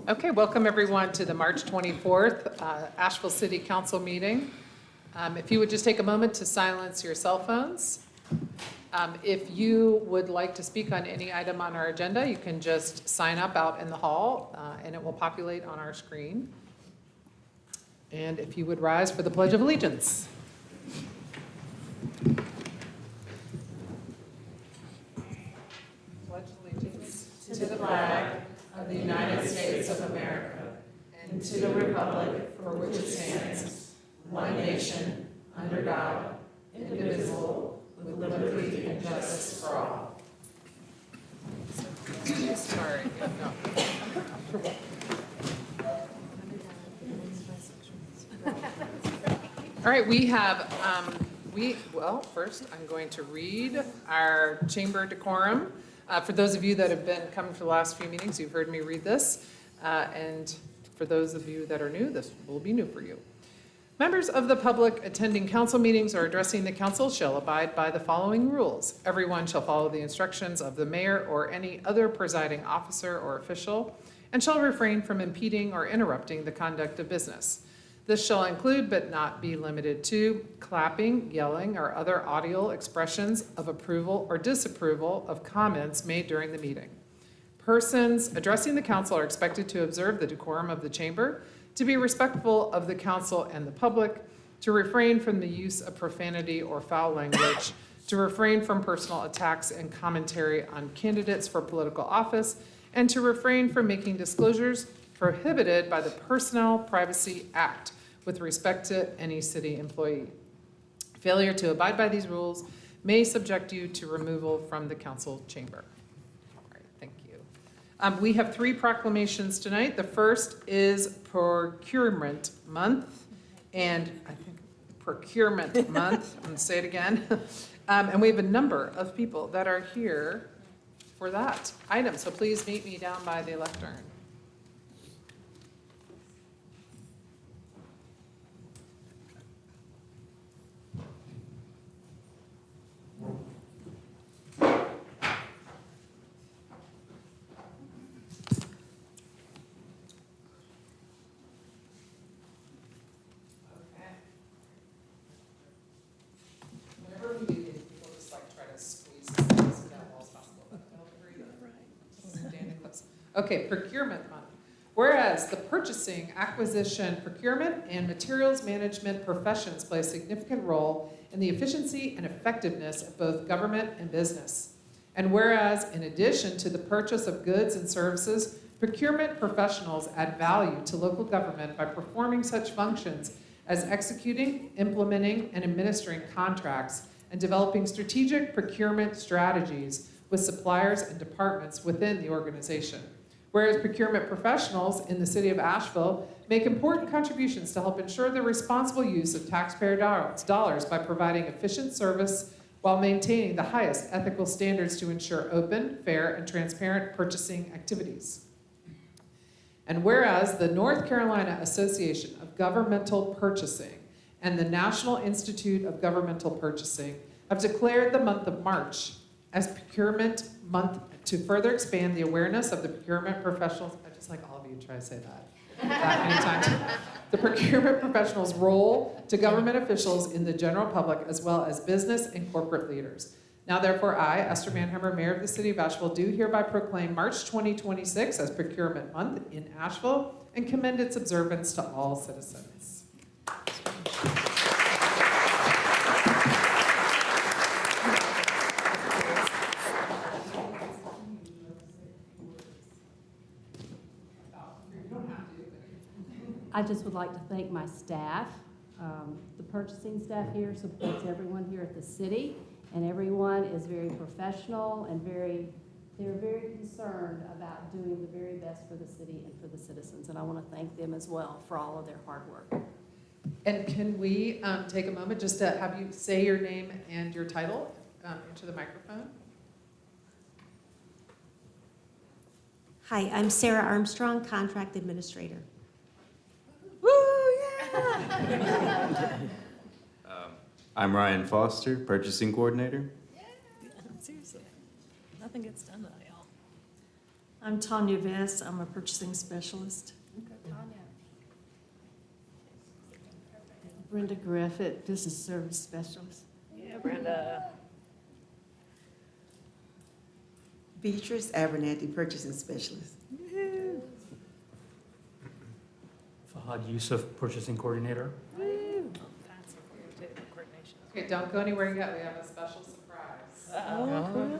Okay, welcome everyone to the March 24th Asheville City Council meeting. If you would just take a moment to silence your cell phones. If you would like to speak on any item on our agenda, you can just sign up out in the hall and it will populate on our screen. And if you would rise for the Pledge of Allegiance. Pledge allegiance to the flag of the United States of America and to the republic for which it stands, one nation, under God, indivisible, with liberty and justice for all. Sorry. No. All right, we have, first I'm going to read our chamber decorum. For those of you that have been coming for the last few meetings, you've heard me read this. And for those of you that are new, this will be new for you. Members of the public attending council meetings or addressing the council shall abide by the following rules. Everyone shall follow the instructions of the mayor or any other presiding officer or official and shall refrain from impeding or interrupting the conduct of business. This shall include, but not be limited to, clapping, yelling, or other audio expressions of approval or disapproval of comments made during the meeting. Persons addressing the council are expected to observe the decorum of the chamber, to be respectful of the council and the public, to refrain from the use of profanity or foul language, to refrain from personal attacks and commentary on candidates for political office, and to refrain from making disclosures prohibited by the Personnel Privacy Act with respect to any city employee. Failure to abide by these rules may subject you to removal from the council chamber. All right, thank you. We have 3 proclamations tonight. The first is Procurement Month, and I think Procurement Month, I'm gonna say it again. And we have a number of people that are here for that item, so please meet me down by the lectern. Okay, Procurement Month. Whereas the purchasing, acquisition, procurement, and materials management professions play a significant role in the efficiency and effectiveness of both government and business. And whereas, in addition to the purchase of goods and services, procurement professionals add value to local government by performing such functions as executing, implementing, and administering contracts and developing strategic procurement strategies with suppliers and departments within the organization. Whereas procurement professionals in the city of Asheville make important contributions to help ensure the responsible use of taxpayer dollars by providing efficient service while maintaining the highest ethical standards to ensure open, fair, and transparent purchasing activities. And whereas the North Carolina Association of Governmental Purchasing and the National Institute of Governmental Purchasing have declared the month of March as Procurement Month to further expand the awareness of the procurement professionals. I just like all of you try to say that many times. The procurement professionals' role to government officials in the general public, as well as business and corporate leaders. Now, therefore, I, Esther Manhammer, Mayor of the City of Asheville, do hereby proclaim March 2026 as Procurement Month in Asheville and commend its observance to all citizens. I just would like to thank my staff. The purchasing staff here supports everyone here at the city, and everyone is very professional and they're very concerned about doing the very best for the city and for the citizens, and I want to thank them as well for all of their hard work. And can we take a moment just to have you say your name and your title into the microphone? Hi, I'm Sarah Armstrong, Contract Administrator. Woo, yeah! I'm Ryan Foster, Purchasing Coordinator. Seriously, nothing gets done without y'all. I'm Tanya Vess. I'm a purchasing specialist. Brenda Griffith, business service specialist. Yeah, Brenda. Beatrice Abernathy, purchasing specialist. Fahad Yusuf, purchasing coordinator. Okay, don't go anywhere yet, we have a special surprise. Oh,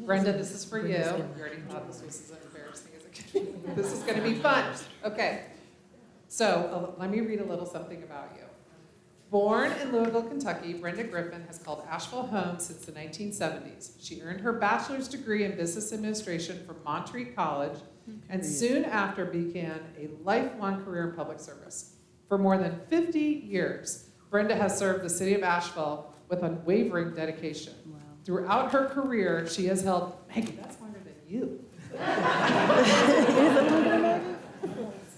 Brenda, this is for you. We already thought this was as embarrassing as it could be. This is gonna be fun. Okay, so let me read a little something about you. Born in Louisville, Kentucky, Brenda Griffin has called Asheville home since the 1970s. She earned her bachelor's degree in business administration from Montreat College and soon after began a lifelong career in public service. For more than 50 years, Brenda has served the city of Asheville with unwavering dedication. Wow. Throughout her career, she has held, Maggie, that's longer than you.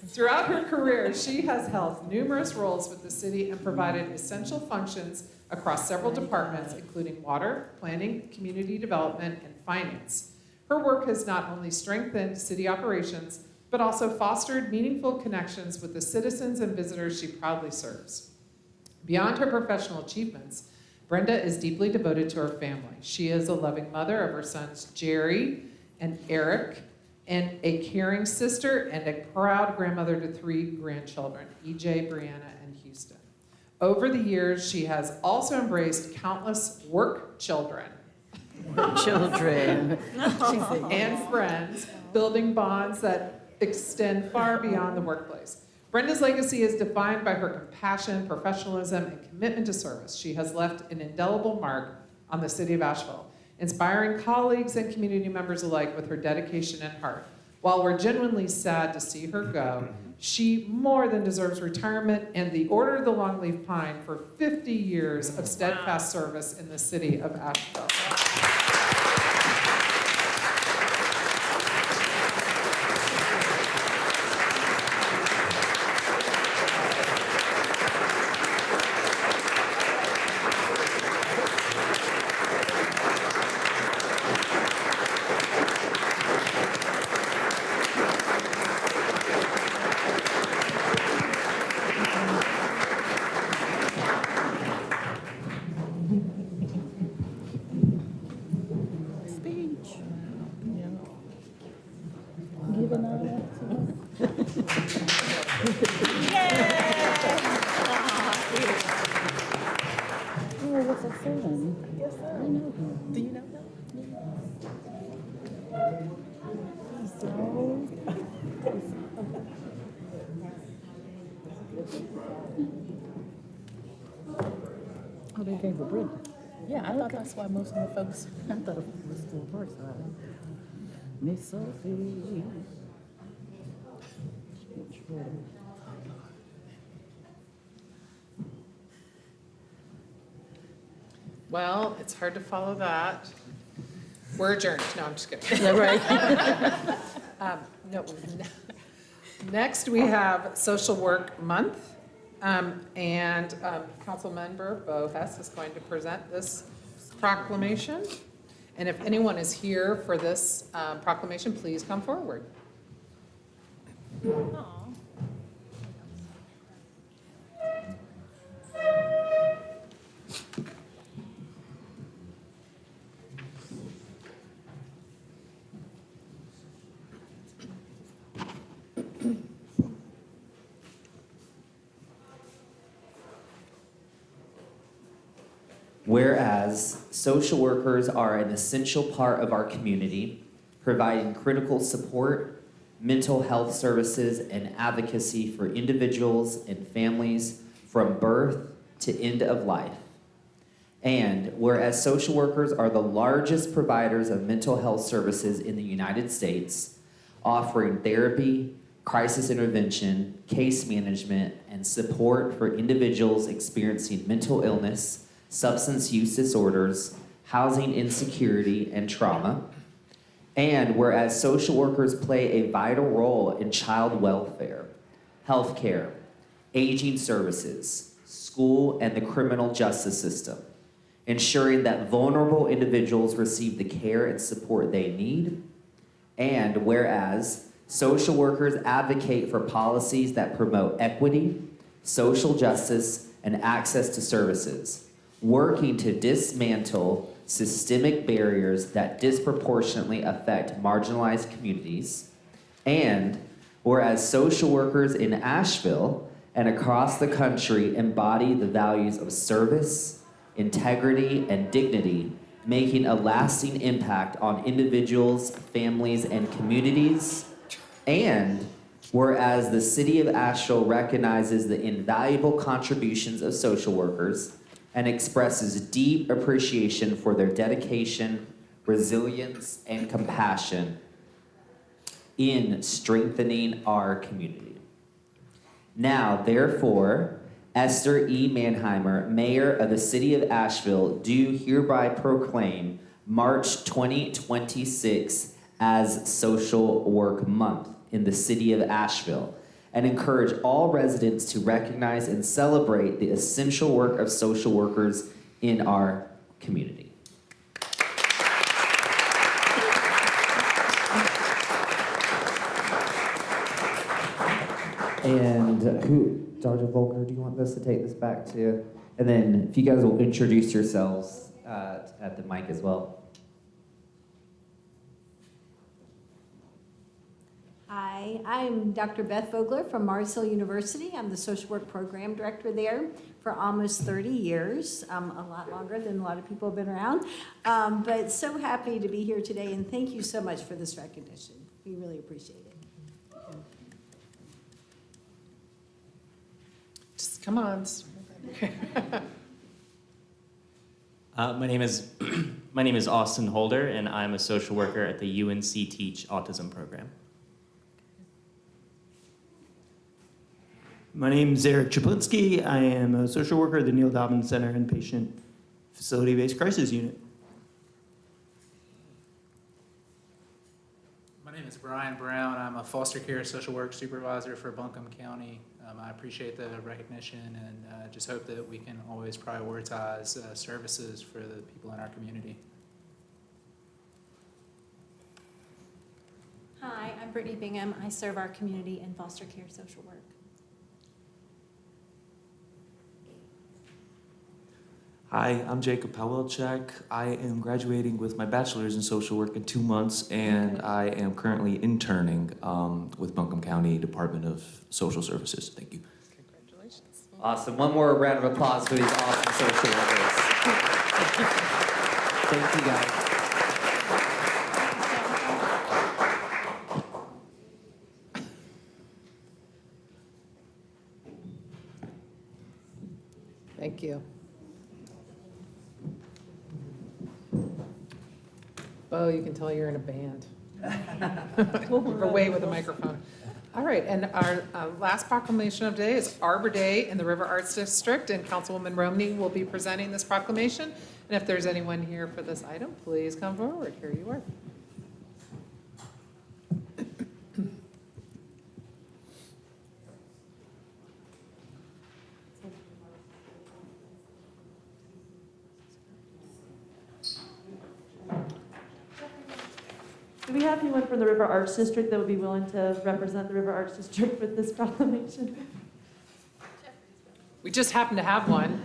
Throughout her career, she has held numerous roles with the city and provided essential functions across several departments, including water, planning, community development, and finance. Her work has not only strengthened city operations, but also fostered meaningful connections with the citizens and visitors she proudly serves. Beyond her professional achievements, Brenda is deeply devoted to her family. She is a loving mother of her sons Jerry and Eric, and a caring sister and a proud grandmother to 3 grandchildren, EJ, Brianna, and Houston. Over the years, she has also embraced countless work children Children. and friends, building bonds that extend far beyond the workplace. Brenda's legacy is defined by her compassion, professionalism, and commitment to service. She has left an indelible mark on the city of Asheville, inspiring colleagues and community members alike with her dedication and heart. While we're genuinely sad to see her go, she more than deserves retirement and the Order of the Longleaf Pine for 50 years of steadfast service in the city of Asheville. Speech. Giving all that Oh, what's that saying? Yes, sir. I know him. Do you know him? So, oh, they came for Brenda. Yeah, I thought that's why most of the folks. I thought it was still Parkside. Miss Sophie. Well, it's hard to follow that. We're adjourned. No, I'm just kidding. Yeah, right. No. Next, we have Social Work Month, and Council Member Bo Hess is going to present this proclamation. And if anyone is here for this proclamation, please come forward. Whereas social workers are an essential part of our community, providing critical support, mental health services, and advocacy for individuals and families from birth to end of life. And whereas social workers are the largest providers of mental health services in the United States, offering therapy, crisis intervention, case management, and support for individuals experiencing mental illness, substance use disorders, housing insecurity, and trauma. And whereas social workers play a vital role in child welfare, healthcare, aging services, school, and the criminal justice system, ensuring that vulnerable individuals receive the care and support they need. And whereas social workers advocate for policies that promote equity, social justice, and access to services, working to dismantle systemic barriers that disproportionately affect marginalized communities. And whereas social workers in Asheville and across the country embody the values of service, integrity, and dignity, making a lasting impact on individuals, families, and communities. And whereas the city of Asheville recognizes the invaluable contributions of social workers and expresses deep appreciation for their dedication, resilience, and compassion in strengthening our community. Now, therefore, Esther E. Mannheimer, Mayor of the City of Asheville, do hereby proclaim March 2026 as Social Work Month in the City of Asheville, and encourage all residents to recognize and celebrate the essential work of social workers in our community. And Dr. Volker, do you want us to take this back to? And then if you guys will introduce yourselves at the mic as well. Hi, I'm Dr. Beth Vogler from Mars Hill University. I'm the social work program director there for almost 30 years, a lot longer than a lot of people have been around. But so happy to be here today, and thank you so much for this recognition. We really appreciate it. Just come on. My name is Austin Holder, and I'm a social worker at the UNC Teach Autism program. My name is Eric Chaplinsky. I am a social worker at the Neil Dobbins Center Inpatient Facility-Based Crisis Unit. My name is Brian Brown. I'm a foster care social work supervisor for Buncombe County. I appreciate the recognition and just hope that we can always prioritize services for the people in our community. Hi, I'm Brittany Bingham. I serve our community in foster care social work. Hi, I'm Jacob Pawelczak. I am graduating with my bachelor's in social work in 2 months, and I am currently interning with Buncombe County Department of Social Services. Thank you. Congratulations. Awesome. One more round of applause for these awesome social workers. Thank you, guys. Thank you. Bo, you can tell you're in a band. You're away with a microphone. All right, and our last proclamation of the day is Arbor Day in the River Arts District, and Councilwoman Romney will be presenting this proclamation. And if there's anyone here for this item, please come forward. Here you are. Do we have anyone from the River Arts District that would be willing to represent the River Arts District with this proclamation? We just happen to have one.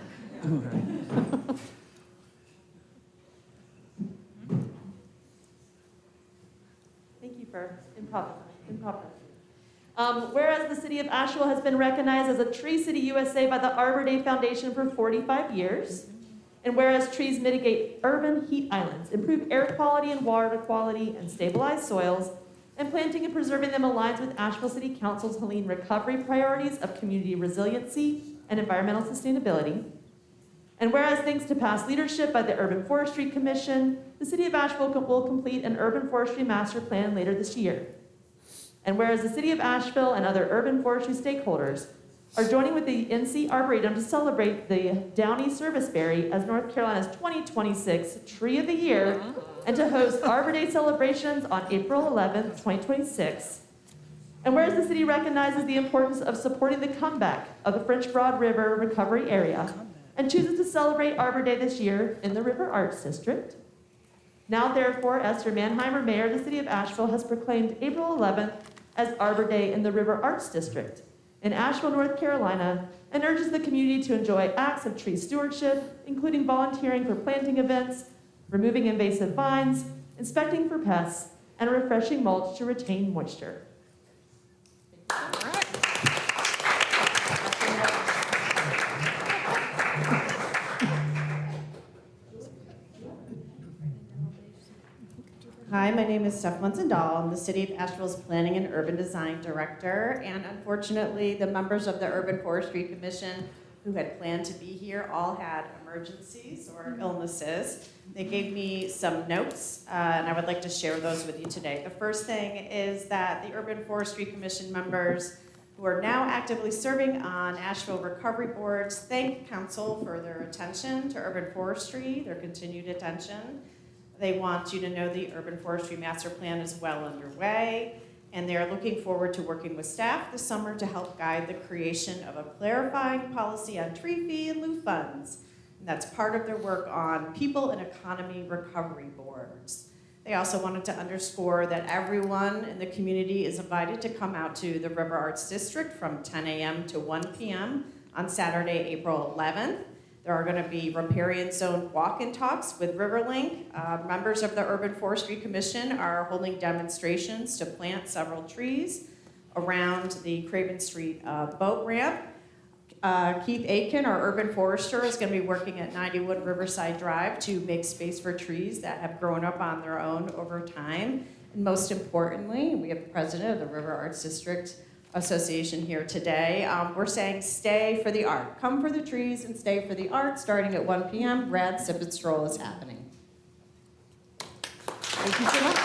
Thank you for improv. Whereas the city of Asheville has been recognized as a Tree City USA by the Arbor Day Foundation for 45 years, and whereas trees mitigate urban heat islands, improve air quality and water quality, and stabilize soils, and planting and preserving them aligns with Asheville City Council's Helene recovery priorities of community resiliency and environmental sustainability. And whereas thanks to past leadership by the Urban Forestry Commission, the city of Asheville will complete an urban forestry master plan later this year. And whereas the city of Asheville and other urban forestry stakeholders are joining with the NC Arboretum to celebrate the Downy Serviceberry as North Carolina's 2026 Tree of the Year, and to host Arbor Day celebrations on April 11th, 2026. And whereas the city recognizes the importance of supporting the comeback of the French Broad River recovery area, and chooses to celebrate Arbor Day this year in the River Arts District. Now therefore, Esther Mannheimer, Mayor of the City of Asheville, has proclaimed April 11th as Arbor Day in the River Arts District in Asheville, North Carolina, and urges the community to enjoy acts of tree stewardship, including volunteering for planting events, removing invasive vines, inspecting for pests, and refreshing mulch to retain moisture. All right. Hi, my name is Steph Munson-Dahl. I'm the City of Asheville's Planning and Urban Design Director, and unfortunately, the members of the Urban Forestry Commission who had planned to be here all had emergencies or illnesses. They gave me some notes, and I would like to share those with you today. The first thing is that the Urban Forestry Commission members who are now actively serving on Asheville recovery boards thank Council for their attention to urban forestry, their continued attention. They want you to know the Urban Forestry Master Plan is well underway, and they are looking forward to working with staff this summer to help guide the creation of a clarifying policy on tree fee and lieu funds. And that's part of their work on people and economy recovery boards. They also wanted to underscore that everyone in the community is invited to come out to the River Arts District from 10 a.m. to 1 p.m. on Saturday, April 11th. There are going to be riparian zone walk-in talks with Riverlink. Members of the Urban Forestry Commission are holding demonstrations to plant several trees around the Craven Street boat ramp. Keith Aitken, our urban forester, is going to be working at 91 Riverside Drive to make space for trees that have grown up on their own over time. And most importantly, we have the president of the River Arts District Association here today. We're saying stay for the art. Come for the trees and stay for the art. Starting at 1 p.m., Rad Sip and Stroll is happening. Thank you so much.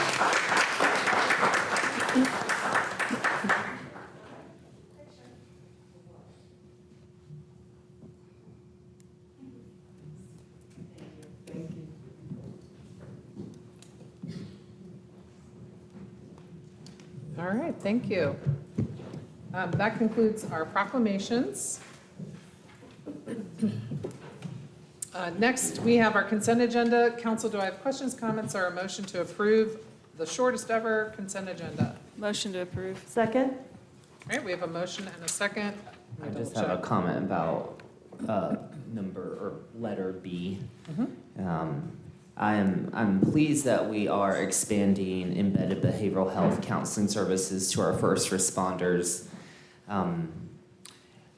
All right, thank you. That concludes our proclamations. Next, we have our consent agenda. Council, do I have questions, comments, or a motion to approve the shortest ever consent agenda? Motion to approve. Second. All right, we have a motion and a second. I just have a comment about number or letter B. I'm pleased that we are expanding embedded behavioral health counseling services to our first responders.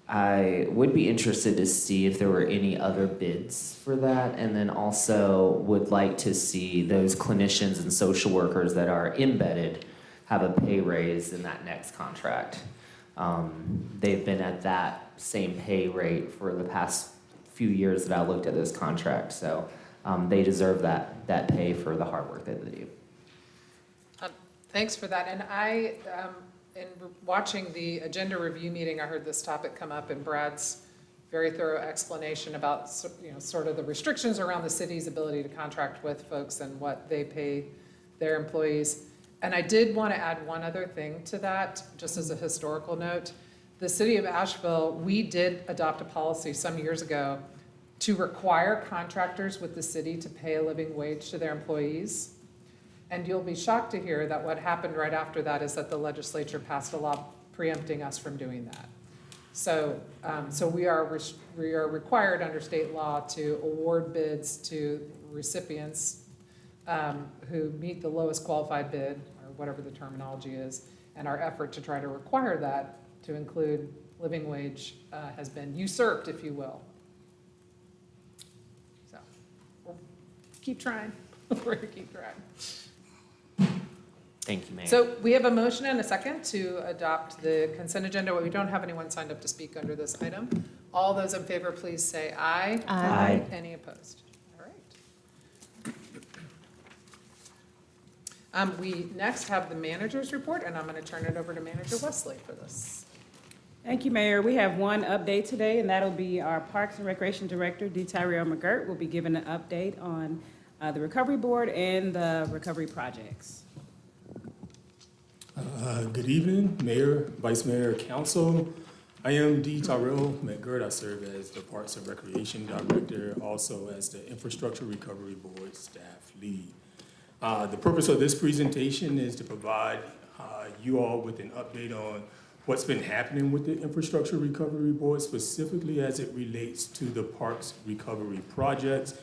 I would be interested to see if there were any other bids for that, and then also would like to see those clinicians and social workers that are embedded have a pay raise in that next contract. They've been at that same pay rate for the past few years that I looked at this contract, so they deserve that pay for the hard work that they do. Thanks for that. And I, in watching the agenda review meeting, I heard this topic come up in Brad's very thorough explanation about, sort of the restrictions around the city's ability to contract with folks and what they pay their employees. And I did want to add one other thing to that, just as a historical note. The city of Asheville, we did adopt a policy some years ago to require contractors with the city to pay a living wage to their employees. And you'll be shocked to hear that what happened right after that is that the legislature passed a law preempting us from doing that. So, we are required under state law to award bids to recipients who meet the lowest qualified bid, or whatever the terminology is. And our effort to try to require that to include living wage has been usurped, if you will. So, we'll keep trying. We're gonna keep trying. Thank you, Mayor. So we have a motion and a second to adopt the consent agenda. We don't have anyone signed up to speak under this item. All those in favor, please say aye. Aye. Any opposed? All right. We next have the manager's report, and I'm going to turn it over to Manager Wesley for this. Thank you, Mayor. We have one update today, and that'll be our Parks and Recreation Director, D. Tyrell McGirt, will be giving an update on the Recovery Board and the recovery projects. Good evening, Mayor, Vice Mayor, Council. I am D. Tyrell McGirt. I serve as the Parks and Recreation Director, also as the Infrastructure Recovery Board Staff Lead. The purpose of this presentation is to provide you all with an update on what's been happening with the Infrastructure Recovery Board, specifically as it relates to the Parks Recovery projects,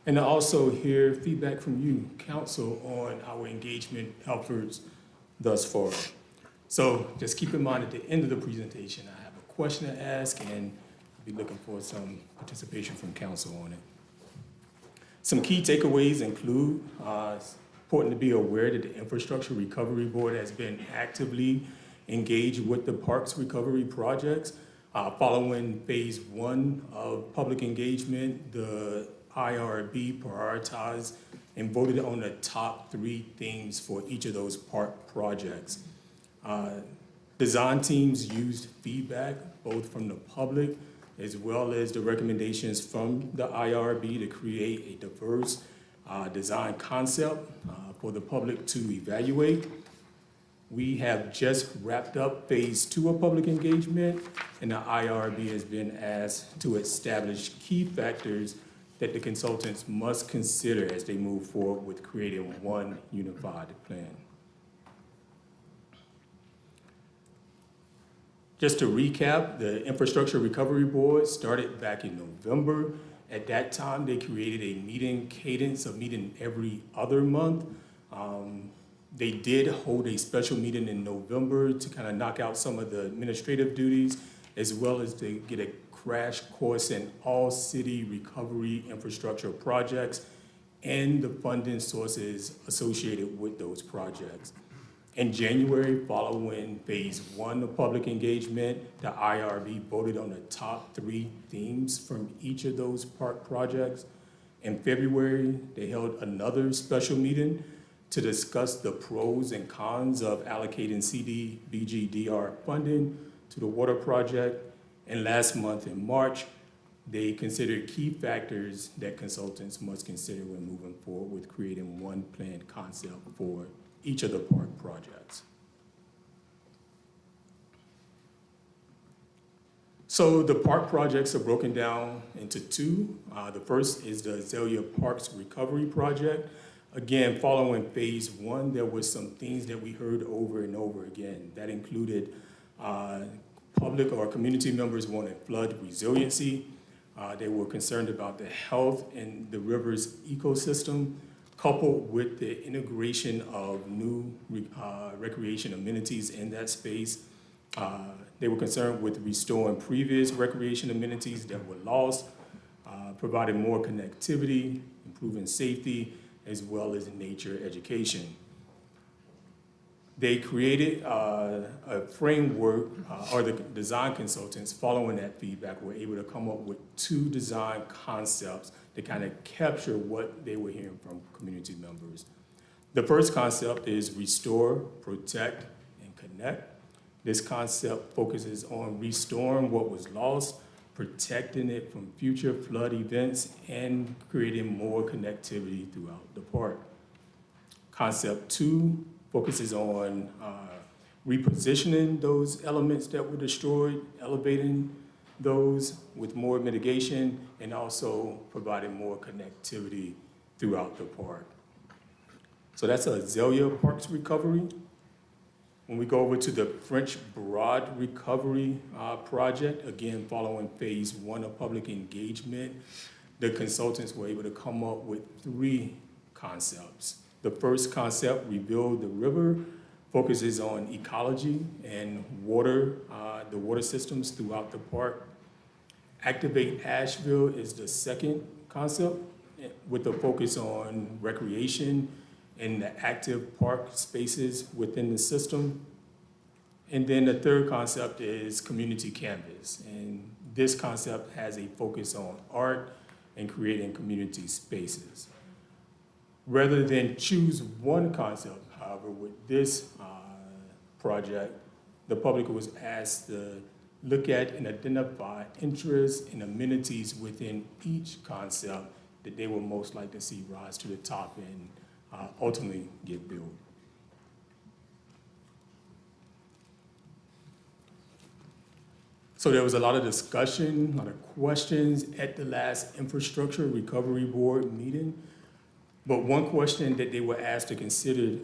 and to also hear feedback from you, council, on our engagement efforts thus far. So just keep in mind at the end of the presentation, I have a question to ask, and I'll be looking for some participation from council on it. Some key takeaways include, it's important to be aware that the Infrastructure Recovery Board has been actively engaged with the Parks Recovery projects. Following phase 1 of public engagement, the IRB prioritized and voted on the top 3 themes for each of those park projects. Design teams used feedback both from the public as well as the recommendations from the IRB to create a diverse design concept for the public to evaluate. We have just wrapped up phase 2 of public engagement, and the IRB has been asked to establish key factors that the consultants must consider as they move forward with creating one unified plan. Just to recap, the Infrastructure Recovery Board started back in November. At that time, they created a meeting cadence of meeting every other month. They did hold a special meeting in November to kind of knock out some of the administrative duties, as well as to get a crash course in all city recovery infrastructure projects and the funding sources associated with those projects. In January, following phase 1 of public engagement, the IRB voted on the top 3 themes from each of those park projects. In February, they held another special meeting to discuss the pros and cons of allocating CDBG-DR funding to the water project. And last month in March, they considered key factors that consultants must consider when moving forward with creating one planned concept for each of the park projects. So the park projects are broken down into 2. The first is the Azalea Parks Recovery Project. Again, following phase 1, there were some things that we heard over and over again. That included public or community members wanted flood resiliency. They were concerned about the health in the river's ecosystem, coupled with the integration of new recreation amenities in that space. They were concerned with restoring previous recreation amenities that were lost, providing more connectivity, improving safety, as well as nature education. They created a framework, or the design consultants following that feedback were able to come up with 2 design concepts to kind of capture what they were hearing from community members. The first concept is restore, protect, and connect. This concept focuses on restoring what was lost, protecting it from future flood events, and creating more connectivity throughout the park. Concept 2 focuses on repositioning those elements that were destroyed, elevating those with more mitigation, and also providing more connectivity throughout the park. So that's Azalea Parks Recovery. When we go over to the French Broad Recovery project, again, following phase 1 of public engagement, the consultants were able to come up with 3 concepts. The first concept, Rebuild the River, focuses on ecology and water, the water systems throughout the park. Activate Asheville is the second concept, with a focus on recreation and the active park spaces within the system. And then the third concept is Community Canvas. And this concept has a focus on art and creating community spaces. Rather than choose one concept, however, with this project, the public was asked to look at and identify interests and amenities within each concept that they would most like to see rise to the top and ultimately get built. So there was a lot of discussion, a lot of questions at the last Infrastructure Recovery Board meeting. But one question that they were asked to consider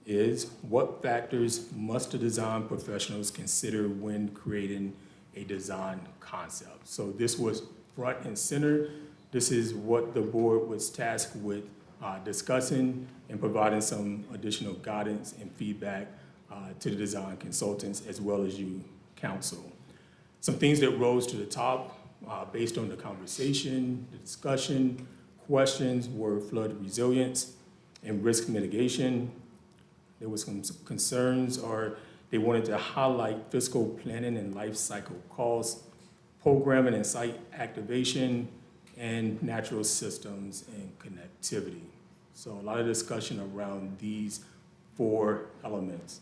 is, what factors must the design professionals consider when creating a design concept? So this was front and center. This is what the board was tasked with discussing and providing some additional guidance and feedback to the design consultants as well as you, council. Some things that rose to the top based on the conversation, the discussion, questions were flood resilience and risk mitigation. There was some concerns, or they wanted to highlight fiscal planning and life cycle costs, programming and site activation, and natural systems and connectivity. So a lot of discussion around these 4 elements.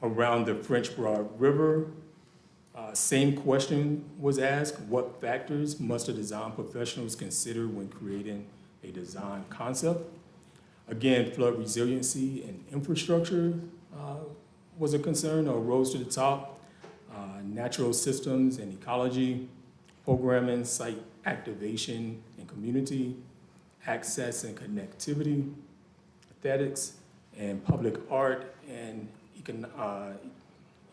Around the French Broad River, same question was asked: what factors must the design professionals consider when creating a design concept? Again, flood resiliency and infrastructure was a concern or rose to the top. Natural systems and ecology, programming, site activation and community, access and connectivity, aesthetics, and public art, and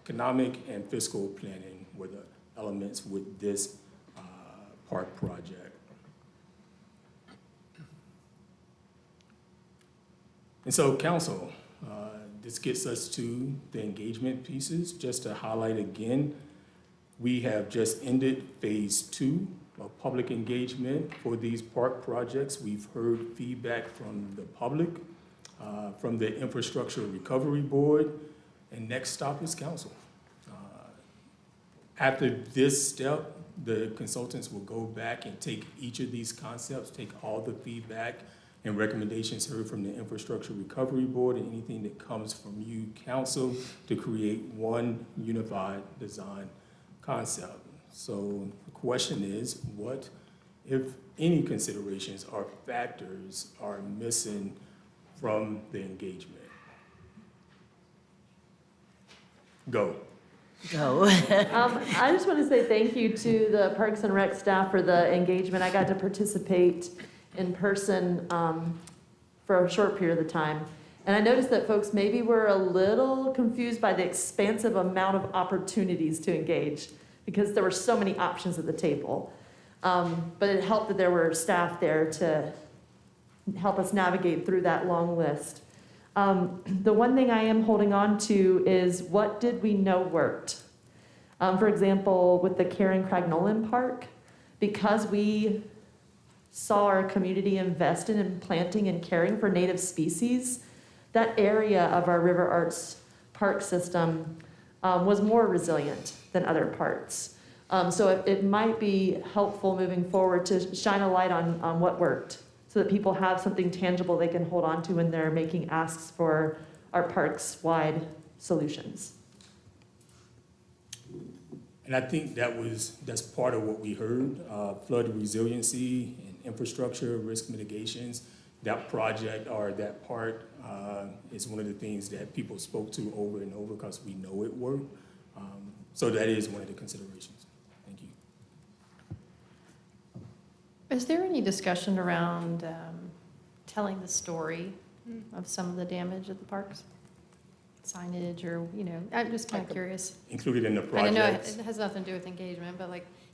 economic and fiscal planning were the elements with this park project. And so, council, this gets us to the engagement pieces. Just to highlight again, we have just ended phase 2 of public engagement for these park projects. We've heard feedback from the public, from the Infrastructure Recovery Board, and next stop is council. After this step, the consultants will go back and take each of these concepts, take all the feedback and recommendations heard from the Infrastructure Recovery Board and anything that comes from you, council, to create one unified design concept. So the question is, what, if any, considerations or factors are missing from the engagement? Go. I just want to say thank you to the Parks and Rec staff for the engagement. I got to participate in person for a short period of time. And I noticed that folks maybe were a little confused by the expansive amount of opportunities to engage because there were so many options at the table. But it helped that there were staff there to help us navigate through that long list. The one thing I am holding on to is, what did we know worked? For example, with the Karen Craig-Nolan Park, because we saw our community invested in planting and caring for native species, that area of our River Arts park system was more resilient than other parts. So it might be helpful moving forward to shine a light on what worked, so that people have something tangible they can hold on to when they're making asks for our parks-wide solutions. And I think that's part of what we heard, flood resiliency and infrastructure, risk mitigations. That project or that part is one of the things that people spoke to over and over because we know it worked. So that is one of the considerations. Thank you. Is there any discussion around telling the story of some of the damage at the parks? Signage or, I'm just kind of curious. Included in the I know project. it has nothing to do with engagement, but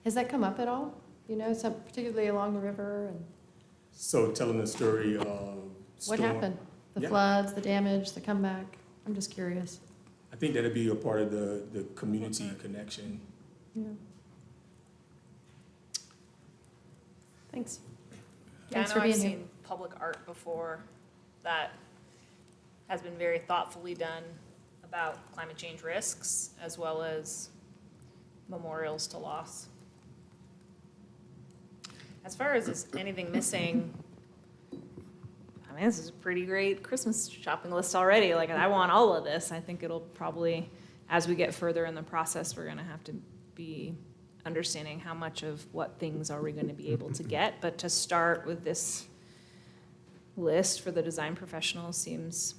has that come up at all? Particularly along the river and So telling the story of what happened? The Yeah. floods, the damage, the comeback? I'm just curious. I think that'd be a part of the community connection. Yeah. Thanks. Yeah, Thanks I for know I've being here. seen public art before that has been very thoughtfully done about climate change risks as well as memorials to loss. As far as is anything missing, I mean, this is a pretty great Christmas shopping list already. I want all of this. I think it'll probably, as we get further in the process, we're gonna have to be understanding how much of what things are we gonna be able to get. But to start with this list for the design professionals seems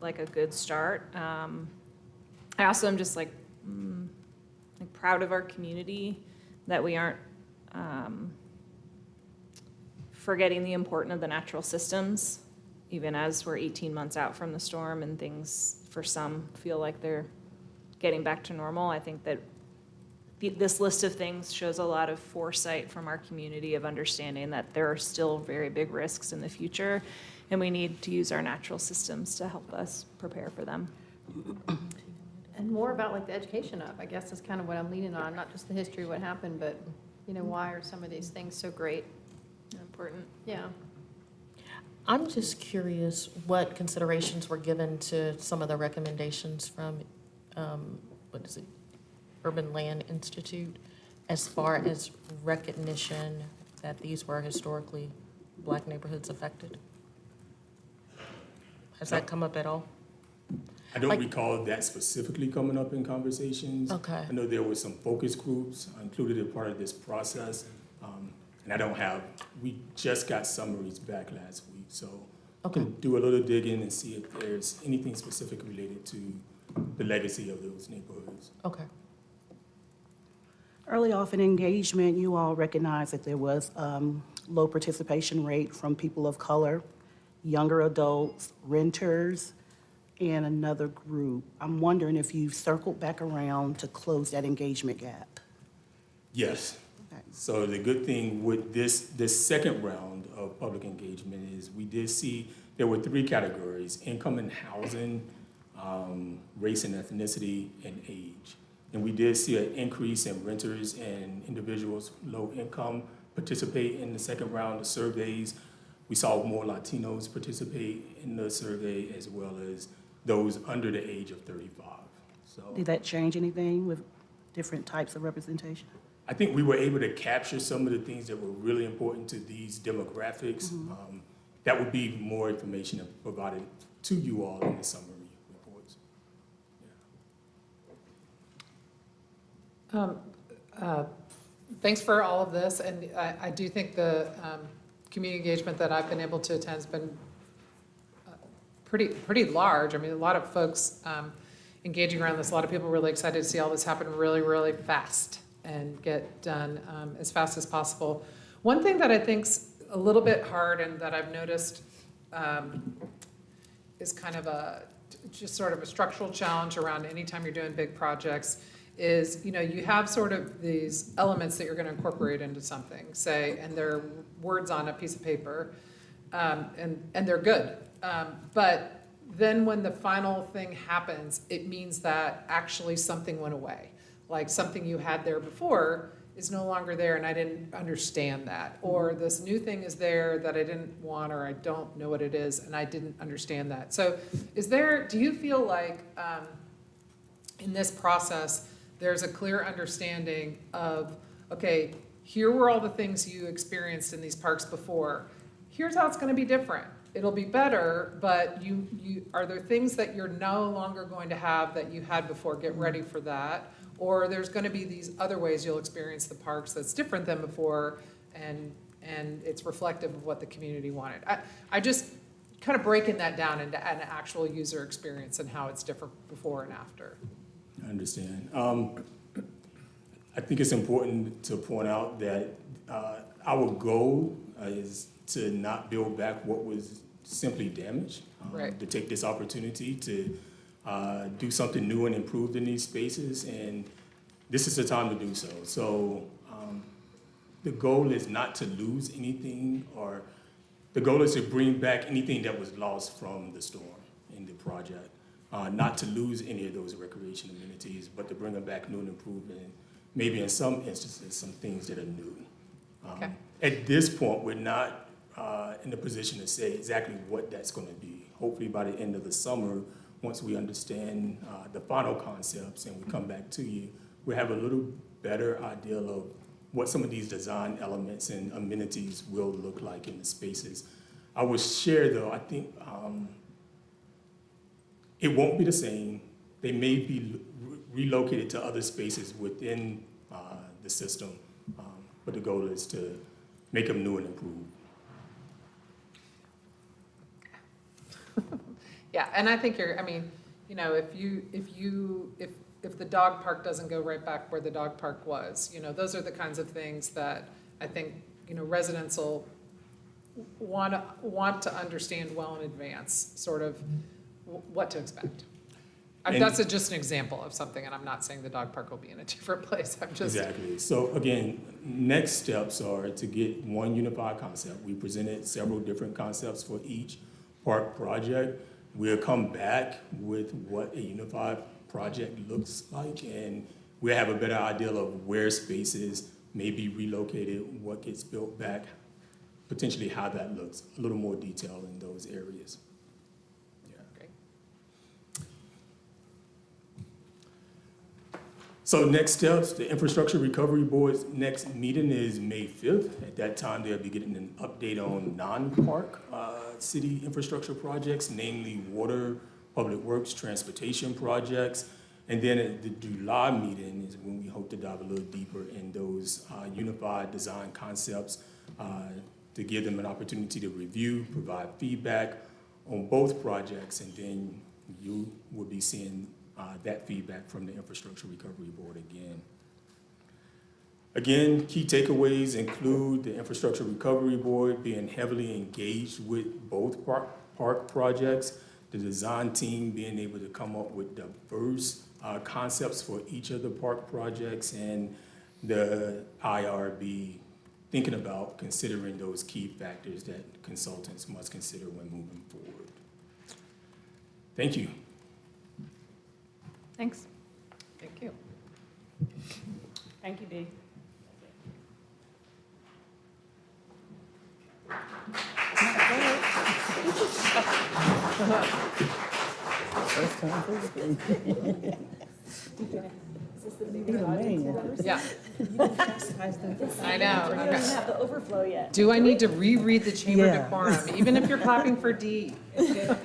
like a good start. I also am just proud of our community that we aren't forgetting the importance of the natural systems, even as we're 18 months out from the storm and things for some feel like they're getting back to normal. I think that this list of things shows a lot of foresight from our community of understanding that there are still very big risks in the future, and we need to use our natural systems to help us prepare for them. And more about like the education of, I guess is kind of what I'm leaning on, not just the history of what happened, but, you know, why are some of these things so great and important? Yeah. I'm just curious what considerations were given to some of the recommendations from, what is it, Urban Land Institute, as far as recognition that these were historically Black neighborhoods affected? Has that come up at all? I don't recall that specifically coming up in conversations. Okay. I know there were some focus groups included as part of this process. And we just got summaries back last week, so I can do a little digging and see if there's anything specific related to the legacy of those neighborhoods. Okay. Early off in engagement, you all recognized that there was low participation rate from people of color, younger adults, renters, and another group. I'm wondering if you've circled back around to close that engagement gap. Yes. Okay. So the good thing with this second round of public engagement is we did see there were 3 categories: income and housing, race and ethnicity, and age. And we did see an increase in renters and individuals low income participate in the second round of surveys. We saw more Latinos participate in the survey, as well as those under the age of 35. So Did that change anything with different types of representation? I think we were able to capture some of the things that were really important to these demographics. That would be more information provided to you all in the summary reports. Thanks for all of this, and I do think the community engagement that I've been able to attend has been pretty large. I mean, a lot of folks engaging around this, a lot of people really excited to see all this happen really, really fast and get done as fast as possible. One thing that I think's a little bit hard and that I've noticed is kind of just sort of a structural challenge around anytime you're doing big projects is, you know, you have sort of these elements that you're going to incorporate into something, say, and they're words on a piece of paper, and they're good. But then when the final thing happens, it means that actually something went away. Like something you had there before is no longer there and I didn't understand that. Or this new thing is there that I didn't want or I don't know what it is and I didn't understand that. So do you feel like in this process, there's a clear understanding of, okay, here were all the things you experienced in these parks before. Here's how it's going to be different. It'll be better, but are there things that you're no longer going to have that you had before? Get ready for that. Or there's going to be these other ways you'll experience the parks that's different than before, and it's reflective of what the community wanted. I just kind of breaking that down into an actual user experience and how it's different before and after. I understand. I think it's important to point out that our goal is to not build back what was simply damaged. Right. To take this opportunity to do something new and improved in these spaces, and this is the time to do so. So the goal is not to lose anything, or the goal is to bring back anything that was lost from the storm in the project. Not to lose any of those recreation amenities, but to bring them back new and improved, and maybe in some instances, some things that are new. Okay. At this point, we're not in a position to say exactly what that's going to be. Hopefully by the end of the summer, once we understand the final concepts and we come back to you, we have a little better idea of what some of these design elements and amenities will look like in the spaces. I will share though, I think it won't be the same. They may be relocated to other spaces within the system, but the goal is to make them new and improved. Yeah, and I think if the dog park doesn't go right back where the dog park was, those are the kinds of things that I think, residents will want to understand well in advance, sort of what to expect. And- That's just an example of something, and I'm not saying the dog park will be in a different place. I'm just. Exactly. So again, next steps are to get one unified concept. We presented several different concepts for each park project. We'll come back with what a unified project looks like, and we'll have a better idea of where spaces may be relocated, what gets built back, potentially how that looks, a little more detail in those areas. So next steps, the Infrastructure Recovery Board's next meeting is May 5th. At that time, they'll be getting an update on non-park city infrastructure projects, namely water, public works, transportation projects. And then at the July meeting is when we hope to dive a little deeper in those unified design concepts to give them an opportunity to review, provide feedback on both projects, and then you will be seeing that feedback from the Infrastructure Recovery Board again. Again, key takeaways include the Infrastructure Recovery Board being heavily engaged with both park projects, the design team being able to come up with diverse concepts for each of the park projects, and the IRB thinking about considering those key factors that consultants must consider when moving forward. Thank you. Thanks. Thank you. Thank you, Dee. First time, first thing. Yeah. I know. We don't even have the overflow yet. Do I need to reread the chamber Yeah. decorum, even if you're clapping for D? Yeah.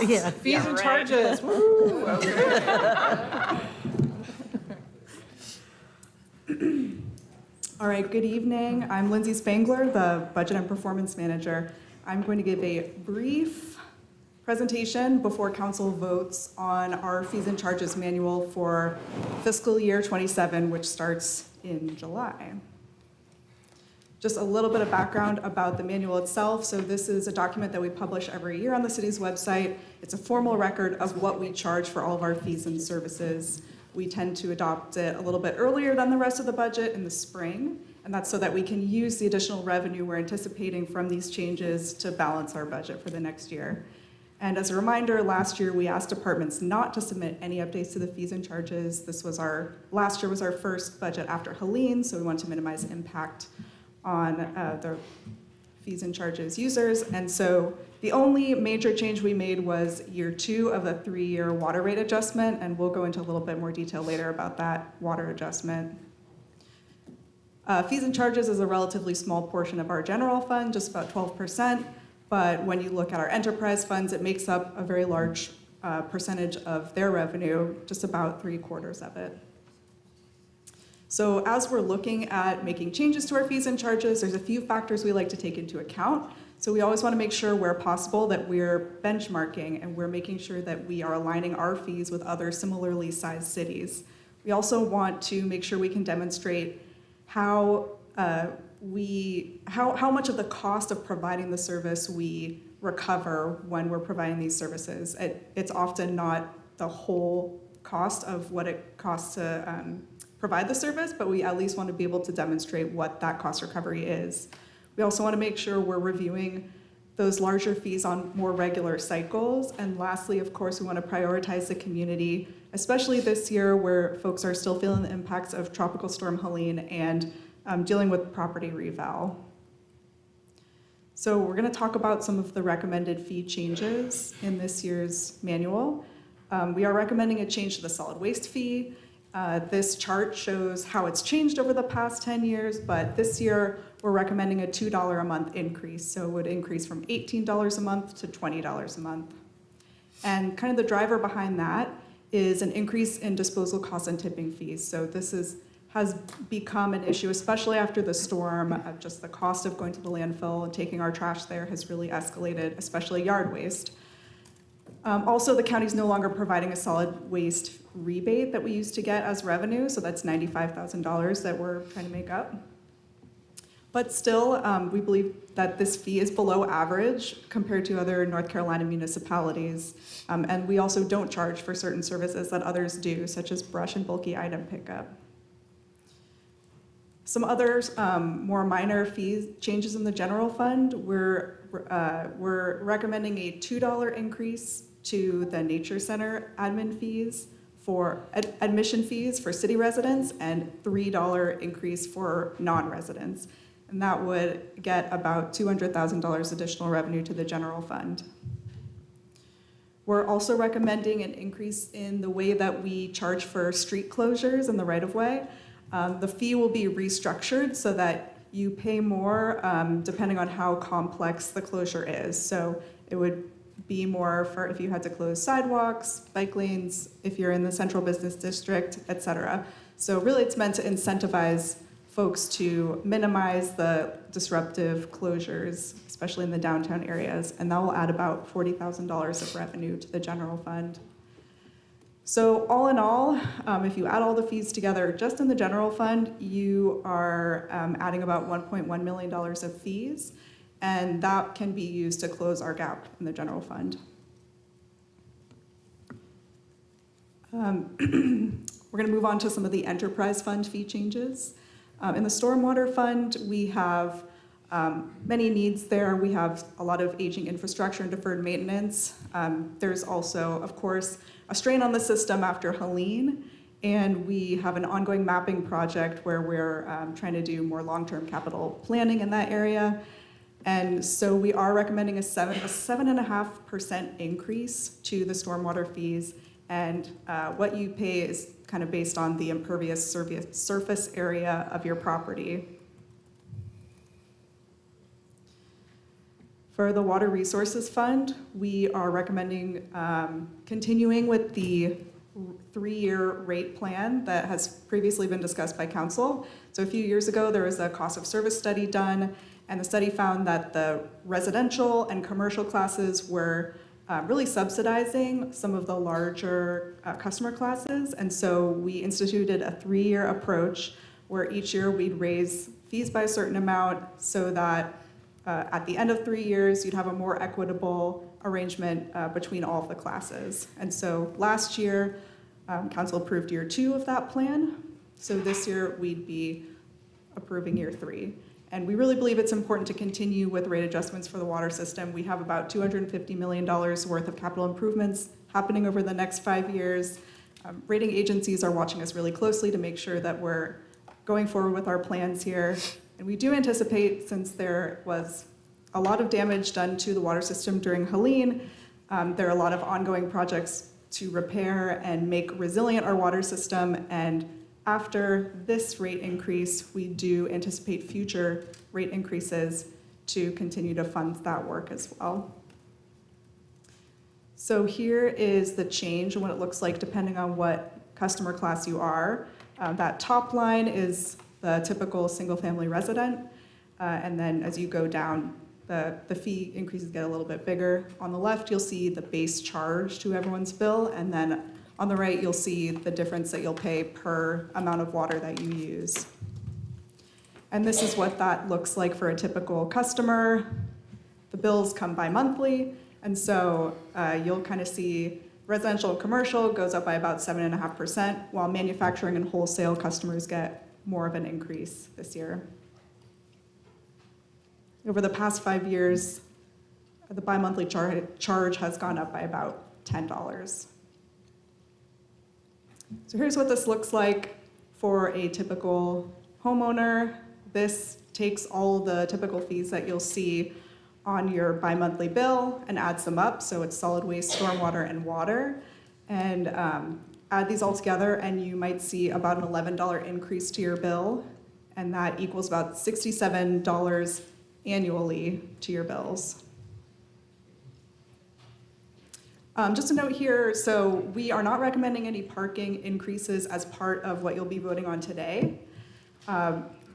Yeah. Fees and right. charges. Woo. Okay. All right, good evening. I'm Lindsay Spangler, the Budget and Performance Manager. I'm going to give a brief presentation before council votes on our fees and charges manual for fiscal year 27, which starts in July. Just a little bit of background about the manual itself. So this is a document that we publish every year on the city's website. It's a formal record of what we charge for all of our fees and services. We tend to adopt it a little bit earlier than the rest of the budget in the spring, and that's so that we can use the additional revenue we're anticipating from these changes to balance our budget for the next year. And as a reminder, last year we asked departments not to submit any updates to the fees and charges. Last year was our first budget after Helene, so we want to minimize impact on the fees and charges users. And so the only major change we made was year 2 of the 3-year water rate adjustment, and we'll go into a little bit more detail later about that water adjustment. Fees and charges is a relatively small portion of our general fund, just about 12%, but when you look at our enterprise funds, it makes up a very large percentage of their revenue, just about 3/4 of it. So as we're looking at making changes to our fees and charges, there's a few factors we like to take into account. So we always want to make sure where possible that we're benchmarking and we're making sure that we are aligning our fees with other similarly sized cities. We also want to make sure we can demonstrate how much of the cost of providing the service we recover when we're providing these services. It's often not the whole cost of what it costs to provide the service, but we at least want to be able to demonstrate what that cost recovery is. We also want to make sure we're reviewing those larger fees on more regular cycles. And lastly, of course, we want to prioritize the community, especially this year where folks are still feeling the impacts of Tropical Storm Helene and dealing with property reval. So we're going to talk about some of the recommended fee changes in this year's manual. We are recommending a change to the solid waste fee. This chart shows how it's changed over the past 10 years, but this year we're recommending a $2 a month increase. So it would increase from $18 a month to $20 a month. And kind of the driver behind that is an increase in disposal costs and tipping fees. So this has become an issue, especially after the storm. Just the cost of going to the landfill and taking our trash there has really escalated, especially yard waste. Also, the county's no longer providing a solid waste rebate that we used to get as revenue, so that's $95,000 that we're trying to make up. But still, we believe that this fee is below average compared to other North Carolina municipalities. And we also don't charge for certain services that others do, such as brush and bulky item pickup. Some other more minor fee changes in the general fund, we're recommending a $2 increase to the Nature Center admin fees for admission fees for city residents and $3 increase for non-residents. And that would get about $200,000 additional revenue to the general fund. We're also recommending an increase in the way that we charge for street closures in the right-of-way. The fee will be restructured so that you pay more depending on how complex the closure is. So it would be more for if you had to close sidewalks, bike lanes, if you're in the central business district, et cetera. So really it's meant to incentivize folks to minimize the disruptive closures, especially in the downtown areas, and that will add about $40,000 of revenue to the general fund. So all in all, if you add all the fees together, just in the general fund, you are adding about $1.1 million of fees, and that can be used to close our gap in the general fund. We're going to move on to some of the enterprise fund fee changes. In the stormwater fund, we have many needs there. We have a lot of aging infrastructure and deferred maintenance. There's also, of course, a strain on the system after Helene, and we have an ongoing mapping project where we're trying to do more long-term capital planning in that area. And so we are recommending a 7.5% increase to the stormwater fees, and what you pay is kind of based on the impervious surface area of your property. For the Water Resources Fund, we are recommending continuing with the 3-year rate plan that has previously been discussed by council. So a few years ago, there was a cost of service study done, and the study found that the residential and commercial classes were really subsidizing some of the larger customer classes. And so we instituted a 3-year approach where each year we'd raise fees by a certain amount so that at the end of 3 years, you'd have a more equitable arrangement between all of the classes. And so last year, council approved year 2 of that plan. So this year we'd be approving year 3. And we really believe it's important to continue with rate adjustments for the water system. We have about $250 million worth of capital improvements happening over the next 5 years. Rating agencies are watching us really closely to make sure that we're going forward with our plans here. And we do anticipate, since there was a lot of damage done to the water system during Helene, there are a lot of ongoing projects to repair and make resilient our water system. And after this rate increase, we do anticipate future rate increases to continue to fund that work as well. So here is the change and what it looks like depending on what customer class you are. That top line is the typical single-family resident, and then as you go down, the fee increases get a little bit bigger. On the left, you'll see the base charge to everyone's bill, and then on the right, you'll see the difference that you'll pay per amount of water that you use. And this is what that looks like for a typical customer. The bills come bi-monthly, and so you'll kind of see residential and commercial goes up by about 7.5%, while manufacturing and wholesale customers get more of an increase this year. Over the past 5 years, the bi-monthly charge has gone up by about $10. So here's what this looks like for a typical homeowner. This takes all the typical fees that you'll see on your bi-monthly bill and adds them up. So it's solid waste, stormwater, and water. And add these all together and you might see about an $11 increase to your bill. And that equals about $67 annually to your bills. Just a note here, so we are not recommending any parking increases as part of what you'll be voting on today.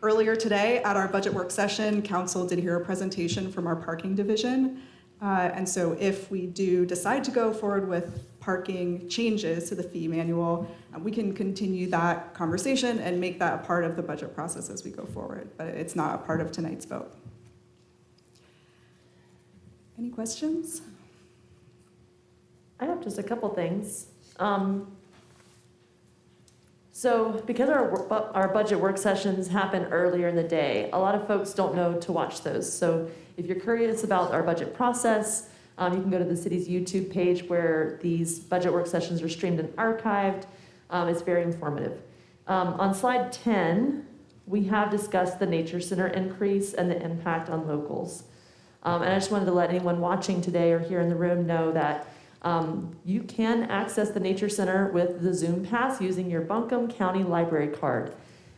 Earlier today at our budget work session, council did hear a presentation from our parking division. And so if we do decide to go forward with parking changes to the fee manual, we can continue that conversation and make that a part of the budget process as we go forward, but it's not a part of tonight's vote. Any questions? I have just a couple things. So because our budget work sessions happen earlier in the day, a lot of folks don't know to watch those. So if you're curious about our budget process, you can go to the city's YouTube page where these budget work sessions are streamed and archived. It's very informative. On slide 10, we have discussed the Nature Center increase and the impact on locals. And I just wanted to let anyone watching today or here in the room know that you can access the Nature Center with the Zoom Pass using your Buncombe County Library card.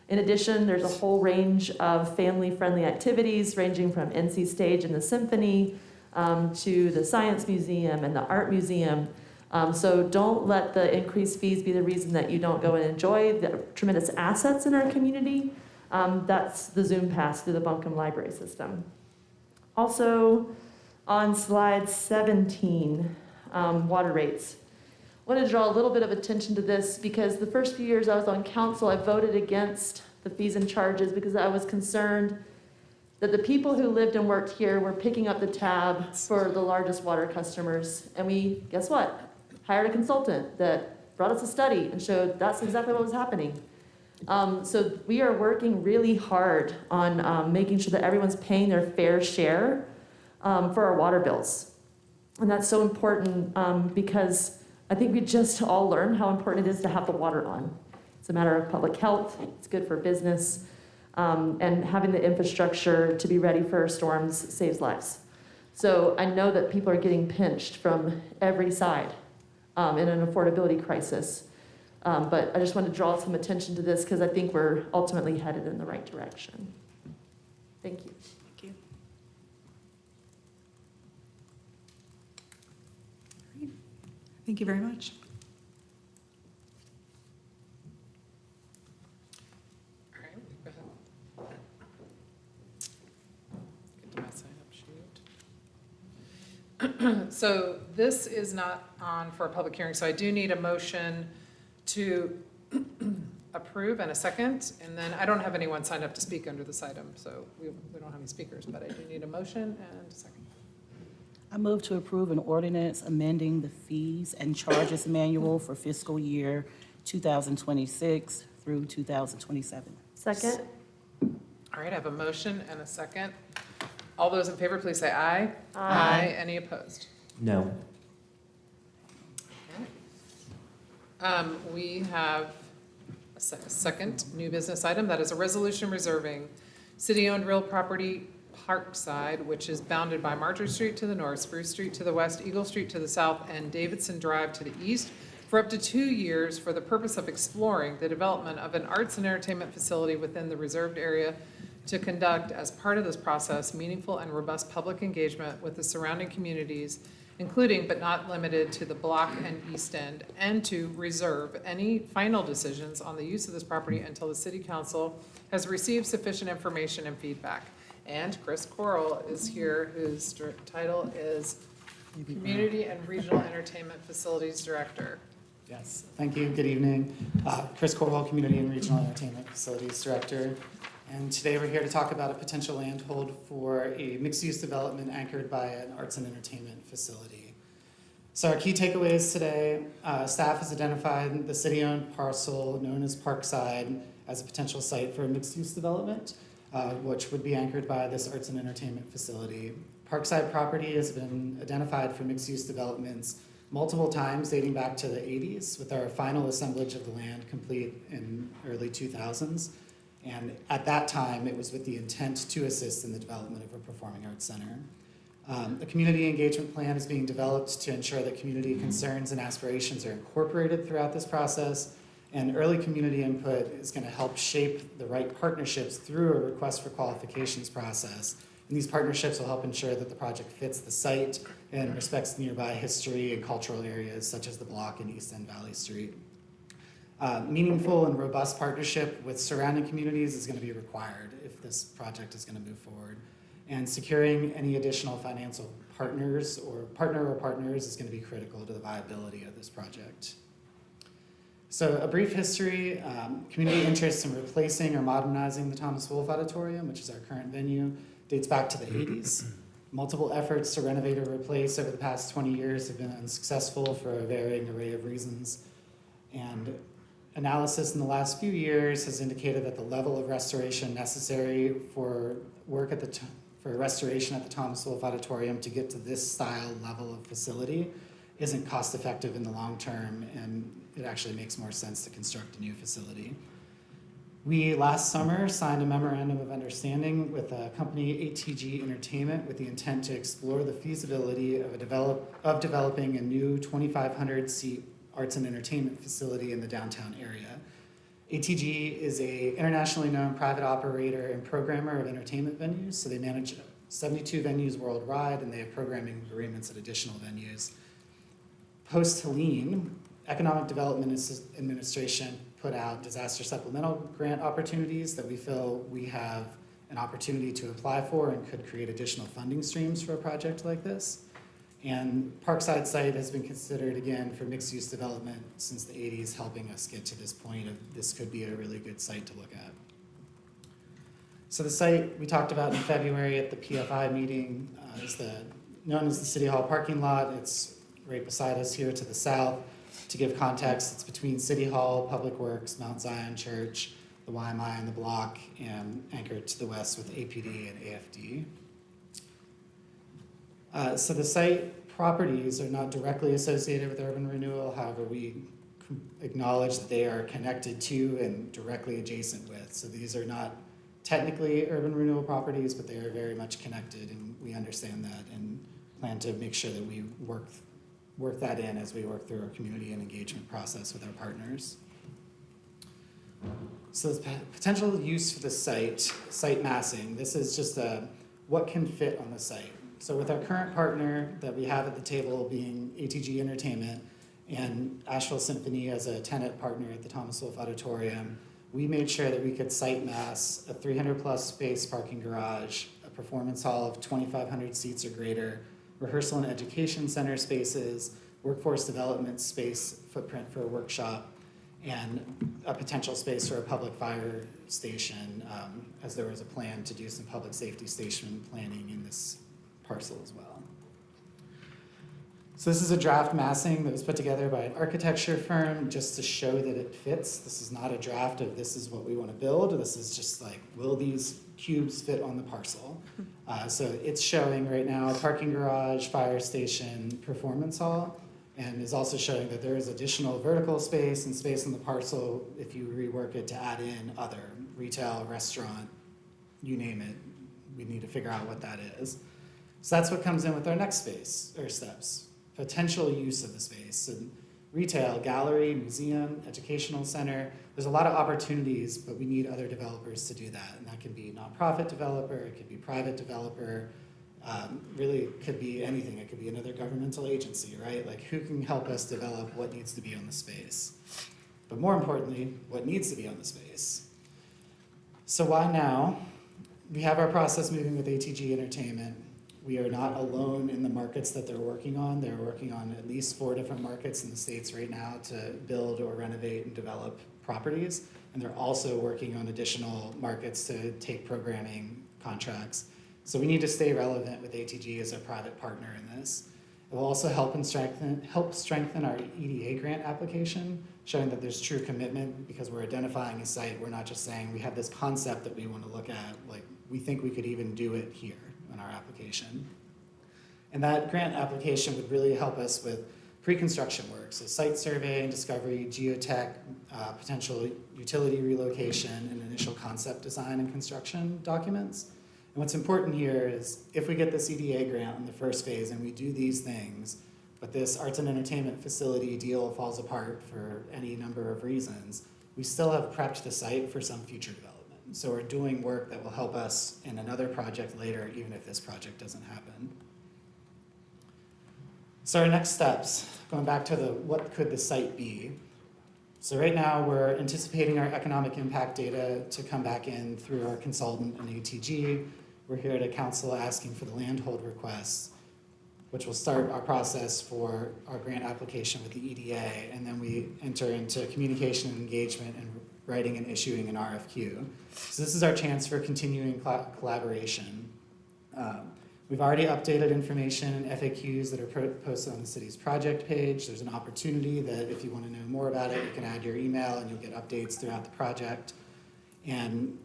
In addition, there's a whole range of family-friendly activities ranging from NC Stage and the Symphony to the Science Museum and the Art Museum. So don't let the increased fees be the reason that you don't go and enjoy the tremendous assets in our community. That's the Zoom Pass through the Buncombe Library System. Also, on slide 17, water rates. I want to draw a little bit of attention to this because the first few years I was on council, I voted against the fees and charges because I was concerned that the people who lived and worked here were picking up the tab for the largest water customers. And we, guess what? Hired a consultant that brought us a study and showed that's exactly what was happening. So we are working really hard on making sure that everyone's paying their fair share for our water bills. And that's so important because I think we just all learned how important it is to have the water on. It's a matter of public health, it's good for business, and having the infrastructure to be ready for storms saves lives. So I know that people are getting pinched from every side in an affordability crisis. But I just want to draw some attention to this because I think we're ultimately headed in the right direction. Thank you. Thank you. Great. Thank you very much. All right, go ahead. Get to my sign up sheet. So this is not on for a public hearing, so I do need a motion to approve and a second, and then I don't have anyone signed up to speak under this item, so we don't have any speakers, but I do need a motion and a second. I move to approve an ordinance amending the fees and charges manual for fiscal year 2026 through 2027. Second. All right, I have a motion and a second. All those in favor, please say aye. Aye. Any opposed? No. We have a second new business item. That is a resolution reserving city-owned real property Parkside, which is bounded by Marjorie Street to the north, Spruce Street to the west, Eagle Street to the south, and Davidson Drive to the east, for up to 2 years for the purpose of exploring the development of an arts and entertainment facility within the reserved area to conduct, as part of this process, meaningful and robust public engagement with the surrounding communities, including but not limited to the Block and East End, and to reserve any final decisions on the use of this property until the City Council has received sufficient information and feedback. And Chris Corral is here, whose title is Community and Regional Entertainment Facilities Director. Yes, thank you. Good evening. Chris Corwell, Community and Regional Entertainment Facilities Director. And today we're here to talk about a potential land hold for a mixed-use development anchored by an arts and entertainment facility. So our key takeaways today, staff has identified the city-owned parcel known as Parkside as a potential site for a mixed-use development, which would be anchored by this arts and entertainment facility. Parkside property has been identified for mixed-use developments multiple times dating back to the 80s, with our final assemblage of the land complete in early 2000s. And at that time, it was with the intent to assist in the development of a performing arts center. A community engagement plan is being developed to ensure that community concerns and aspirations are incorporated throughout this process. And early community input is going to help shape the right partnerships through a request for qualifications process. And these partnerships will help ensure that the project fits the site and respects nearby history and cultural areas such as the Block and East End Valley Street. Meaningful and robust partnership with surrounding communities is going to be required if this project is going to move forward. And securing any additional financial partners or partners is going to be critical to the viability of this project. So a brief history, community interest in replacing or modernizing the Thomas Wolfe Auditorium, which is our current venue, dates back to the 80s. Multiple efforts to renovate or replace over the past 20 years have been unsuccessful for a varying array of reasons. And analysis in the last few years has indicated that the level of restoration necessary for work at for restoration at the Thomas Wolfe Auditorium to get to this style level of facility isn't cost effective in the long term, and it actually makes more sense to construct a new facility. We last summer signed a memorandum of understanding with a company, ATG Entertainment, with the intent to explore the feasibility of developing a new 2,500 seat arts and entertainment facility in the downtown area. ATG is an internationally known private operator and programmer of entertainment venues, so they manage 72 venues worldwide, and they have programming agreements at additional venues. Post-Helene, Economic Development Administration put out disaster supplemental grant opportunities that we feel we have an opportunity to apply for and could create additional funding streams for a project like this. And Parkside site has been considered again for mixed-use development since the 80s, helping us get to this point of this could be a really good site to look at. So the site we talked about in February at the PFI meeting is known as the City Hall parking lot. It's right beside us here to the south. To give context, it's between City Hall, Public Works, Mount Zion Church, the YMI and the block, and anchored to the west with APD and AFD. So the site properties are not directly associated with urban renewal. However, we acknowledge that they are connected to and directly adjacent with. So these are not technically urban renewal properties, but they are very much connected, and we understand that and plan to make sure that we work that in as we work through our community and engagement process with our partners. So the potential use for the site massing, this is just what can fit on the site. So with our current partner that we have at the table being ATG Entertainment and Asheville Symphony as a tenant partner at the Thomas Wolfe Auditorium, we made sure that we could site mass a 300+ space parking garage, a performance hall of 2,500 seats or greater, rehearsal and education center spaces, workforce development space footprint for a workshop, and a potential space for a public fire station, as there was a plan to do some public safety station planning in this parcel as well. So this is a draft massing that was put together by an architecture firm just to show that it fits. This is not a draft of this is what we want to build. This is just like, will these cubes fit on the parcel? So it's showing right now parking garage, fire station, performance hall, and is also showing that there is additional vertical space and space on the parcel if you rework it to add in other retail, restaurant, you name it. We need to figure out what that is. So that's what comes in with our next space or steps. Potential use of the space. And retail, gallery, museum, educational center. There's a lot of opportunities, but we need other developers to do that. And that can be nonprofit developer, it could be private developer, really it could be anything. It could be another governmental agency, right? Like who can help us develop what needs to be on the space? But more importantly, what needs to be on the space. So why now? We have our process moving with ATG Entertainment. We are not alone in the markets that they're working on. They're working on at least 4 different markets in the States right now to build or renovate and develop properties. And they're also working on additional markets to take programming contracts. So we need to stay relevant with ATG as a private partner in this. It will also help strengthen our EDA grant application, showing that there's true commitment because we're identifying a site. We're not just saying we have this concept that we want to look at, like we think we could even do it here in our application. And that grant application would really help us with pre-construction work, so site survey and discovery, geotech, potential utility relocation, and initial concept design and construction documents. And what's important here is if we get this EDA grant in the first phase and we do these things, but this arts and entertainment facility deal falls apart for any number of reasons, we still have prepped the site for some future development. So we're doing work that will help us in another project later, even if this project doesn't happen. So our next steps, going back to what could the site be. So right now we're anticipating our economic impact data to come back in through our consultant and ATG. We're here at a council asking for the land hold requests. which will start our process for our grant application with the EDA, and then we enter into communication and engagement and writing and issuing an RFQ. So this is our chance for continuing collaboration. We've already updated information and FAQs that are posted on the city's project page. There's an opportunity that if you want to know more about it, you can add your email and you'll get updates throughout the project. And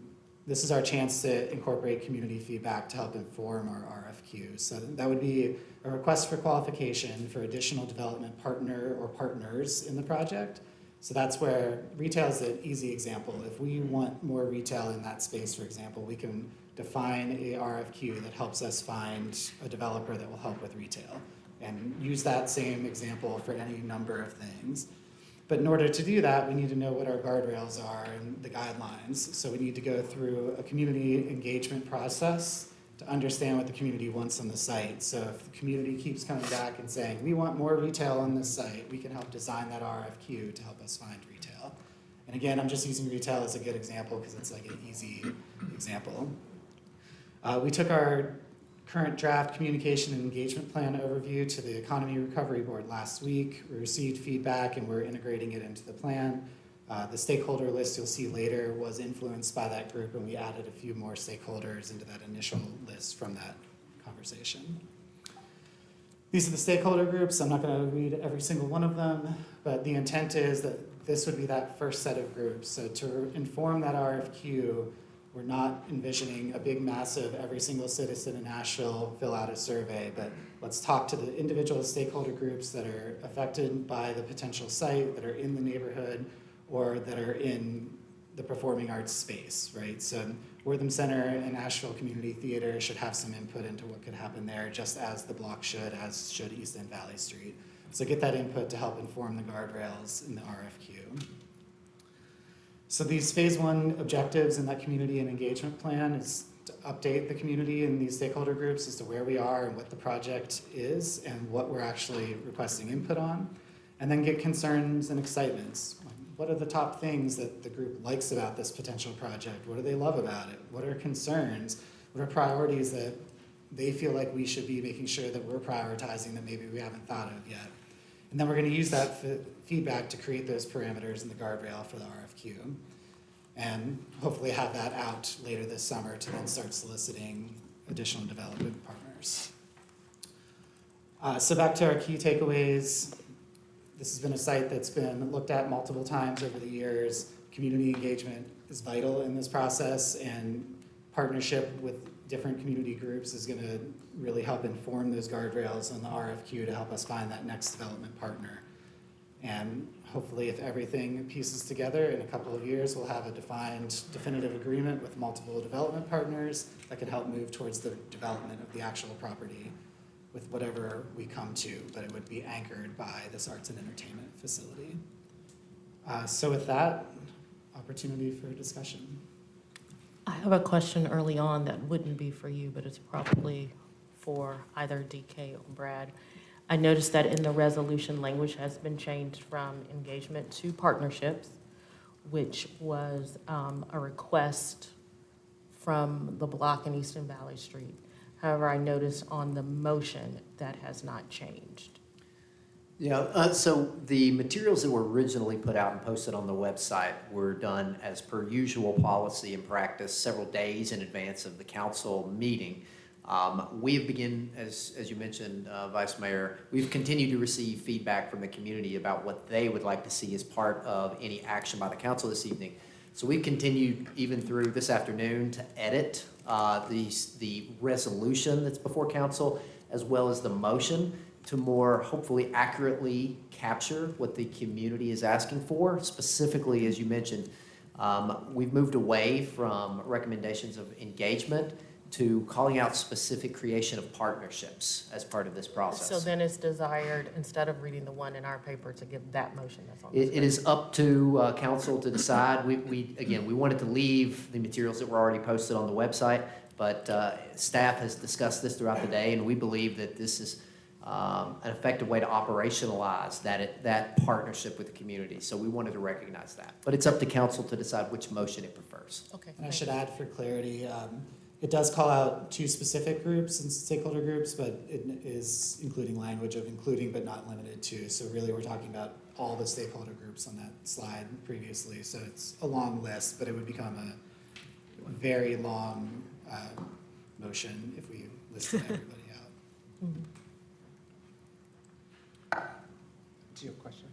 this is our chance to incorporate community feedback to help inform our RFQ. So that would be a request for qualification for additional development partner or partners in the project. So that's where retail is an easy example. If we want more retail in that space, for example, we can define a RFQ that helps us find a developer that will help with retail and use that same example for any number of things. But in order to do that, we need to know what our guardrails are and the guidelines. So we need to go through a community engagement process to understand what the community wants on the site. So if the community keeps coming back and saying, we want more retail on this site, we can help design that RFQ to help us find retail. And again, I'm just using retail as a good example because it's like an easy example. We took our current draft communication and engagement plan overview to the Economy Recovery Board last week. We received feedback and we're integrating it into the plan. The stakeholder list you'll see later was influenced by that group, and we added a few more stakeholders into that initial list from that conversation. These are the stakeholder groups. I'm not going to read every single one of them, but the intent is that this would be that first set of groups. So to inform that RFQ, we're not envisioning a big, massive, every single citizen in Asheville fill out a survey, but let's talk to the individual stakeholder groups that are affected by the potential site, that are in the neighborhood, or that are in the performing arts space, right? So Wortham Center and Asheville Community Theater should have some input into what could happen there, just as the block should, as should East End Valley Street. So get that input to help inform the guardrails in the RFQ. So these phase one objectives in that community and engagement plan is to update the community and these stakeholder groups as to where we are and what the project is and what we're actually requesting input on, and then get concerns and excitements. What are the top things that the group likes about this potential project? What do they love about it? What are concerns? What are priorities that they feel like we should be making sure that we're prioritizing that maybe we haven't thought of yet? And then we're going to use that feedback to create those parameters in the guardrail for the RFQ. And hopefully have that out later this summer to then start soliciting additional development partners. So back to our key takeaways. This has been a site that's been looked at multiple times over the years. Community engagement is vital in this process, and partnership with different community groups is going to really help inform those guardrails on the RFQ to help us find that next development partner. And hopefully, if everything pieces together in a couple of years, we'll have a definitive agreement with multiple development partners that can help move towards the development of the actual property with whatever we come to, but it would be anchored by this arts and entertainment facility. So with that, opportunity for discussion. I have a question early on that wouldn't be for you, but it's probably for either DK or Brad. I noticed that in the resolution, language has been changed from engagement to partnerships, which was a request from the block in East End Valley Street. However, I noticed on the motion that has not changed. Yeah, so the materials that were originally put out and posted on the website were done as per usual policy and practice several days in advance of the council meeting. We have begun, as you mentioned, Vice Mayor, we've continued to receive feedback from the community about what they would like to see as part of any action by the council this evening. So we've continued even through this afternoon to edit the resolution that's before council, as well as the motion, to more hopefully accurately capture what the community is asking for. Specifically, as you mentioned, we've moved away from recommendations of engagement to calling out specific creation of partnerships as part of this process. So then it's desired, instead of reading the one in our paper, to give that motion that's on the screen. It is up to council to decide. We wanted to leave the materials that were already posted on the website, but staff has discussed this throughout the day, and we believe that this is an effective way to operationalize that partnership with the community. So we wanted to recognize that. But it's up to council to decide which motion it prefers. Okay. And I should add for clarity, It does call out 2 specific groups and stakeholder groups, but it is including language of including but not limited to. So really we're talking about all the stakeholder groups on that slide previously. So it's a long list, but it would become a very long motion if we listed everybody out. Do you have a question?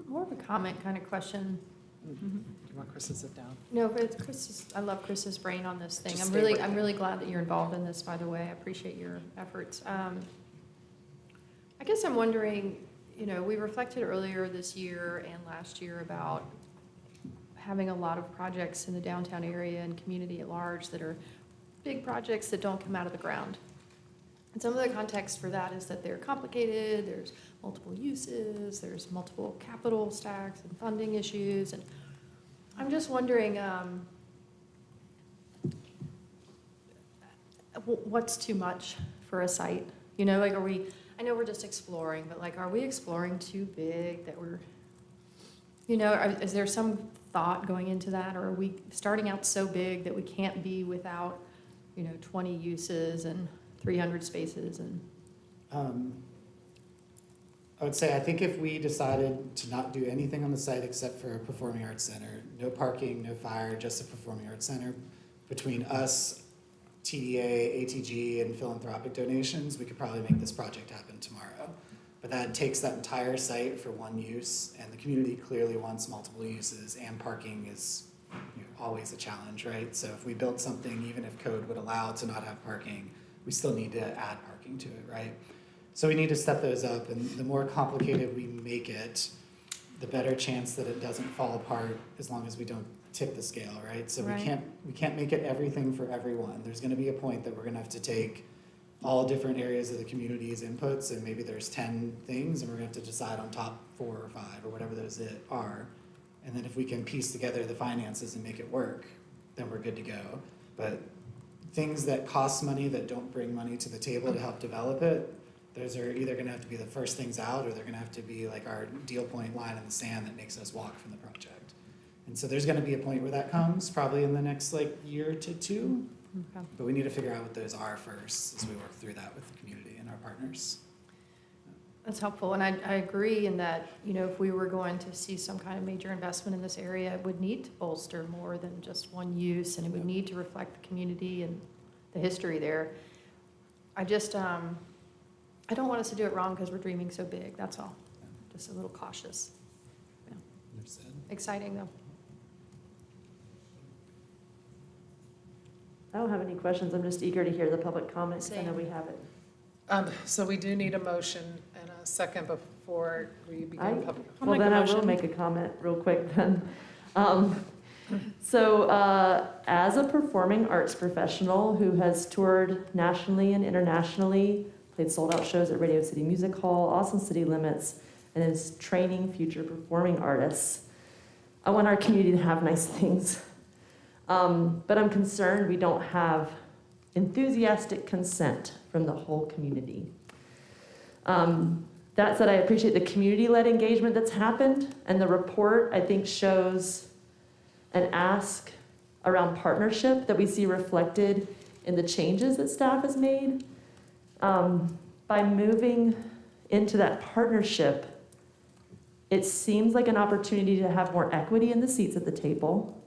More of a comment kind of question. Do you want Chris to sit down? No, but it's Chris's, I love Chris's brain on this thing. Just I'm stay really, right I'm there. really glad that you're involved in this, by the way. I appreciate your efforts. I guess I'm wondering, you know, we reflected earlier this year and last year about having a lot of projects in the downtown area and community at large that are big projects that don't come out of the ground. And some of the context for that is that they're complicated, there's multiple uses, there's multiple capital stacks and funding issues. And I'm just wondering, what's too much for a site? You know, like, are we, I know we're just exploring, but like, are we exploring too big that we're, you know, is there some thought going into that? Or are we starting out so big that we can't be without, you know, 20 uses and 300 spaces and? I would say, I think if we decided to not do anything on the site except for a performing arts center, no parking, no fire, just a performing arts center, between us, TDA, ATG, and philanthropic donations, we could probably make this project happen tomorrow. But that takes that entire site for one use, and the community clearly wants multiple uses, and parking is, you know, always a challenge, right? So if we built something, even if code would allow to not have parking, we still need to add parking to it, right? So we need to step those up, and the more complicated we make it, the better chance that it doesn't fall apart as long as we don't tip the scale, right? So Right. we can't make it everything for everyone. There's gonna be a point that we're gonna have to take all different areas of the community's inputs, and maybe there's 10 things, and we're gonna have to decide on top 4 or 5 or whatever those are. And then if we can piece together the finances and make it work, then we're good to go. But things that cost money, that don't bring money to the table to help develop it, those are either gonna have to be the first things out, or they're gonna have to be like our deal point line in the sand that makes us walk from the project. And so there's gonna be a point where that comes, probably in the next like year to 2. Okay. But we need to figure out what those are first as we work through that with the community and our partners. That's helpful, and I agree in that, you know, if we were going to see some kind of major investment in this area, it would need to bolster more than just one use, and it would need to reflect the community and the history there. I just, I don't want us to do it wrong because we're dreaming so big, that's all. Just a little cautious. Yeah. Understood. Exciting, though. I don't have any questions. I'm just eager to hear the public comments. I know we have it. So we do need a motion and a second before we begin public. Well, then I will make a comment real quick then. So as a performing arts professional who has toured nationally and internationally, played sold-out shows at Radio City Music Hall, Austin City Limits, and is training future performing artists, I want our community to have nice things. But I'm concerned we don't have enthusiastic consent from the whole community. That said, I appreciate the community-led engagement that's happened, and the report, I think, shows an ask around partnership that we see reflected in the changes that staff has made. By moving into that partnership, it seems like an opportunity to have more equity in the seats at the table.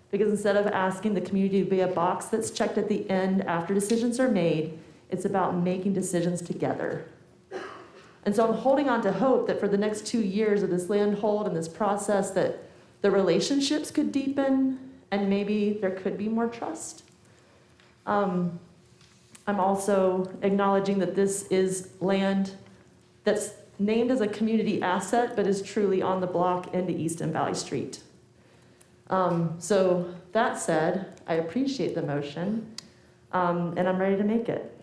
Because instead of asking the community to be a box that's checked at the end after decisions are made, it's about making decisions together. And so I'm holding on to hope that for the next 2 years of this land hold and this process, that the relationships could deepen and maybe there could be more trust. I'm also acknowledging that this is land that's named as a community asset, but is truly on the block into East and Valley Street. So that said, I appreciate the motion, and I'm ready to make it.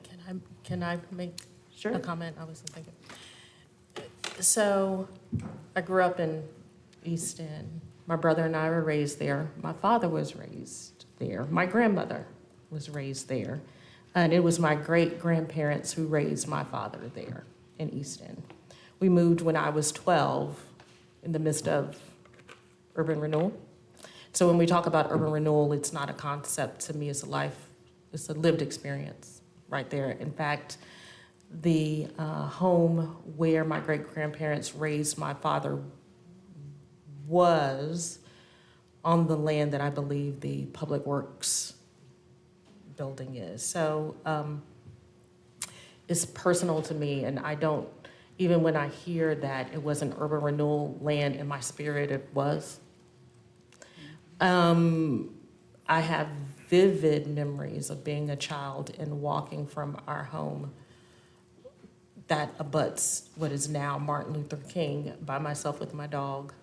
Can I make Sure. a comment? I wasn't thinking. So I grew up in East End. My brother and I were raised there. My father was raised there. My grandmother was raised there. And it was my great-grandparents who raised my father there in East End. We moved when I was 12 in the midst of urban renewal. So when we talk about urban renewal, it's not a concept to me, it's a life it's a lived experience right there. In fact, the home where my great-grandparents raised my father was on the land that I believe the Public Works building is. So it's personal to me, and I don't, even when I hear that it wasn't urban renewal land, in my spirit it was. I have vivid memories of being a child and walking from our home that abuts what is now Martin Luther King by myself with my dog,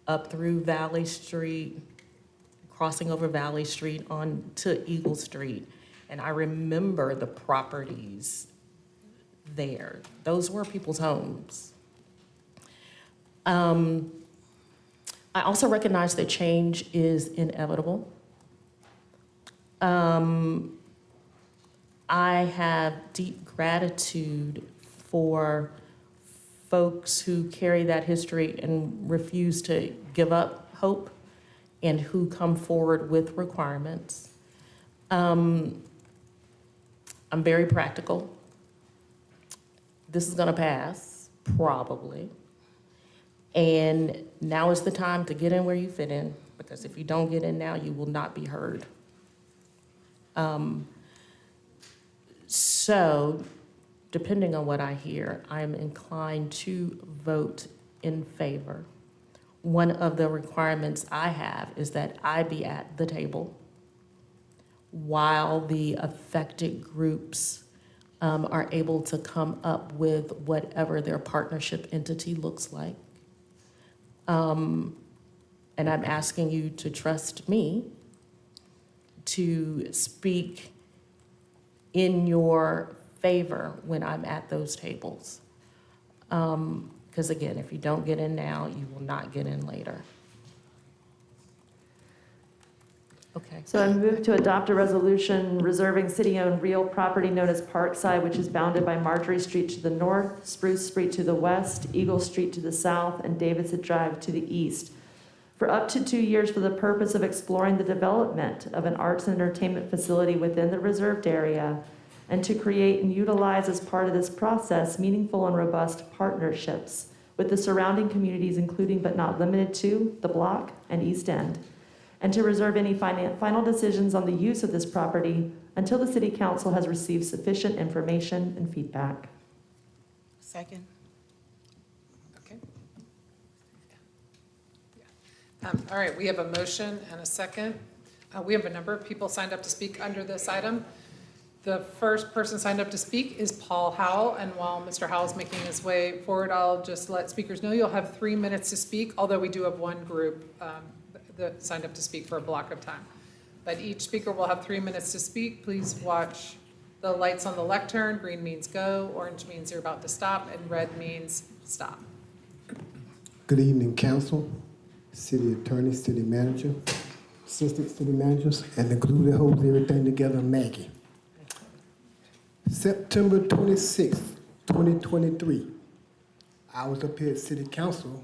up through Valley Street, crossing over Valley Street onto Eagle Street. And I remember the properties there. Those were people's homes. I also recognize that change is inevitable. I have deep gratitude for folks who carry that history and refuse to give up hope and who come forward with requirements. I'm very practical. This is gonna pass, probably. And now is the time to get in where you fit in, because if you don't get in now, you will not be heard. So, depending on what I hear, I'm inclined to vote in favor. One of the requirements I have is that I be at the table while the affected groups are able to come up with whatever their partnership entity looks like. And I'm asking you to trust me to speak in your favor when I'm at those tables. Because again, if you don't get in now, you will not get in later. Okay. So I move to adopt a resolution reserving city-owned real property known as Parkside, which is bounded by Marjorie Street to the north, Spruce Street to the west, Eagle Street to the south, and Davidson Drive to the east, for up to 2 years for the purpose of exploring the development of an arts and entertainment facility within the reserved area, and to create and utilize as part of this process meaningful and robust partnerships with the surrounding communities, including but not limited to the Block and East End, and to reserve any final decisions on the use of this property until the City Council has received sufficient information and feedback. Second. Okay. All right, we have a motion and a second. We have a number of people signed up to speak under this item. The first person signed up to speak is Paul Howell, and while Mr. Howell's making his way forward, I'll just let speakers know you'll have 3 minutes to speak, although we do have one group that signed up to speak for a block of time. But each speaker will have 3 minutes to speak. Please watch the lights on the lectern. Green means go, orange means you're about to stop, and red means stop. Good evening, council, city attorney, city manager, assistant city managers, and the glue that holds everything together, Maggie. September 26th, 2023, I was up here at city council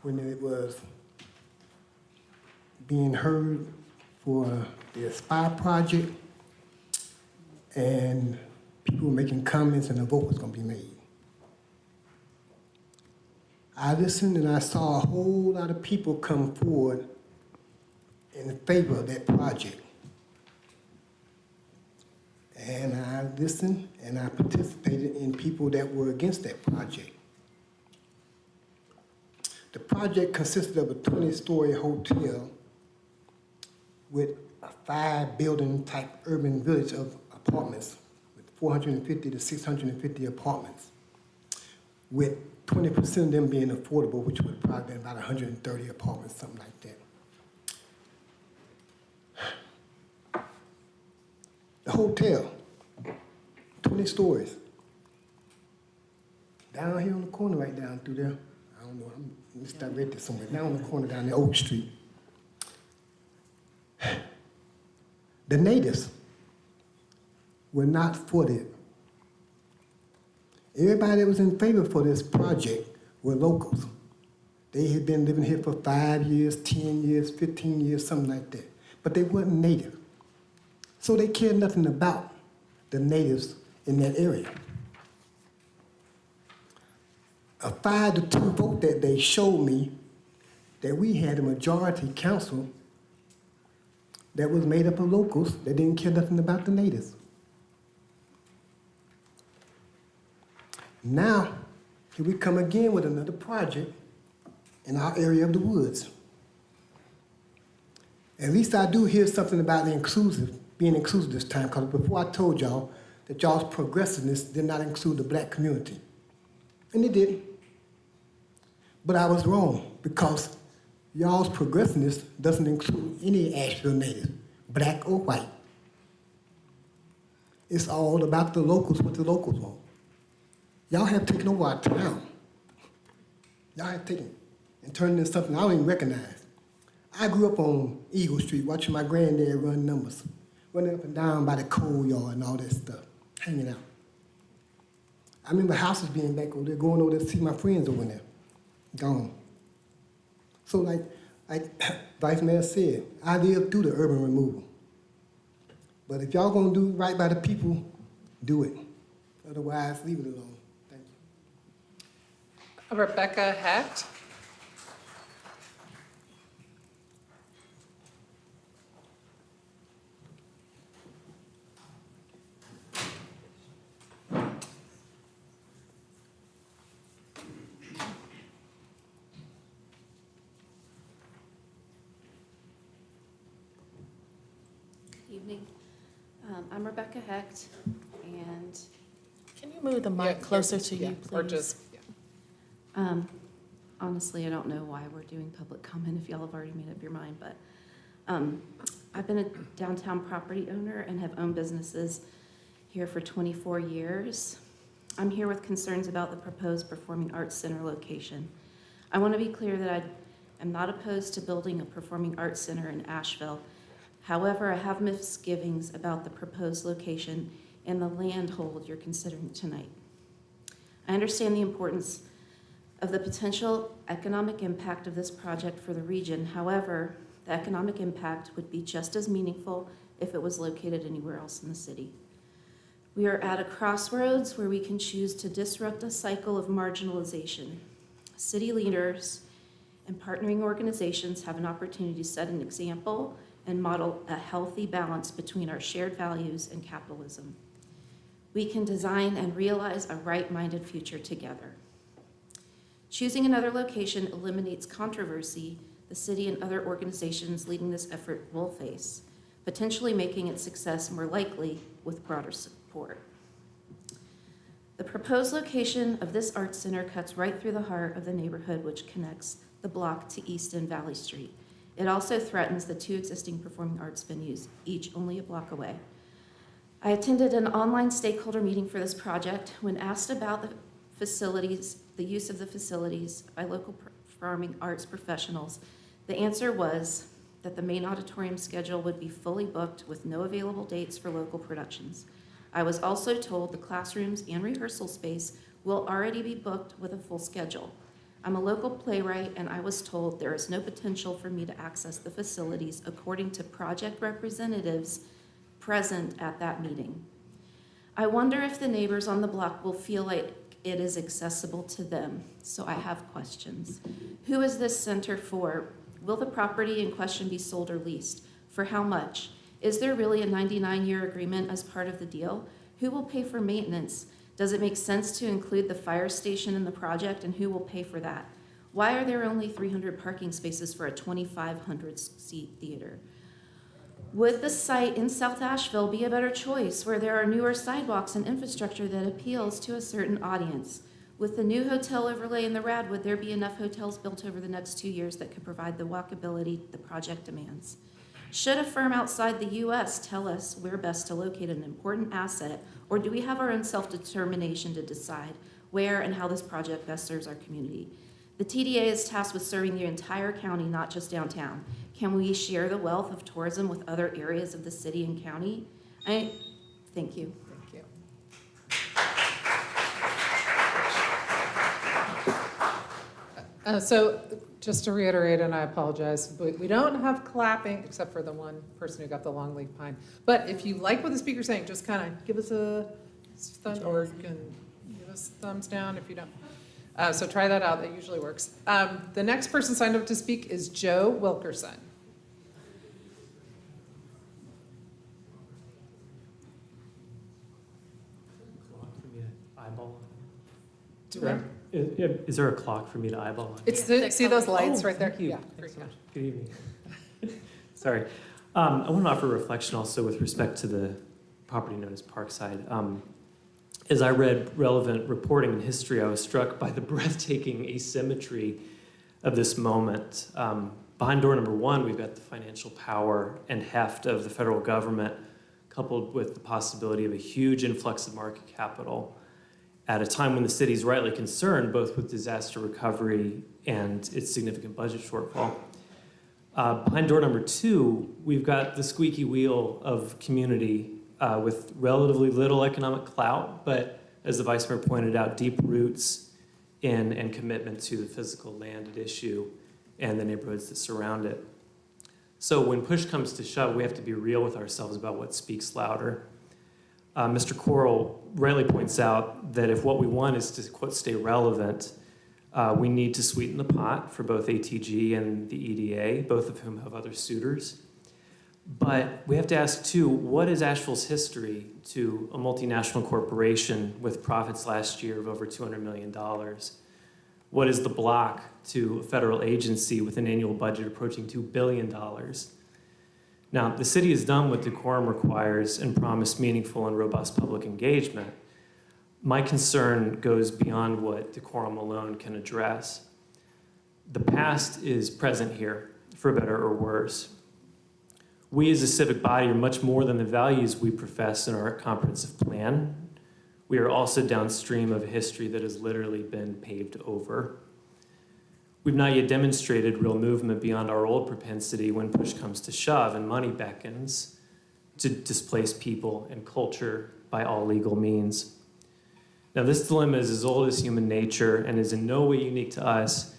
when it was being heard for the Aspire project, and people were making comments and a vote was gonna be made. I listened and I saw a whole lot of people come forward in favor of that project. And I listened and I participated in people that were against that project. The project consisted of a 20-story hotel with a 5-building type urban village of apartments with 450 to 650 apartments, with 20% of them being affordable, which would probably be about 130 apartments, something like that. The hotel, 20 stories. Down here on the corner, right down through there, I don't know, I'm misdirected somewhere, down on the corner down there, Oak Street. The natives were not for it. Everybody that was in favor for this project were locals. They had been living here for 5 years, 10 years, 15 years, something like that. But they weren't native. So they care nothing about the natives in that area. A 5-2 vote that they showed me that we had a majority council that was made up of locals that didn't care nothing about the natives. Now, here we come again with another project in our area of the woods. At least I do hear something about being inclusive this time, because before I told y'all that y'all's progressiveness did not include the black community. And it didn't. But I was wrong, because y'all's progressiveness doesn't include any Asheville native, black or white. It's all about the locals, what the locals want. Y'all have taken over our town. Y'all have taken and turned it into something I don't even recognize. I grew up on Eagle Street watching my granddad run numbers, running up and down by the coal yard and all that stuff, hanging out. I remember houses being back over there, going over there to see my friends over there, gone. So like Vice Mayor said, I lived through the urban removal. But if y'all gonna do right by the people, do it. Otherwise, leave it alone. Thank you. Rebecca Hecht. Evening. I'm Rebecca Hecht, and Can you move the mic closer to you, Or please? just, honestly, I don't know why we're doing public comment if y'all have already made up your mind, but I've been a downtown property owner and have owned businesses here for 24 years. I'm here with concerns about the proposed Performing Arts Center location. I want to be clear that I am not opposed to building a performing arts center in Asheville. However, I have misgivings about the proposed location and the land hold you're considering tonight. I understand the importance of the potential economic impact of this project for the region. However, the economic impact would be just as meaningful if it was located anywhere else in the city. We are at a crossroads where we can choose to disrupt a cycle of marginalization. City leaders and partnering organizations have an opportunity to set an example and model a healthy balance between our shared values and capitalism. We can design and realize a right-minded future together. Choosing another location eliminates controversy the city and other organizations leading this effort will face, potentially making its success more likely with broader support. The proposed location of this arts center cuts right through the heart of the neighborhood, which connects the block to East and Valley Street. It also threatens the two existing performing arts venues, each only a block away. I attended an online stakeholder meeting for this project. When asked about the facilities, the use of the facilities by local performing arts professionals, the answer was that the main auditorium schedule would be fully booked with no available dates for local productions. I was also told the classrooms and rehearsal space will already be booked with a full schedule. I'm a local playwright, and I was told there is no potential for me to access the facilities according to project representatives present at that meeting. I wonder if the neighbors on the block will feel like it is accessible to them, so I have questions. Who is this center for? Will the property in question be sold or leased? For how much? Is there really a 99-year agreement as part of the deal? Who will pay for maintenance? Does it make sense to include the fire station in the project, and who will pay for that? Why are there only 300 parking spaces for a 2,500-seat theater? Would the site in South Asheville be a better choice where there are newer sidewalks and infrastructure that appeals to a certain audience? With the new hotel overlay in the RAD, would there be enough hotels built over the next 2 years that could provide the walkability the project demands? Should a firm outside the U.S. tell us where best to locate an important asset, or do we have our own self-determination to decide where and how this project best serves our community? The TDA is tasked with serving the entire county, not just downtown. Can we share the wealth of tourism with other areas of the city and county? Thank you. Thank you. So Just to reiterate, and I apologize, but we don't have clapping except for the one person who got the long leaf pine. But if you like what the speaker's saying, just kind of give us a thumb, or you can give us thumbs down if you don't. So try that out, that usually works. The next person signed up to speak is Joe Wilkerson. Is there a clock for me to eyeball? It's see those lights right there? Thank you. Yeah. Thanks so much. Good evening. Sorry. I want to offer a reflection also with respect to the property known as Parkside. As I read relevant reporting and history, I was struck by the breathtaking asymmetry of this moment. Behind door number one, we've got the financial power and heft of the federal government, coupled with the possibility of a huge influx of market capital at a time when the city is rightly concerned both with disaster recovery and its significant budget shortfall. Behind door number two, we've got the squeaky wheel of community with relatively little economic clout, but as the Vice Mayor pointed out, deep roots in and commitment to the physical land at issue and the neighborhoods that surround it. So when push comes to shove, we have to be real with ourselves about what speaks louder. Mr. Corral rightly points out that if what we want is to, quote, stay relevant, we need to sweeten the pot for both ATG and the EDA, both of whom have other suitors. But we have to ask, too, what is Asheville's history to a multinational corporation with profits last year of over $200 million? What is the block to a federal agency with an annual budget approaching $2 billion? Now, the city has done what Decorum requires and promised meaningful and robust public engagement. My concern goes beyond what Decorum alone can address. The past is present here, for better or worse. We as a civic body are much more than the values we profess in our comprehensive plan. We are also downstream of a history that has literally been paved over. We've not yet demonstrated real movement beyond our old propensity when push comes to shove and money beckons to displace people and culture by all legal means. Now, this dilemma is as old as human nature and is in no way unique to us.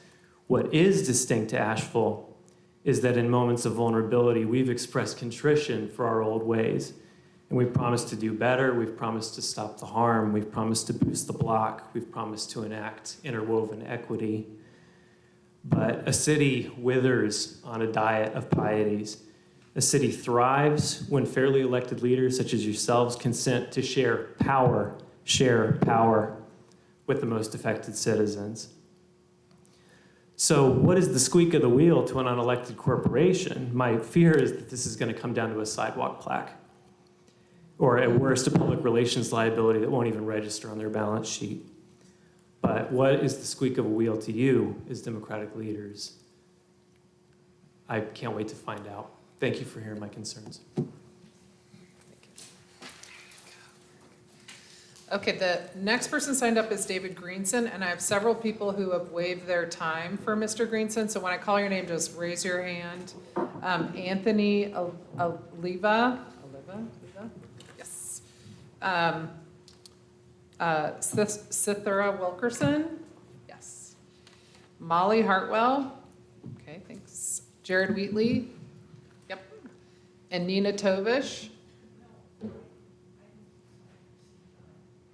What is distinct to Asheville is that in moments of vulnerability, we've expressed contrition for our old ways. And we've promised to do better, we've promised to stop the harm, we've promised to boost the block, we've promised to enact interwoven equity. But a city withers on a diet of pieties. A city thrives when fairly elected leaders such as yourselves consent to share power with the most affected citizens. So what is the squeak of the wheel to an unelected corporation? My fear is that this is going to come down to a sidewalk plaque, or at worst, a public relations liability that won't even register on their balance sheet. But what is the squeak of a wheel to you as Democratic leaders? I can't wait to find out. Thank you for hearing my concerns. Okay, the next person signed up is David Greenson, and I have several people who have waived their time for Mr. Greenson, so when I call your name, just raise your hand. Anthony Oliva? Yes. Cythera Wilkerson? Yes. Molly Hartwell? Okay, thanks. Jared Wheatley? Yep. And Nina Tovish?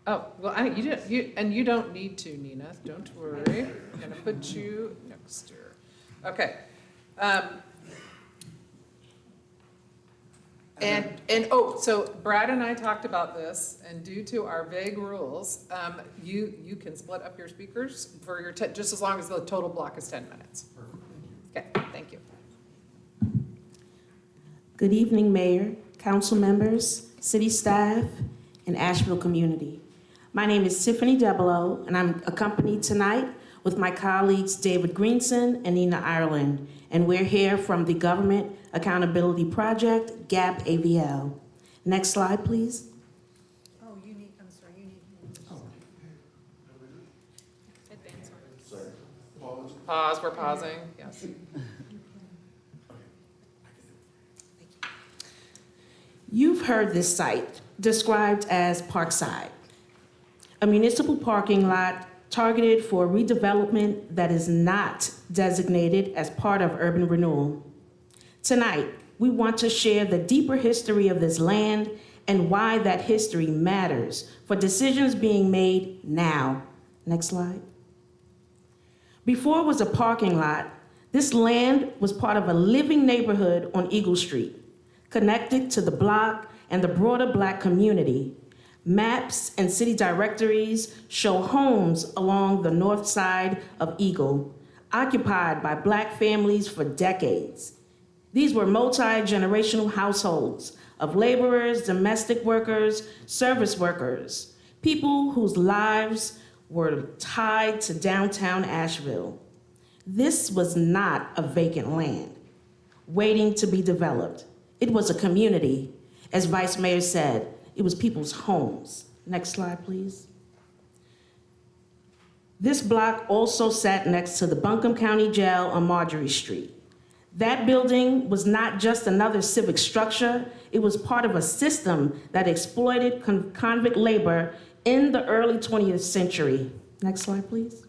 Oh, well, you don't need to, Nina. Don't worry. I'm gonna put you next to her. Okay. So Brad and I talked about this, and due to our vague rules, you can split up your speakers for your just as long as the total block is 10 minutes. Okay, thank you. Good evening, Mayor, council members, city staff, and Asheville community. My name is Tiffany Debelo, and I'm accompanied tonight with my colleagues David Greenson and Nina Ireland, and we're here from the Government Accountability Project, GAP AVL. Next slide, please. Oh, you need. Pause, we're pausing, yes. You've heard this site described as Parkside, a municipal parking lot targeted for redevelopment that is not designated as part of urban renewal. Tonight, we want to share the deeper history of this land and why that history matters for decisions being made now. Next slide. Before it was a parking lot, this land was part of a living neighborhood on Eagle Street, connected to the block and the broader Black community. Maps and city directories show homes along the north side of Eagle, occupied by Black families for decades. These were multi-generational households of laborers, domestic workers, service workers, people whose lives were tied to downtown Asheville. This was not a vacant land waiting to be developed. It was a community. As Vice Mayor said, it was people's homes. Next slide, please. This block also sat next to the Buncombe County Jail on Marjorie Street. That building was not just another civic structure, it was part of a system that exploited convict labor in the early 20th century. Next slide, please.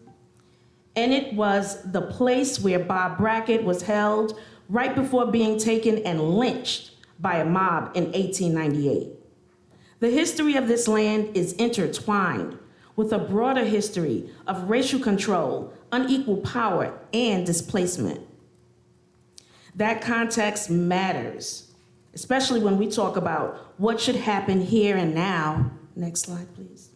And it was the place where Bob Brackett was held right before being taken and lynched by a mob in 1898. The history of this land is intertwined with a broader history of racial control, unequal power, and displacement. That context matters, especially when we talk about what should happen here and now. Next slide, please.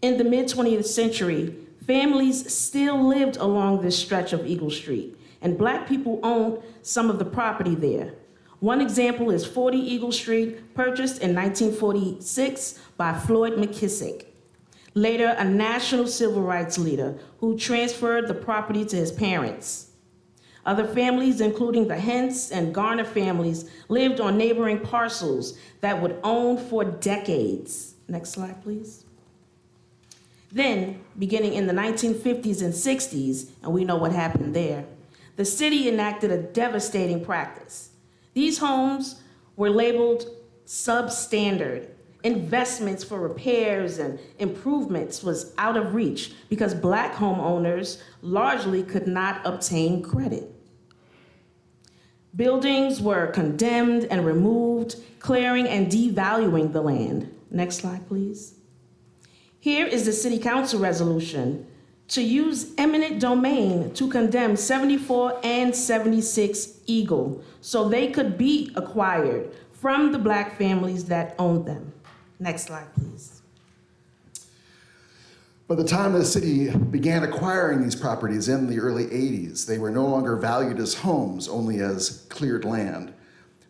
In the mid-20th century, families still lived along this stretch of Eagle Street, and Black people owned some of the property there. One example is 40 Eagle Street, purchased in 1946 by Floyd McKissick, later a national civil rights leader who transferred the property to his parents. Other families, including the Hentz and Garner families, lived on neighboring parcels that would own for decades. Next slide, please. Then, beginning in the 1950s and 60s, and we know what happened there, the city enacted a devastating practice. These homes were labeled substandard. Investments for repairs and improvements was out of reach because Black homeowners largely could not obtain credit. Buildings were condemned and removed, clearing and devaluing the land. Next slide, please. Here is the City Council resolution to use eminent domain to condemn 74 and 76 Eagle so they could be acquired from the Black families that owned them. Next slide, please. By the time the city began acquiring these properties in the early 80s, they were no longer valued as homes, only as cleared land.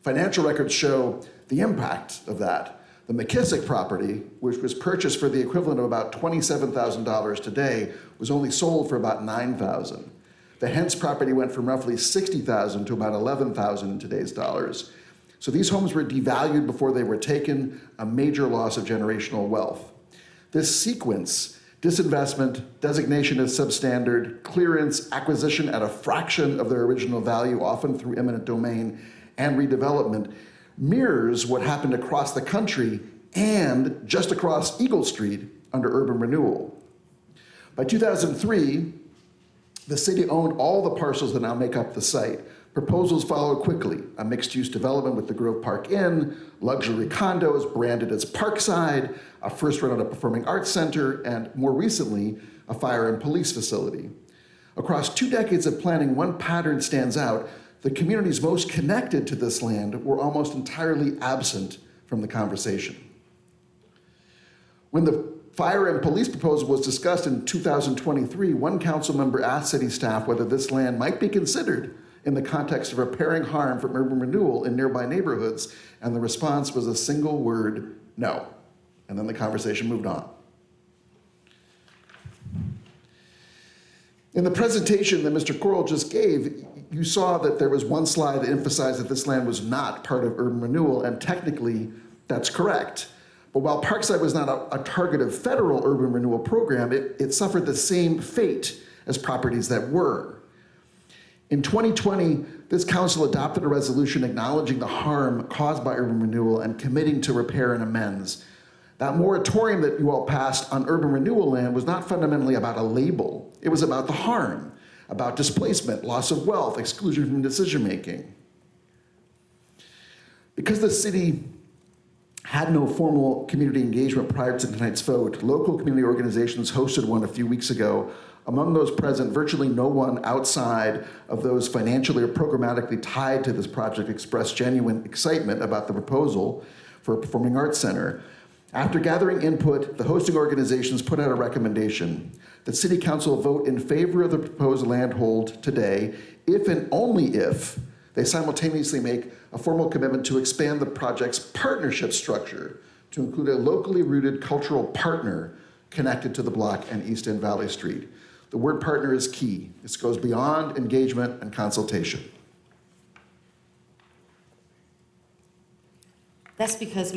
Financial records show the impact of that. The McKissick property, which was purchased for the equivalent of about $27,000 today, was only sold for about $9,000. The Hentz property went from roughly $60,000 to about $11,000 in today's dollars. So these homes were devalued before they were taken, a major loss of generational wealth. This sequence, disinvestment, designation as substandard, clearance, acquisition at a fraction of their original value, often through eminent domain, and redevelopment, mirrors what happened across the country and just across Eagle Street under urban renewal. By 2003, the city owned all the parcels that now make up the site. Proposals followed quickly: a mixed-use development with the Grove Park Inn, luxury condos branded as Parkside, a first run on a performing arts center, and more recently, a fire and police facility. Across 2 decades of planning, one pattern stands out. The communities most connected to this land were almost entirely absent from the conversation. When the fire and police proposal was discussed in 2023, one council member asked city staff whether this land might be considered in the context of repairing harm from urban renewal in nearby neighborhoods, and the response was a single word: no. And then the conversation moved on. In the presentation that Mr. Corll just gave, you saw that there was one slide that emphasized that this land was not part of urban renewal, and technically that's correct. But while Parkside was not a target of federal urban renewal program, it suffered the same fate as properties that were. In 2020, this council adopted a resolution acknowledging the harm caused by urban renewal and committing to repair and amends. That moratorium that you all passed on urban renewal land was not fundamentally about a label. It was about the harm, about displacement, loss of wealth, exclusion from decision-making. Because the city had no formal community engagement prior to tonight's vote, local community organizations hosted one a few weeks ago. Among those present, virtually no one outside of those financially or programmatically tied to this project expressed genuine excitement about the proposal for a performing arts center. After gathering input, the hosting organizations put out a recommendation that City Council vote in favor of the proposed land hold today, if and only if they simultaneously make a formal commitment to expand the project's partnership structure to include a locally rooted cultural partner connected to the block and East End Valley Street. The word partner is key. This goes beyond engagement and consultation. That's because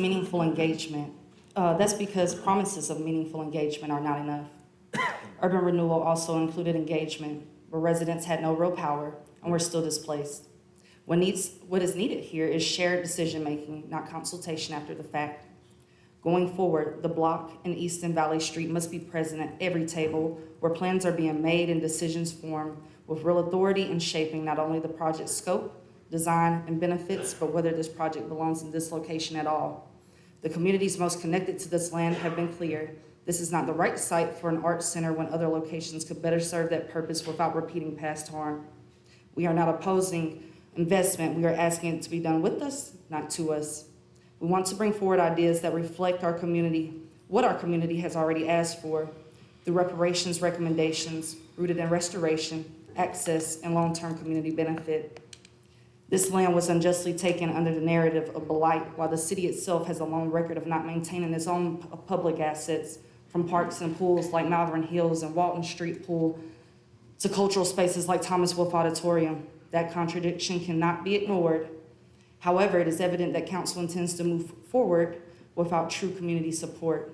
promises of meaningful engagement are not enough. Urban renewal also included engagement, but residents had no real power and were still displaced. What is needed here is shared decision-making, not consultation after the fact. Going forward, the block and East and Valley Street must be present at every table where plans are being made and decisions formed with real authority in shaping not only the project's scope, design, and benefits, but whether this project belongs in this location at all. The communities most connected to this land have been clear. This is not the right site for an arts center when other locations could better serve that purpose without repeating past harm. We are not opposing investment. We are asking it to be done with us, not to us. We want to bring forward ideas that reflect our community, what our community has already asked for, through reparations recommendations rooted in restoration, access, and long-term community benefit. This land was unjustly taken under the narrative of blight, while the city itself has a long record of not maintaining its own public assets, from parks and pools like Malvern Hills and Walton Street Pool to cultural spaces like Thomas Wolfe Auditorium. That contradiction cannot be ignored. However, it is evident that council intends to move forward without true community support.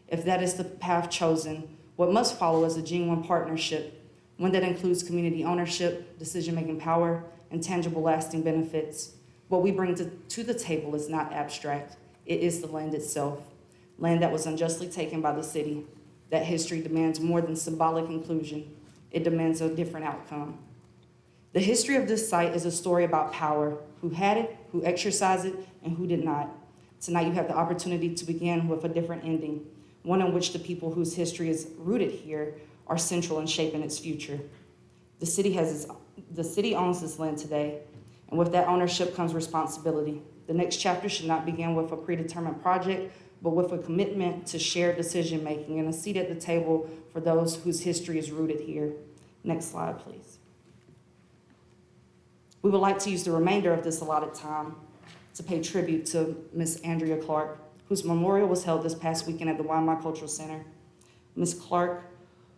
If that is the path chosen, what must follow is a genuine partnership, one that includes community ownership, decision-making power, and tangible lasting benefits. What we bring to the table is not abstract. It is the land itself, land that was unjustly taken by the city. That history demands more than symbolic inclusion. It demands a different outcome. The history of this site is a story about power, who had it, who exercised it, and who did not. Tonight you have the opportunity to begin with a different ending, one in which the people whose history is rooted here are central in shaping its future. The city owns this land today, and with that ownership comes responsibility. The next chapter should not begin with a predetermined project, but with a commitment to shared decision-making and a seat at the table for those whose history is rooted here. Next slide, please. We would like to use the remainder of this allotted time to pay tribute to Ms. Andrea Clark, whose memorial was held this past weekend at the Wine Cultural Center. Ms. Clark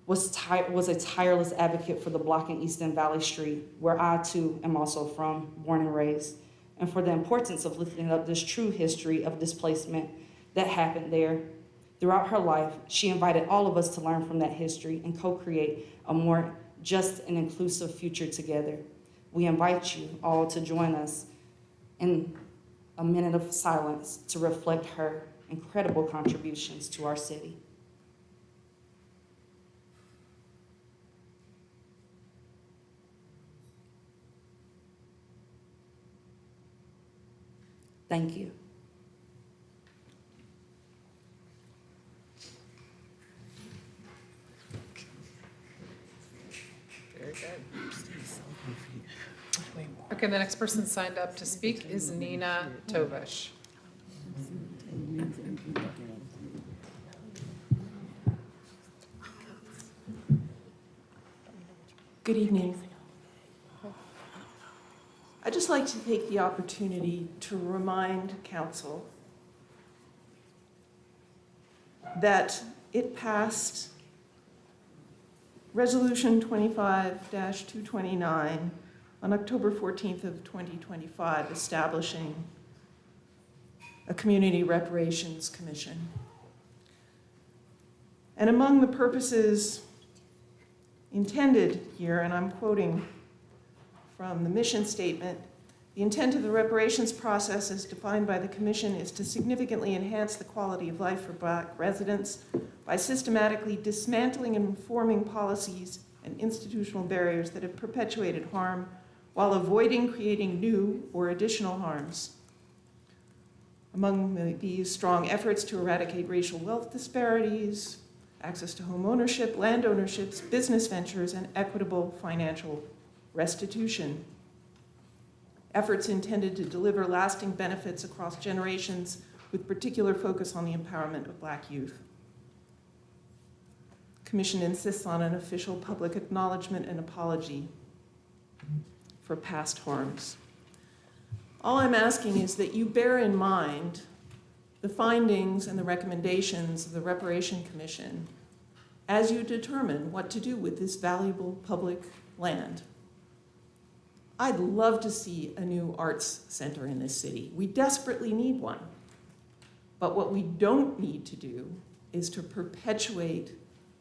was a tireless advocate for the block in East End Valley Street, where I too am also from, born and raised, and for the importance of lifting up this true history of displacement that happened there. Throughout her life, she invited all of us to learn from that history and co-create a more just and inclusive future together. We invite you all to join us in a minute of silence to reflect her incredible contributions to our city. Thank you. Very good. Okay, the next person signed up to speak is Nina Tovish. Good evening. I'd just like to take the opportunity to remind council that it passed Resolution 25-229 on October 14th of 2025, establishing a Community Reparations Commission. And among the purposes intended here, and I'm quoting from the mission statement, The intent of the reparations process as defined by the Commission is to significantly enhance the quality of life for Black residents by systematically dismantling and reforming policies and institutional barriers that have perpetuated harm while avoiding creating new or additional harms. Among these strong efforts to eradicate racial wealth disparities, access to home ownership, land ownerships, business ventures, and equitable financial restitution. Efforts intended to deliver lasting benefits across generations with particular focus on the empowerment of Black youth. The Commission insists on an official public acknowledgement and apology for past harms. All I'm asking is that you bear in mind the findings and the recommendations of the Reparation Commission as you determine what to do with this valuable public land. I'd love to see a new arts center in this city. We desperately need one. But what we don't need to do is to perpetuate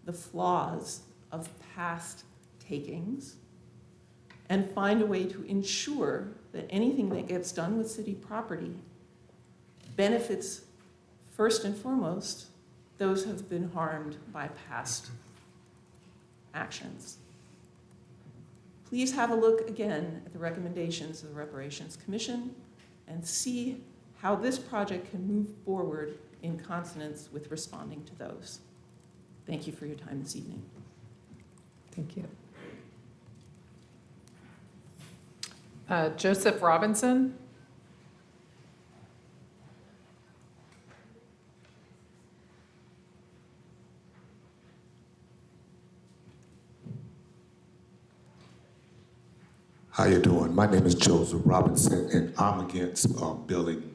the flaws of past takings and find a way to ensure that anything that gets done with city property benefits, first and foremost, those who have been harmed by past actions. Please have a look again at the recommendations of the Reparations Commission and see how this project can move forward in consonance with responding to those. Thank you for your time this evening. Thank you. Joseph Robinson. How you doing? My name is Joseph Robinson, and I'm against building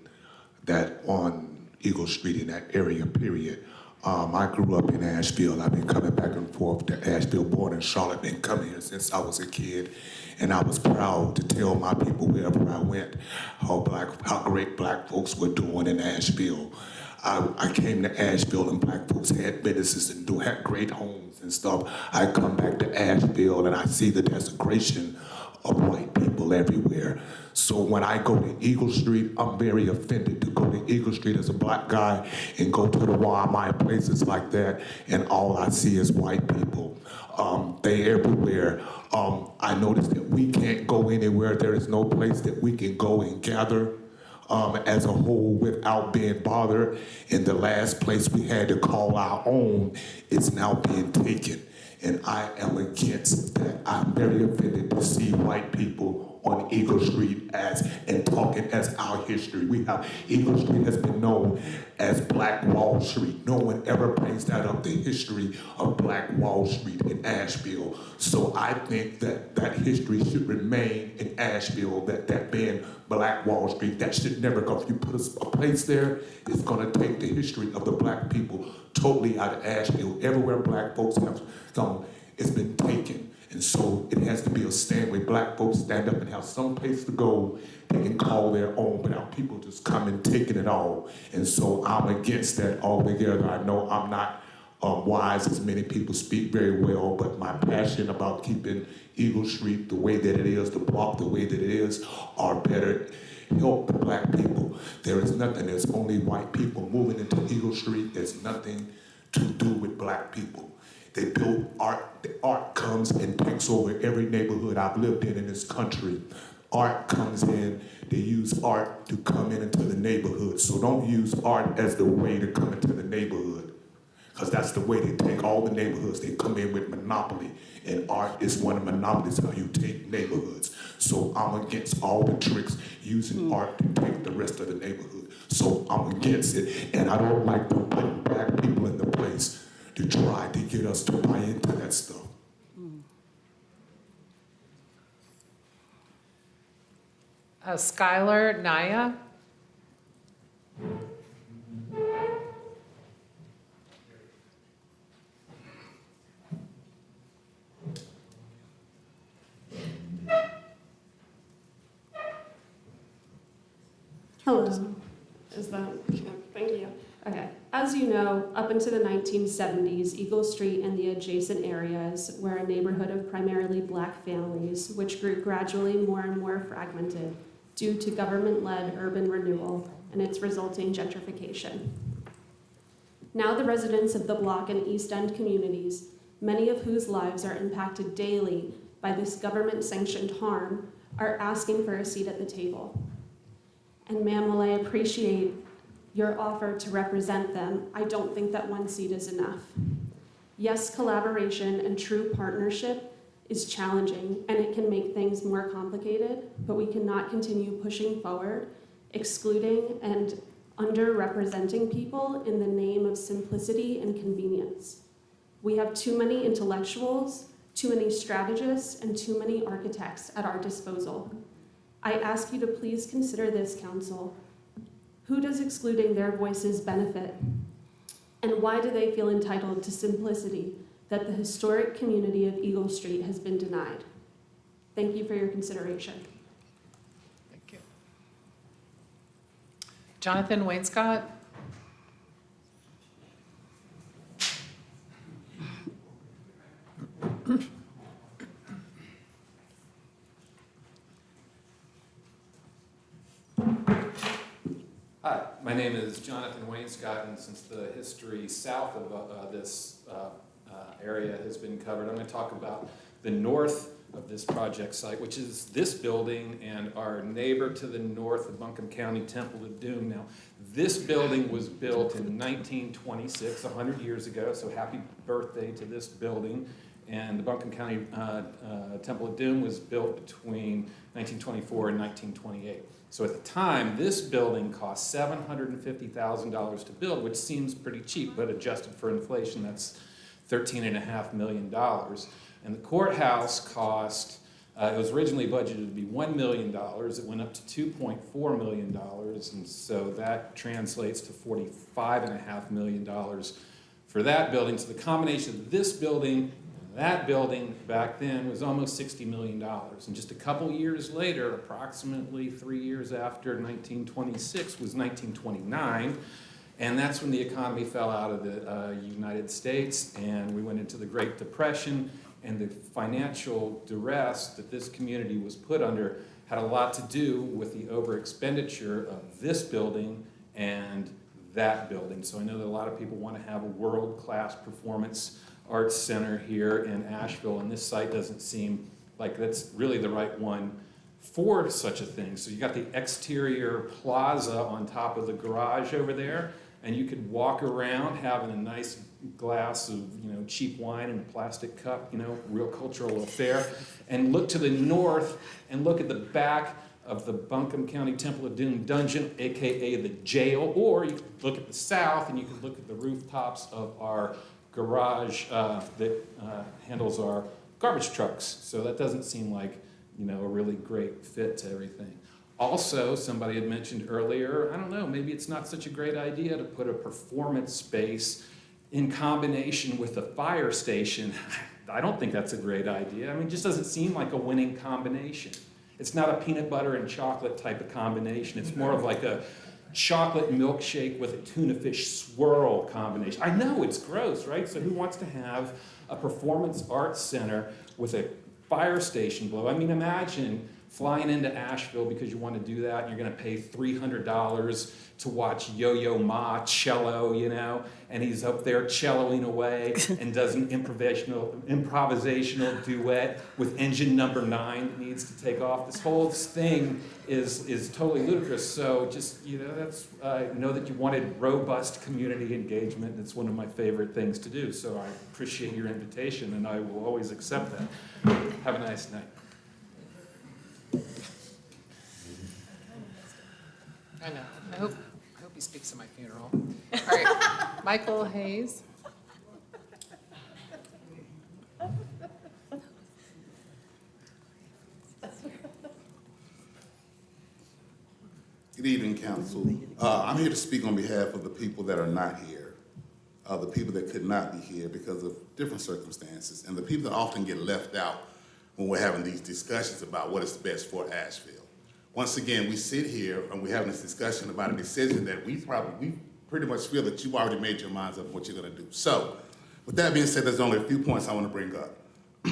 that on Eagle Street in that area, period. I grew up in Asheville. I've been coming back and forth to Asheville, born in Charlotte, been coming here since I was a kid. And I was proud to tell my people wherever I went how great Black folks were doing in Asheville. I came to Asheville and Black folks had businesses and had great homes and stuff. I come back to Asheville and I see the desecration of white people everywhere. So when I go to Eagle Street, I'm very offended to go to Eagle Street as a Black guy and go to the Walmart, places like that, and all I see is white people. They everywhere. I noticed that we can't go anywhere. There is no place that we can go and gather as a whole without being bothered. And the last place we had to call our own is now being taken. And I am against that. I'm very offended to see white people on Eagle Street and talking as our history. Eagle Street has been known as Black Wall Street. No one ever brings that up, the history of Black Wall Street in Asheville. So I think that history should remain in Asheville, that being Black Wall Street, that should never go. If you put a place there, it's gonna take the history of the Black people totally out of Asheville. Everywhere Black folks have gone, it's been taken. And so it has to be a stand where Black folks stand up and have some place to go they can call their own without people just coming taking it all. And so I'm against that altogether. I know I'm not wise as many people speak very well, but my passion about keeping Eagle Street the way that it is, the block the way that it is, are better. Help the Black people. There is nothing, there's only white people moving into Eagle Street. There's nothing to do with Black people. They build art. The art comes and takes over every neighborhood I've lived in this country. Art comes in, they use art to come into the neighborhood. So don't use art as the way to come into the neighborhood, because that's the way they take all the neighborhoods. They come in with monopoly, and art is one of the monopolies, how you take neighborhoods. So I'm against all the tricks using art to take the rest of the neighborhood. So I'm against it, and I don't like them putting Black people in the place to try to get us to buy into that stuff. Skylar Naya. Hello. Is that, thank you. Okay. As you know, up into the 1970s, Eagle Street and the adjacent areas were a neighborhood of primarily Black families, which grew gradually more and more fragmented. due to government-led urban renewal and its resulting gentrification. Now the residents of the Block and East End communities, many of whose lives are impacted daily by this government-sanctioned harm, are asking for a seat at the table. And ma'am, while I appreciate your offer to represent them, I don't think that one seat is enough. Yes, collaboration and true partnership is challenging and it can make things more complicated, but we cannot continue pushing forward, excluding and underrepresenting people in the name of simplicity and convenience. We have too many intellectuals, too many strategists, and too many architects at our disposal. I ask you to please consider this, Council. Who does excluding their voices benefit? And why do they feel entitled to simplicity that the historic community of Eagle Street has been denied? Thank you for your consideration. Thank you. Jonathan Wainscott. Hi, my name is Jonathan Wainscott, and since the history south of this area has been covered, I'm going to talk about the north of this project site, which is this building and our neighbor to the north of Buncombe County, Temple of Doom. Now, this building was built in 1926, 100 years ago, so happy birthday to this building. And the Buncombe County Temple of Doom was built between 1924 and 1928. So at the time, this building cost $750,000 to build, which seems pretty cheap, but adjusted for inflation, that's $13.5 million. And the courthouse cost, it was originally budgeted to be $1 million. It went up to $2.4 million, and so that translates to $45.5 million for that building. So the combination of this building, that building back then was almost $60 million. And just a couple years later, approximately 3 years after 1926 was 1929. And that's when the economy fell out of the United States and we went into the Great Depression, and the financial duress that this community was put under had a lot to do with the overexpenditure of this building and that building. So I know that a lot of people want to have a world-class performance arts center here in Asheville, and this site doesn't seem like that's really the right one for such a thing. So you got the exterior plaza on top of the garage over there, and you could walk around having a nice glass of, cheap wine in a plastic cup, real cultural affair, and look to the north and look at the back of the Buncombe County Temple of Doom dungeon, aka the jail, or you could look at the south and you could look at the rooftops of our garage that handles our garbage trucks. So that doesn't seem like, a really great fit to everything. Also, somebody had mentioned earlier, I don't know, maybe it's not such a great idea to put a performance space in combination with a fire station. I don't think that's a great idea. I mean, it just doesn't seem like a winning combination. It's not a peanut butter and chocolate type of combination. It's more of like a chocolate milkshake with a tuna fish swirl combination. I know, it's gross, right? So who wants to have a performance arts center with a fire station below? I mean, imagine flying into Asheville because you want to do that, and you're going to pay $300 to watch Yo-Yo Ma cello, and he's up there celloing away and does an improvisational duet with engine number 9 that needs to take off. This whole thing is totally ludicrous. So just, that's, I know that you wanted robust community engagement, and it's one of my favorite things to do. So I appreciate your invitation, and I will always accept that. Have a nice night. I know. I hope he speaks at my funeral. All right, Michael Hayes. Good evening, Council. I'm here to speak on behalf of the people that are not here, the people that could not be here because of different circumstances, and the people that often get left out when we're having these discussions about what is best for Asheville. Once again, we sit here and we're having this discussion about a decision that we pretty much feel that you've already made your minds up what you're going to do. So, with that being said, there's only a few points I want to bring up.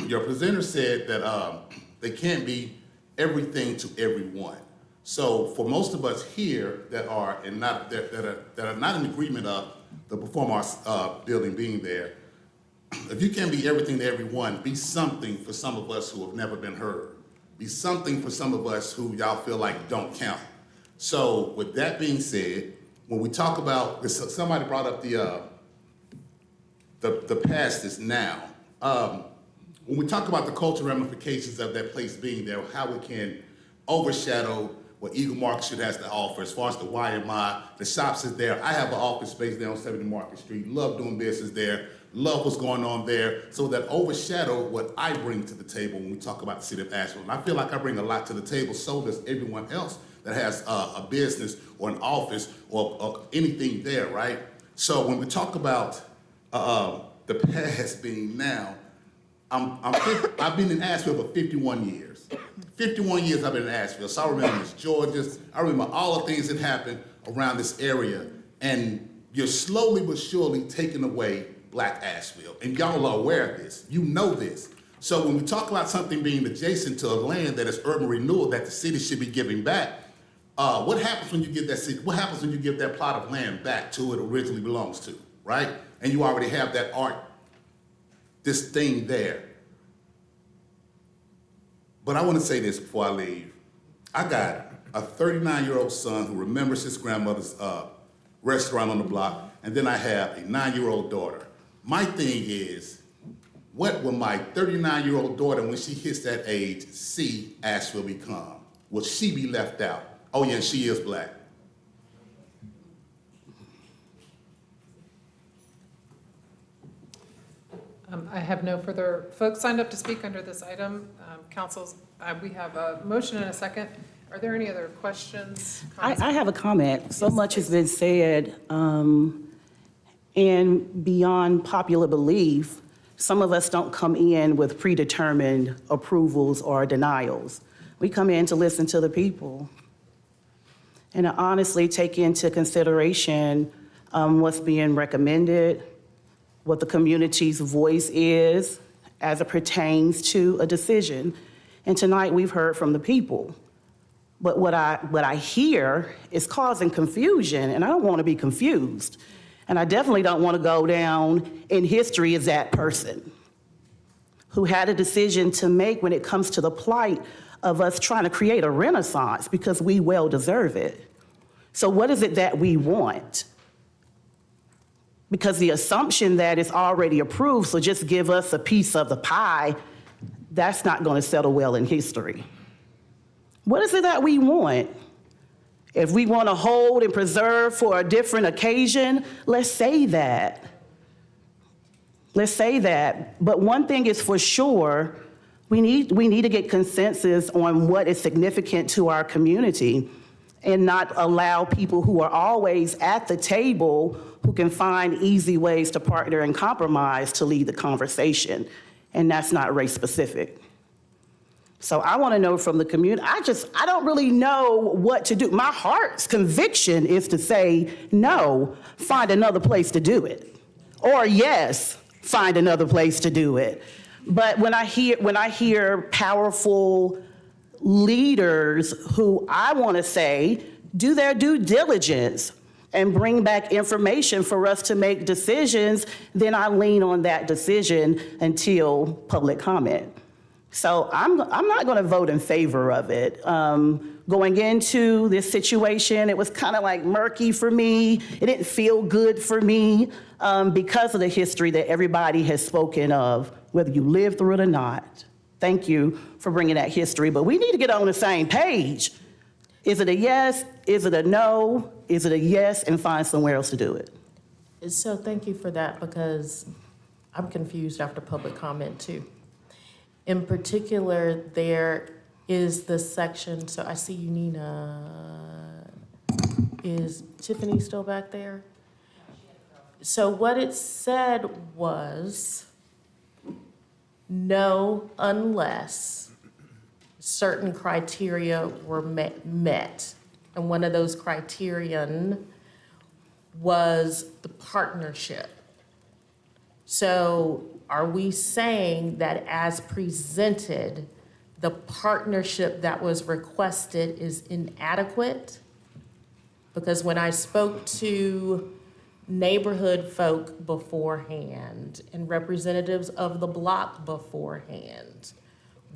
Your presenter said that they can't be everything to everyone. So for most of us here that are and not that are not in agreement of the Perform Arts building being there, if you can't be everything to everyone, be something for some of us who have never been heard. Be something for some of us who y'all feel like don't count. So with that being said, when we talk about, somebody brought up the past is now. When we talk about the cultural ramifications of that place being there, how it can overshadow what Eagle Market Street has to offer as far as the YMI, the shops is there. I have an office space there on 70 Market Street, love doing business there, love what's going on there, so that overshadow what I bring to the table when we talk about the city of Asheville. And I feel like I bring a lot to the table, so does everyone else that has a business or an office or anything there, right? So when we talk about the past being now, I've been in Asheville for 51 years. 51 years I've been in Asheville, so I remember Miss George's, I remember all the things that happened around this area, and you're slowly but surely taking away Black Asheville, and y'all are aware of this, you know this. So when we talk about something being adjacent to a land that is urban renewal that the city should be giving back, what happens when you give that city, what happens when you give that plot of land back to it originally belongs to, right? And you already have that art, this thing there. But I want to say this before I leave. I got a 39-year-old son who remembers his grandmother's restaurant on the block, and then I have a 9-year-old daughter. My thing is, what will my 39-year-old daughter, when she hits that age, see Asheville become? Will she be left out? Oh yeah, she is Black. I have no further folks signed up to speak under this item. Councils, we have a motion and a second. Are there any other questions? I have a comment. So much has been said, and beyond popular belief, some of us don't come in with predetermined approvals or denials. We come in to listen to the people and to honestly take into consideration what's being recommended, what the community's voice is as it pertains to a decision. And tonight we've heard from the people. But what I hear is causing confusion, and I don't want to be confused. And I definitely don't want to go down in history as that person who had a decision to make when it comes to the plight of us trying to create a renaissance, because we well deserve it. So what is it that we want? Because the assumption that it's already approved, so just give us a piece of the pie, that's not going to settle well in history. What is it that we want? If we want to hold and preserve for a different occasion, let's say that. Let's say that. But one thing is for sure, we need to get consensus on what is significant to our community and not allow people who are always at the table who can find easy ways to partner and compromise to lead the conversation. And that's not race specific. So I want to know from the community, I don't really know what to do. My heart's conviction is to say, no, find another place to do it. Or yes, find another place to do it. But when I hear powerful leaders who I want to say do their due diligence and bring back information for us to make decisions, then I lean on that decision until public comment. So I'm not going to vote in favor of it. Going into this situation, it was kind of like murky for me. It didn't feel good for me because of the history that everybody has spoken of, whether you lived through it or not. Thank you for bringing that history, but we need to get on the same page. Is it a yes? Is it a no? Is it a yes, and find somewhere else to do it? So thank you for that, because I'm confused after public comment too. In particular, there is the section, so I see you, Nina. Is Tiffany still back there? So what it said was, no, unless certain criteria were met. And one of those criterion was the partnership. So are we saying that as presented, the partnership that was requested is inadequate. Because when I spoke to neighborhood folk beforehand and representatives of the block beforehand,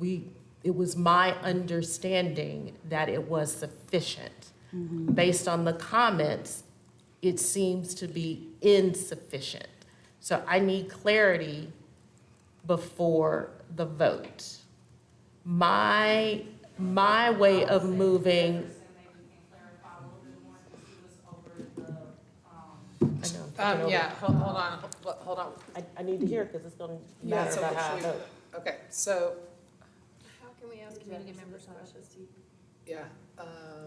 it was my understanding that it was sufficient. Based on the comments, it seems to be insufficient. So I need clarity before the vote. My way of moving. Yeah, hold on. I need to hear it because it's going to Yeah, matter so about how I should we- vote. Okay, so, How can we ask community members questions? yeah.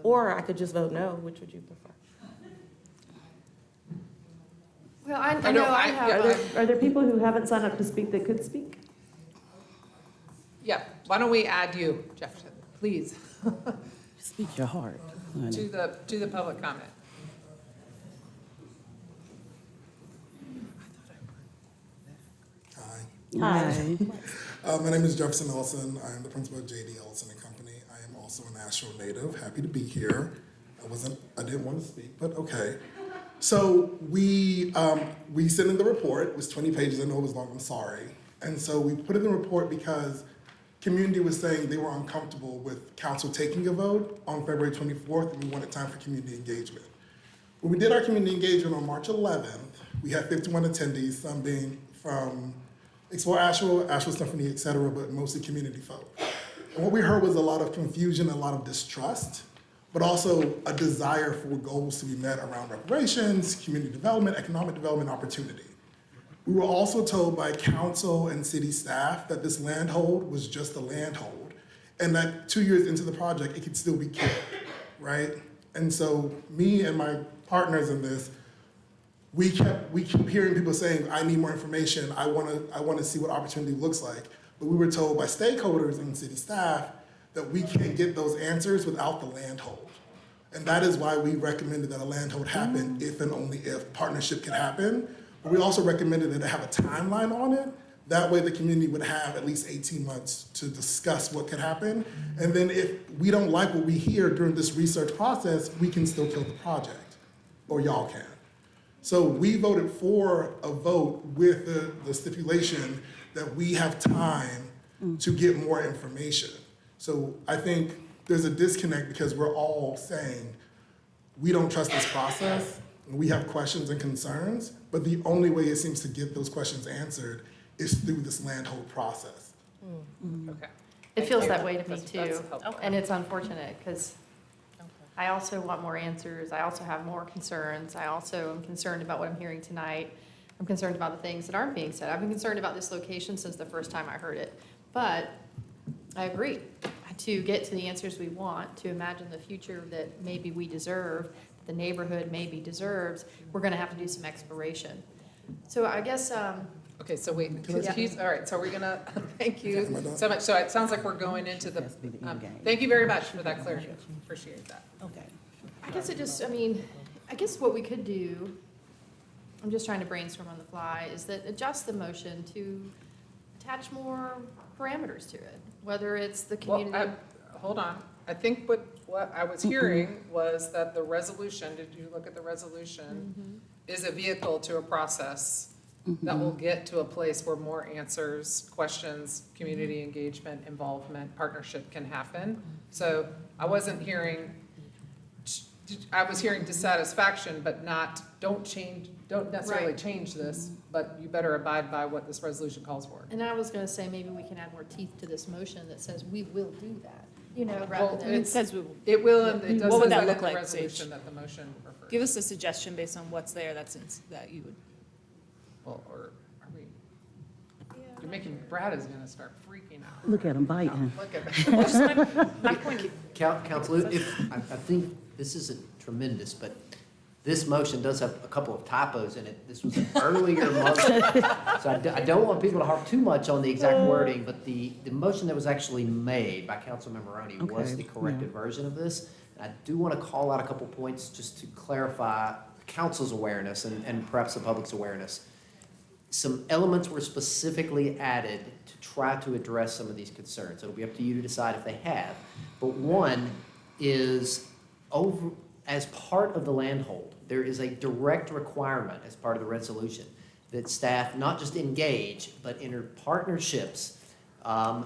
Or I could just vote no, which would you prefer? Well, I I know don't- I I- have. yeah, Are there people who haven't signed up to speak that could speak? Yeah, why don't we add you, Jefferson, please, Speak your heart, honey. to the public comment. Hi. My name is Jefferson Ellison. I am the principal of J.D. Ellison and Company. I am also an Asheville native. Happy to be here. I didn't want to speak, but okay. So we sent in the report. It was 20 pages. I know it was long. I'm sorry. And so we put in the report because community was saying they were uncomfortable with council taking a vote on February 24th, and we wanted time for community engagement. When we did our community engagement on March 11th, we had 51 attendees, some being from Explore Asheville, Asheville Symphony, et cetera, but mostly community folk. And what we heard was a lot of confusion, a lot of distrust, but also a desire for goals to be met around reparations, community development, economic development opportunity. We were also told by council and city staff that this landhold was just a landhold, and that 2 years into the project, it could still be killed, right? And so me and my partners in this, we keep hearing people saying, I need more information, I want to see what opportunity looks like. But we were told by stakeholders and city staff that we can't get those answers without the landhold. And that is why we recommended that a landhold happen if and only if partnership can happen. But we also recommended that it have a timeline on it. That way the community would have at least 18 months to discuss what could happen. And then if we don't like what we hear during this research process, we can still kill the project, or y'all can. So we voted for a vote with the stipulation that we have time to get more information. So I think there's a disconnect because we're all saying we don't trust this process, and we have questions and concerns, but the only way it seems to get those questions answered is through this landhold process. Okay. It feels that way to me That's too, helpful. and it's unfortunate, because I also want more answers, I also have more concerns, I also am concerned about what I'm hearing tonight. I'm concerned about the things that aren't being said. I've been concerned about this location since the first time I heard it. But I agree, to get to the answers we want, to imagine the future that maybe we deserve, that the neighborhood maybe deserves, we're gonna have to do some exploration. So I guess, Okay, so wait, all right, so we're gonna, thank you so much. So it sounds like we're going into the, thank you very much for that clarity. Appreciate that. Okay. I guess it just, I mean, I guess what we could do, I'm just trying to brainstorm on the fly, is that adjust the motion to attach more parameters to it, whether it's the community. Well, hold on. I think what I was hearing was that the resolution, did you look at the resolution, is a vehicle to a process that will get to a place where more answers, questions, community engagement, involvement, partnership can happen. So I wasn't hearing, I was hearing dissatisfaction, but not, don't necessarily Right. change this, but you better abide by what this resolution calls for. And I was gonna say, maybe we can add more teeth to this motion that says, we will do that, Well, rather than. it will, and it does What would say that that look in the like, resolution Sage? that the motion refers. Give us a suggestion based on what's there that you would. Well, or are we, you're making, Brad is gonna start freaking out. Look at him biting. Look at that. My point. Council, I think this isn't tremendous, but this motion does have a couple of typos in it. This was an earlier motion. So I don't want people to harp too much on the exact wording, but the motion that was actually made by Councilmember Maroney was Okay, the corrected version of this. I do want to call out a couple points just to clarify council's awareness and perhaps the public's awareness. some elements were specifically added to try to address some of these concerns. It'll be up to you to decide if they have. But one is as part of the landhold, there is a direct requirement as part of the resolution that staff not just engage, but enter partnerships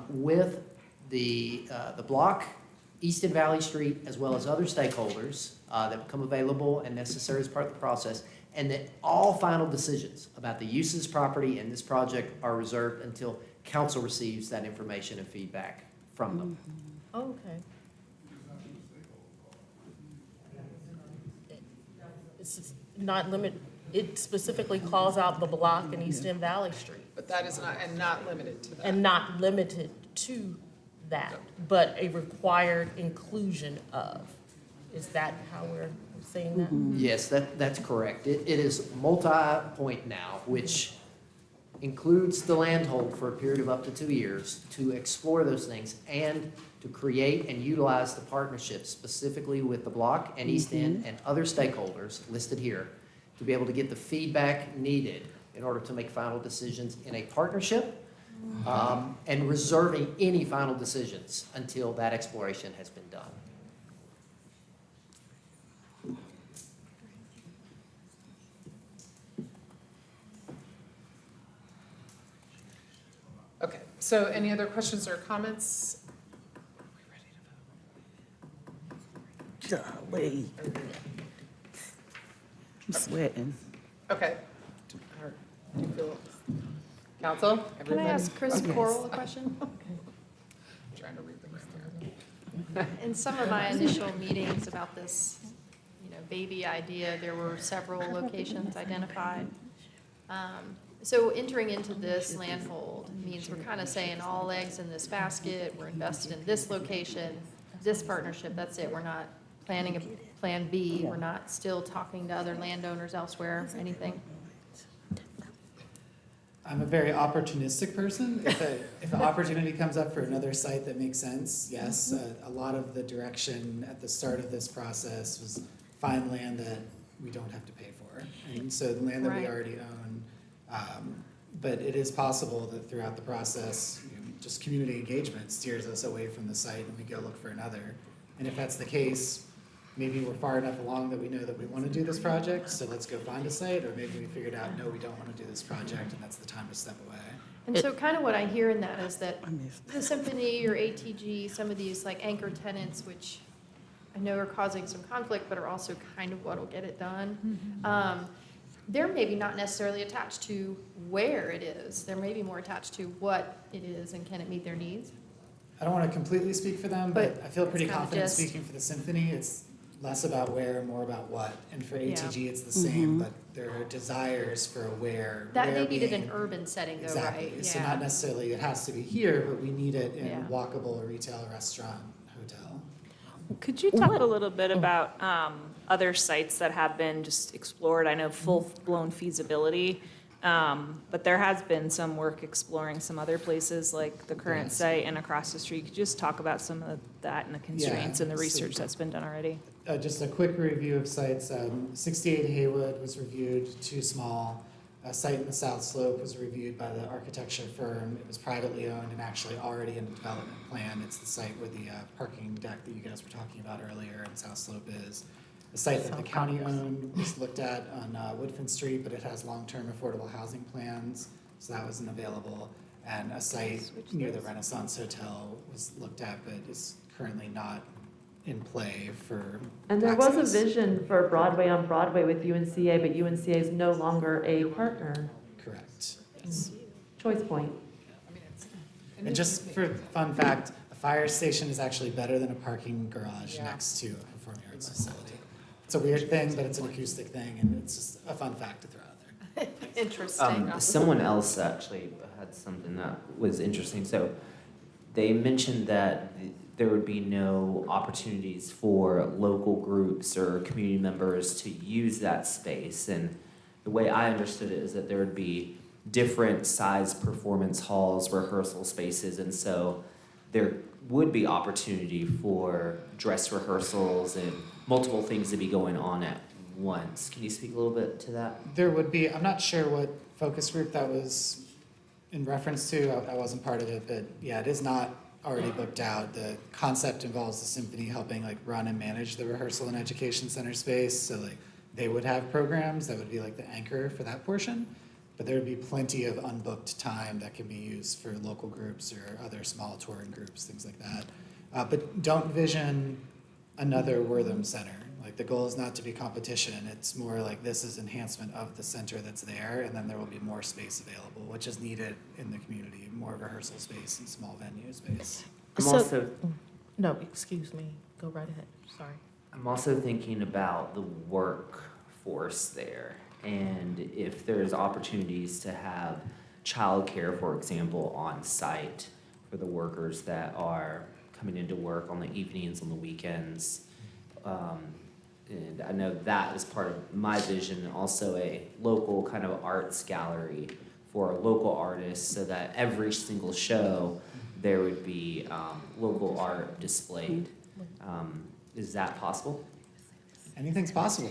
with the block, East and Valley Street, as well as other stakeholders that become available and necessary as part of the process, and that all final decisions about the uses, property, and this project are reserved until council receives that information and feedback from them. Okay. It's not limited, it specifically calls out the block in East End Valley Street. But that is not, and not limited to that. And not limited to that, but a required inclusion of. Is that how we're saying that? Yes, that's correct. It is multi-point now, which includes the landhold for a period of up to 2 years to explore those things and to create and utilize the partnerships specifically with the block and East End and other stakeholders listed here to be able to get the feedback needed in order to make final decisions in a partnership and reserving any final decisions until that exploration has been done. Okay, so any other questions or comments? Golly. I'm sweating. Okay. Do you feel, council? Can I Everybody? ask Chris Okay. Coral a question? Trying to read the right here. In some of my initial meetings about this, baby idea, there were several locations identified. So entering into this landhold means we're kind of saying all eggs in this basket, we're invested in this location, this partnership, that's it. We're not planning a plan B, we're not still talking to other landowners elsewhere, anything. I'm a very opportunistic person. If an opportunity comes up for another site that makes sense, yes. A lot of the direction at the start of this process was find land that we don't have to pay for. And so the land that we Right. already own. But it is possible that throughout the process, just community engagement steers us away from the site and we go look for another. And if that's the case, maybe we're far enough along that we know that we want to do this project, so let's go find a site, or maybe we figured out, no, we don't want to do this project, and that's the time to step away. And so kind of what I hear in that is that the Symphony or ATG, some of these like anchor tenants, which I know are causing some conflict, but are also kind of what'll get it done. They're maybe not necessarily attached to where it is. They're maybe more attached to what it is and can it meet their needs. I don't want to completely speak for them, but I feel pretty it's kinda confident just- speaking for the Symphony. It's less about where, more about what. And for Yeah. ATG, it's the same, but there are desires for a where. That where may need it in being- urban setting though, Exactly. right? So Yeah. not necessarily it has to be here, but we need it in Yeah. walkable retail, restaurant, hotel. Could you talk a little bit about other sites that have been just explored? I know full-blown feasibility, but there has been some work exploring some other places like the current Yes. site and across the street. Could you just talk about some of that and the constraints and the so- research that's been done already? Just a quick review of sites. 68 Haywood was reviewed, too small. A site in the South Slope was reviewed by the architecture firm. It was privately owned and actually already in the development plan. It's the site where the parking deck that you guys were talking about earlier in South Slope is. The site that the county owned was looked at on Woodfin Street, but it has long-term affordable housing plans, so that wasn't available. And a site near the Renaissance Hotel was looked at, but is currently not in play for And there was access. a vision for Broadway on Broadway with UNCA, but UNCA is no longer a partner. Correct. Choice point. And just for fun fact, a fire station is actually better than a parking garage next to a performing arts facility. It's a weird thing, but it's an acoustic thing, and it's just a fun fact to throw out there. Interesting. Someone else actually had something that was interesting. So they mentioned that there would be no opportunities for local groups or community members to use that space. And the way I understood it is that there would be different size performance halls, rehearsal spaces, and so there would be opportunity for dress rehearsals and multiple things to be going on at once. Can you speak a little bit to that? There would be, I'm not sure what focus group that was in reference to. I wasn't part of it, but yeah, it is not already booked out. The concept involves the symphony helping like run and manage the rehearsal and education center space. So like they would have programs that would be like the anchor for that portion, but there would be plenty of unbooked time that can be used for local groups or other small touring groups, things like that. But don't vision another Wortham Center. Like the goal is not to be competition. It's more like this is enhancement of the center that's there, and then there will be more space available, which is needed in the community, more rehearsal space and small venue space. No, excuse me, go right ahead, sorry. I'm also thinking about the workforce there, and if there's opportunities to have childcare, for example, on site for the workers that are coming into work on the evenings, on the weekends. And I know that is part of my vision, and also a local kind of arts gallery for local artists, so that every single show there would be local art displayed. Is that possible? Anything's possible.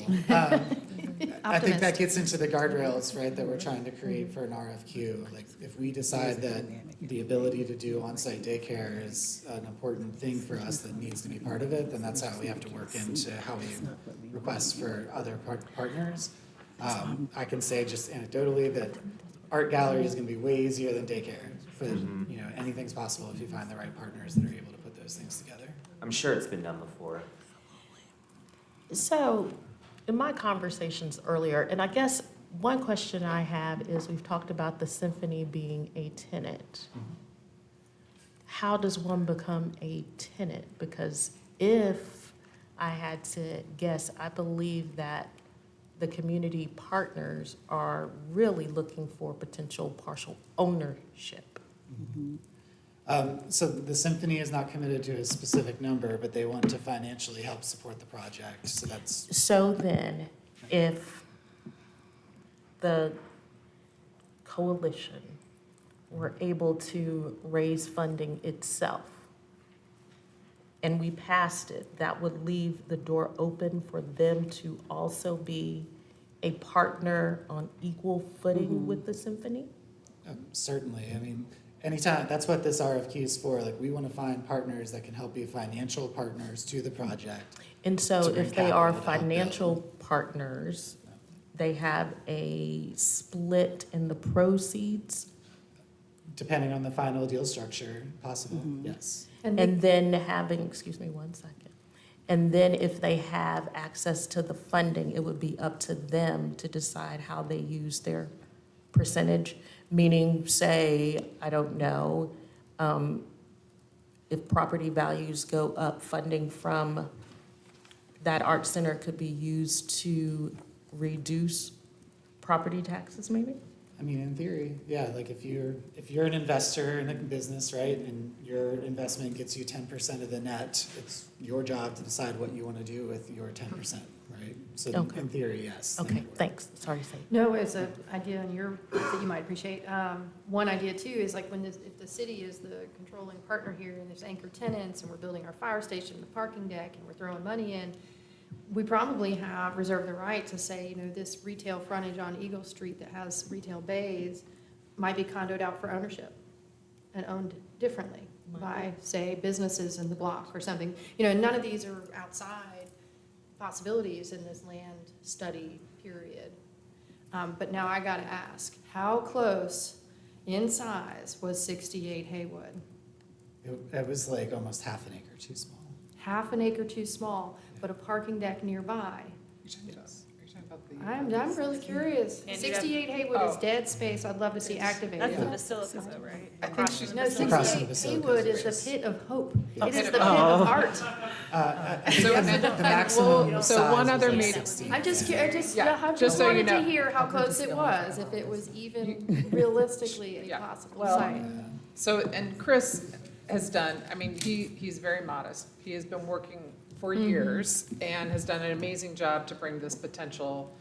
I think that gets into the guardrails, right, that we're trying to create for an RFQ. Like, if we decide that the ability to do on-site daycare is an important thing for us that needs to be part of it, then that's how we have to work into how we request for other partners. I can say just anecdotally that art gallery is going to be way easier than daycare. But you know, anything's possible if you find the right partners that are able to put those things together. I'm sure it's been done before. So, in my conversations earlier, and I guess one question I have is, we've talked about the symphony being a tenant. How does one become a tenant? Because if I had to guess, I believe that the community partners are really looking for potential partial ownership. So the symphony is not committed to a specific number, but they want to financially help support the project. So that's. So then, if the coalition were able to raise funding itself and we passed it, that would leave the door open for them to also be a partner on equal footing with the symphony? Certainly. I mean, anytime, that's what this RFQ is for. Like, we want to find partners that can help be financial partners to the project. And so to bring if they are capital to help financial build. partners, they have a split in the proceeds? Depending on the final deal structure, possible, yes. And then having, excuse me one second, and then if they have access to the funding, it would be up to them to decide how they use their percentage, meaning, say, I don't know, if property values go up, funding from that art center could be used to reduce property taxes, maybe? I mean, in theory, yeah, like if you're an investor in a business, right, and your investment gets you 10% of the net, it's your job to decide what you want to do with your 10%, right? So Okay. in theory, yes. Okay, thanks, sorry to say. No, it's an idea in your, that you might appreciate. One idea too is like when this, if the city is the controlling partner here and there's anchor tenants and we're building our fire station, the parking deck, and we're throwing money in, we probably have reserved the right to say, you know, this retail frontage on Eagle Street that has retail bays might be condoed out for ownership and owned differently by, say, businesses in the block or something. You know, none of these are outside possibilities in this land study period. But now I gotta ask, how close in size was 68 Haywood? It was like almost half an acre too small. Half an acre too small, but a parking deck nearby. I'm really curious. And you'd have- 68 Haywood is dead space. I'd love to see activated. That's the Basilica though, right? I think she's No, Across from 68 the Basilica. Haywood is the pit of hope. It is pit the pit of of art. So and- the and maximum we'll- size so one was other like meeting- 60. I'm just, I just just so you wanted to know. hear how close it was, if it was even realistically a Yeah. possible Well, site. So, and Chris has done, I mean, he's very modest. He has been working for years and has done an amazing job to bring this potential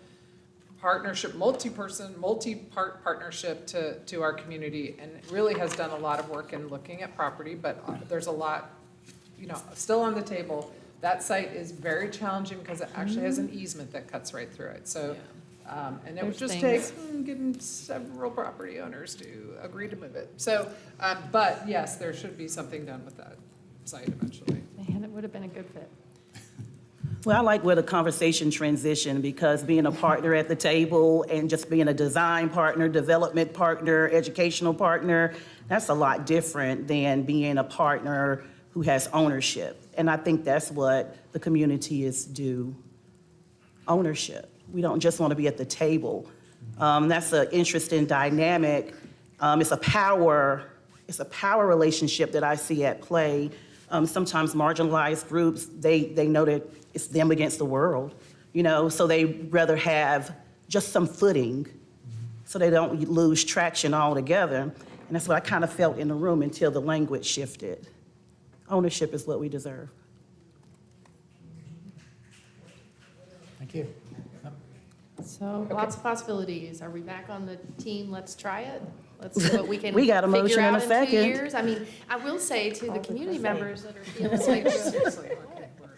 partnership, multi-part partnership to our community, and really has done a lot of work in looking at property, but there's a lot, you know, still on the table. That site is very challenging because it actually has an easement that cuts right through it, so. And it would There's just take things- getting several property owners to agree to move it. So, but yes, there should be something done with that site eventually. Man, it would have been a good fit. Well, I like where the conversation transitioned because being a partner at the table and just being a design partner, development partner, educational partner, that's a lot different than being a partner who has ownership. And I think that's what the community is due, ownership. We don't just want to be at the table. That's an interesting dynamic. It's a power relationship that I see at play. Sometimes marginalized groups, they know that it's them against the world, so they rather have just some footing so they don't lose traction altogether. And that's what I kind of felt in the room until the language shifted. Ownership is what we deserve. Thank you. So lots of possibilities. Are we back on the team? Let's try it. Let's see what we can We got a motion figure and out a in 2 second. years. I mean, I will say to the community members that are feeling like Seriously,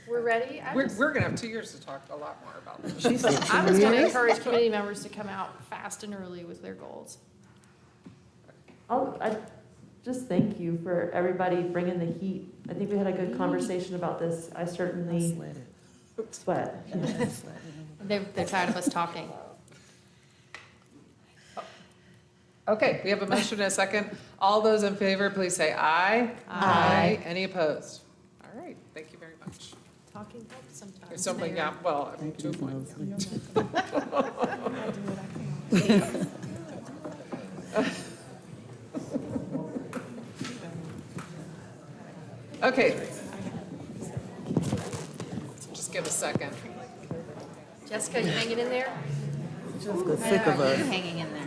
we're ready. we're gonna have 2 years to talk a lot more about this. I was going to encourage community members to come out fast and early with their goals. I just thank you for everybody bringing the heat. I think we had a good conversation about this. I certainly sweat. They're tired of us talking. Okay, we have a motion and a second. All those in favor, please say aye. Aye. Any opposed? All right, thank you very much. Talking helps sometimes. There's something, yeah, well, I mean, to a point. Okay. Just give a second. Jessica, you hanging in there? Jessica, sick of us. Hanging in there.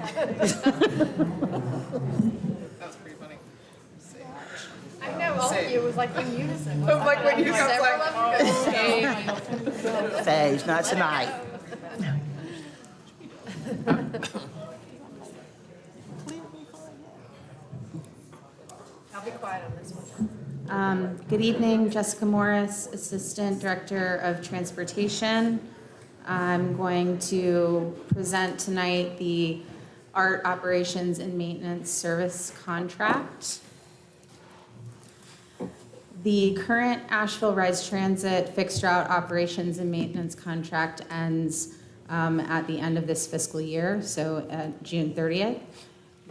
That was pretty funny. I know, all of you was like in unison. It was like when you guys like, Phase, not tonight. I'll be quiet on this one. Good evening, Jessica Morris, Assistant Director of Transportation. I'm going to present tonight the Art Operations and Maintenance Service Contract. The current Asheville Rise Transit Fixed Route Operations and Maintenance Contract ends at the end of this fiscal year, so June 30th.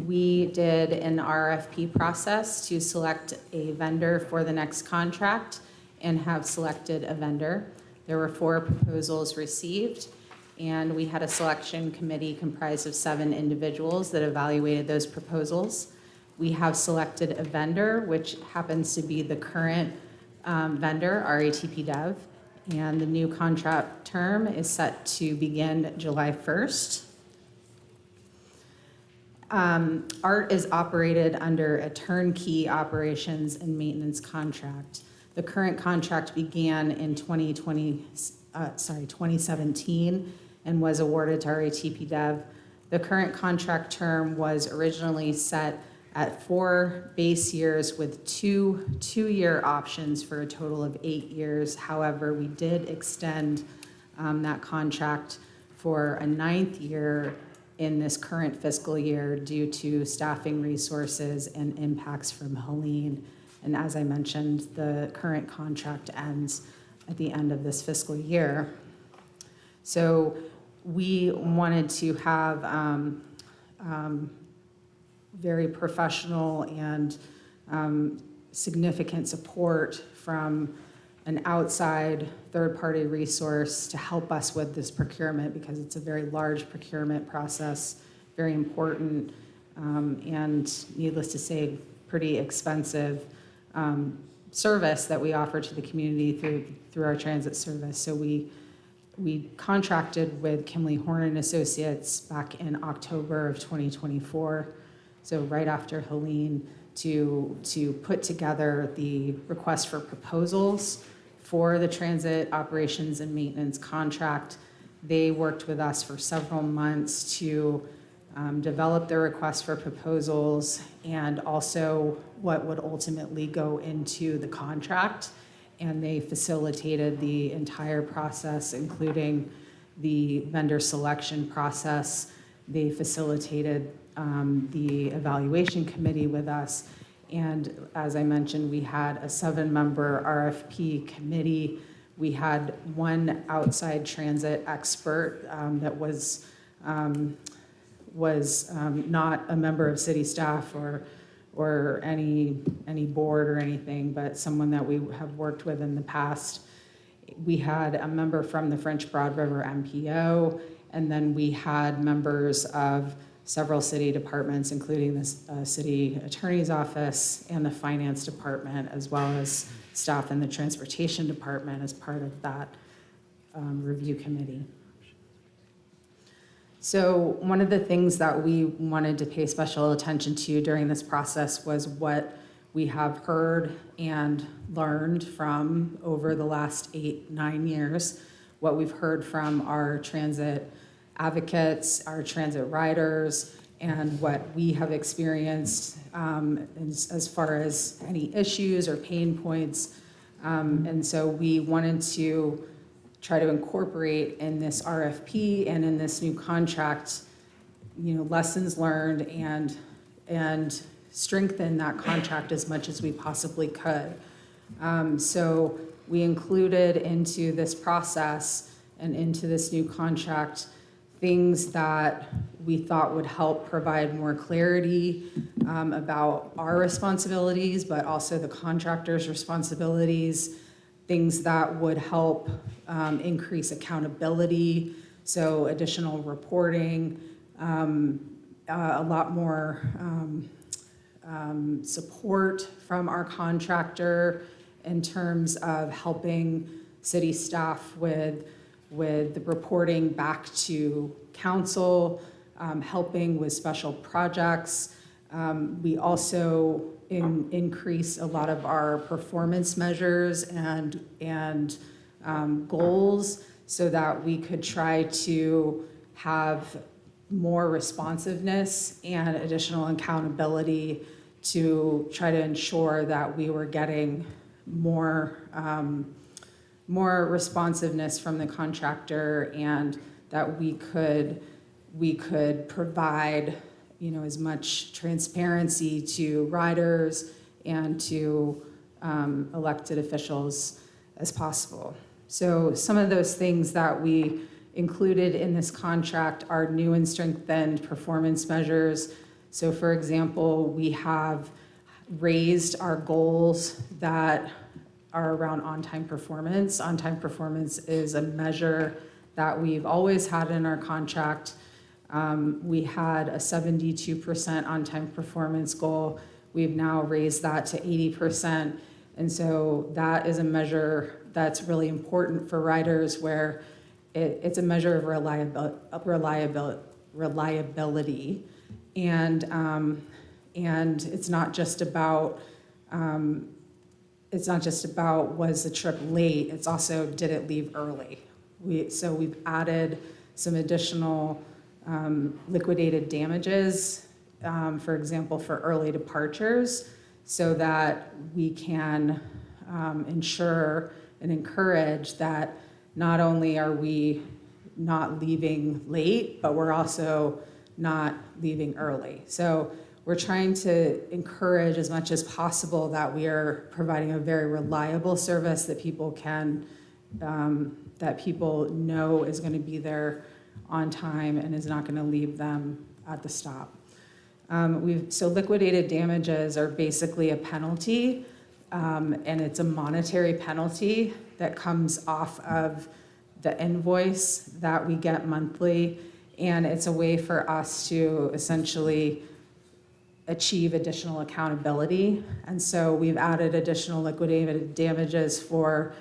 We did an RFP process to select a vendor for the next contract and have selected a vendor. There were 4 proposals received, and we had a selection committee comprised of 7 individuals that evaluated those proposals. We have selected a vendor, which happens to be the current vendor, RATP Dev, and the new contract term is set to begin July 1st. ART is operated under a turnkey operations and maintenance contract. The current contract began in 2017 and was awarded to RATP Dev. The current contract term was originally set at 4 base years with 2 two-year options for a total of 8 years. However, we did extend that contract for a 9th year in this current fiscal year due to staffing resources and impacts from Helene. And as I mentioned, the current contract ends at the end of this fiscal year. So we wanted to have very professional and significant support from an outside third-party resource to help us with this procurement because it's a very large procurement process, very important, and needless to say, pretty expensive service that we offer to the community through our transit service. So we contracted with Kimley Horn and Associates back in October of 2024, so right after Helene, to put together the request for proposals for the transit operations and maintenance contract. They worked with us for several months to develop their request for proposals and also what would ultimately go into the contract. and they facilitated the entire process, including the vendor selection process. They facilitated the evaluation committee with us. And as I mentioned, we had a 7-member RFP committee. We had one outside transit expert that was not a member of city staff or any board or anything, but someone that we have worked with in the past. We had a member from the French Broad River MPO, and then we had members of several city departments, including the city attorney's office and the finance department, as well as staff in the transportation department as part of that review committee. So one of the things that we wanted to pay special attention to during this process was what we have heard and learned from over the last 8-9 years, what we've heard from our transit advocates, our transit riders, and what we have experienced as far as any issues or pain points. And so we wanted to try to incorporate in this RFP and in this new contract, lessons learned and strengthen that contract as much as we possibly could. So we included into this process and into this new contract things that we thought would help provide more clarity about our responsibilities, but also the contractor's responsibilities, things that would help increase accountability, so additional reporting, a lot more support from our contractor in terms of helping city staff with the reporting back to council, helping with special projects. We also increase a lot of our performance measures and goals so that we could try to have more responsiveness and additional accountability to try to ensure that we were getting more responsiveness from the contractor, and that we could provide as much transparency to riders and to elected officials as possible. So some of those things that we included in this contract are new and strengthened performance measures. So for example, we have raised our goals that are around on-time performance. On-time performance is a measure that we've always had in our contract. We had a 72% on-time performance goal. We've now raised that to 80%. And so that is a measure that's really important for riders, where it's a measure of reliability. And it's not just about was the trip late, it's also did it leave early. So we've added some additional liquidated damages, for example, for early departures, so that we can ensure and encourage that not only are we not leaving late, but we're also not leaving early. So we're trying to encourage as much as possible that we are providing a very reliable service that people can, that people know is going to be there on time and is not going to leave them at the stop. So liquidated damages are basically a penalty, and it's a monetary penalty that comes off of the invoice that we get monthly, and it's a way for us to essentially achieve additional accountability. And so we've added additional liquidated damages for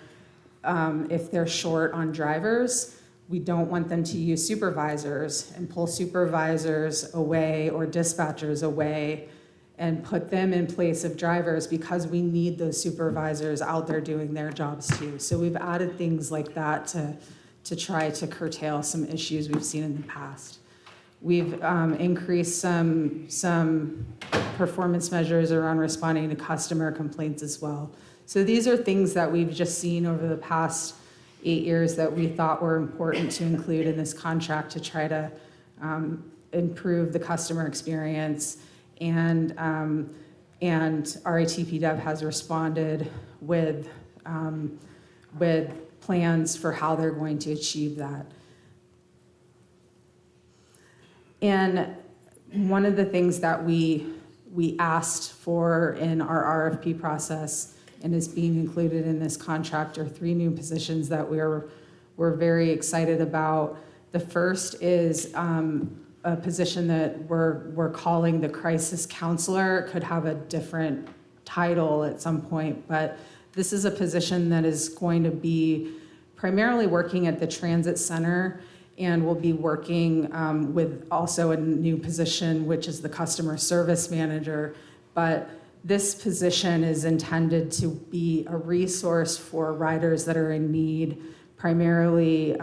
if they're short on drivers. We don't want them to use supervisors and pull supervisors away or dispatchers away and put them in place of drivers, because we need those supervisors out there doing their jobs too. So we've added things like that to try to curtail some issues we've seen in the past. We've increased some performance measures around responding to customer complaints as well. So these are things that we've just seen over the past 8 years that we thought were important to include in this contract to try to improve the customer experience. And RITPDev has responded with plans for how they're going to achieve that. And one of the things that we asked for in our RFP process and is being included in this contract are 3 new positions that we're very excited about. The first is a position that we're calling the crisis counselor. It could have a different title at some point, but this is a position that is going to be primarily working at the transit center, and we'll be working with also a new position, which is the customer service manager. But this position is intended to be a resource for riders that are in need, primarily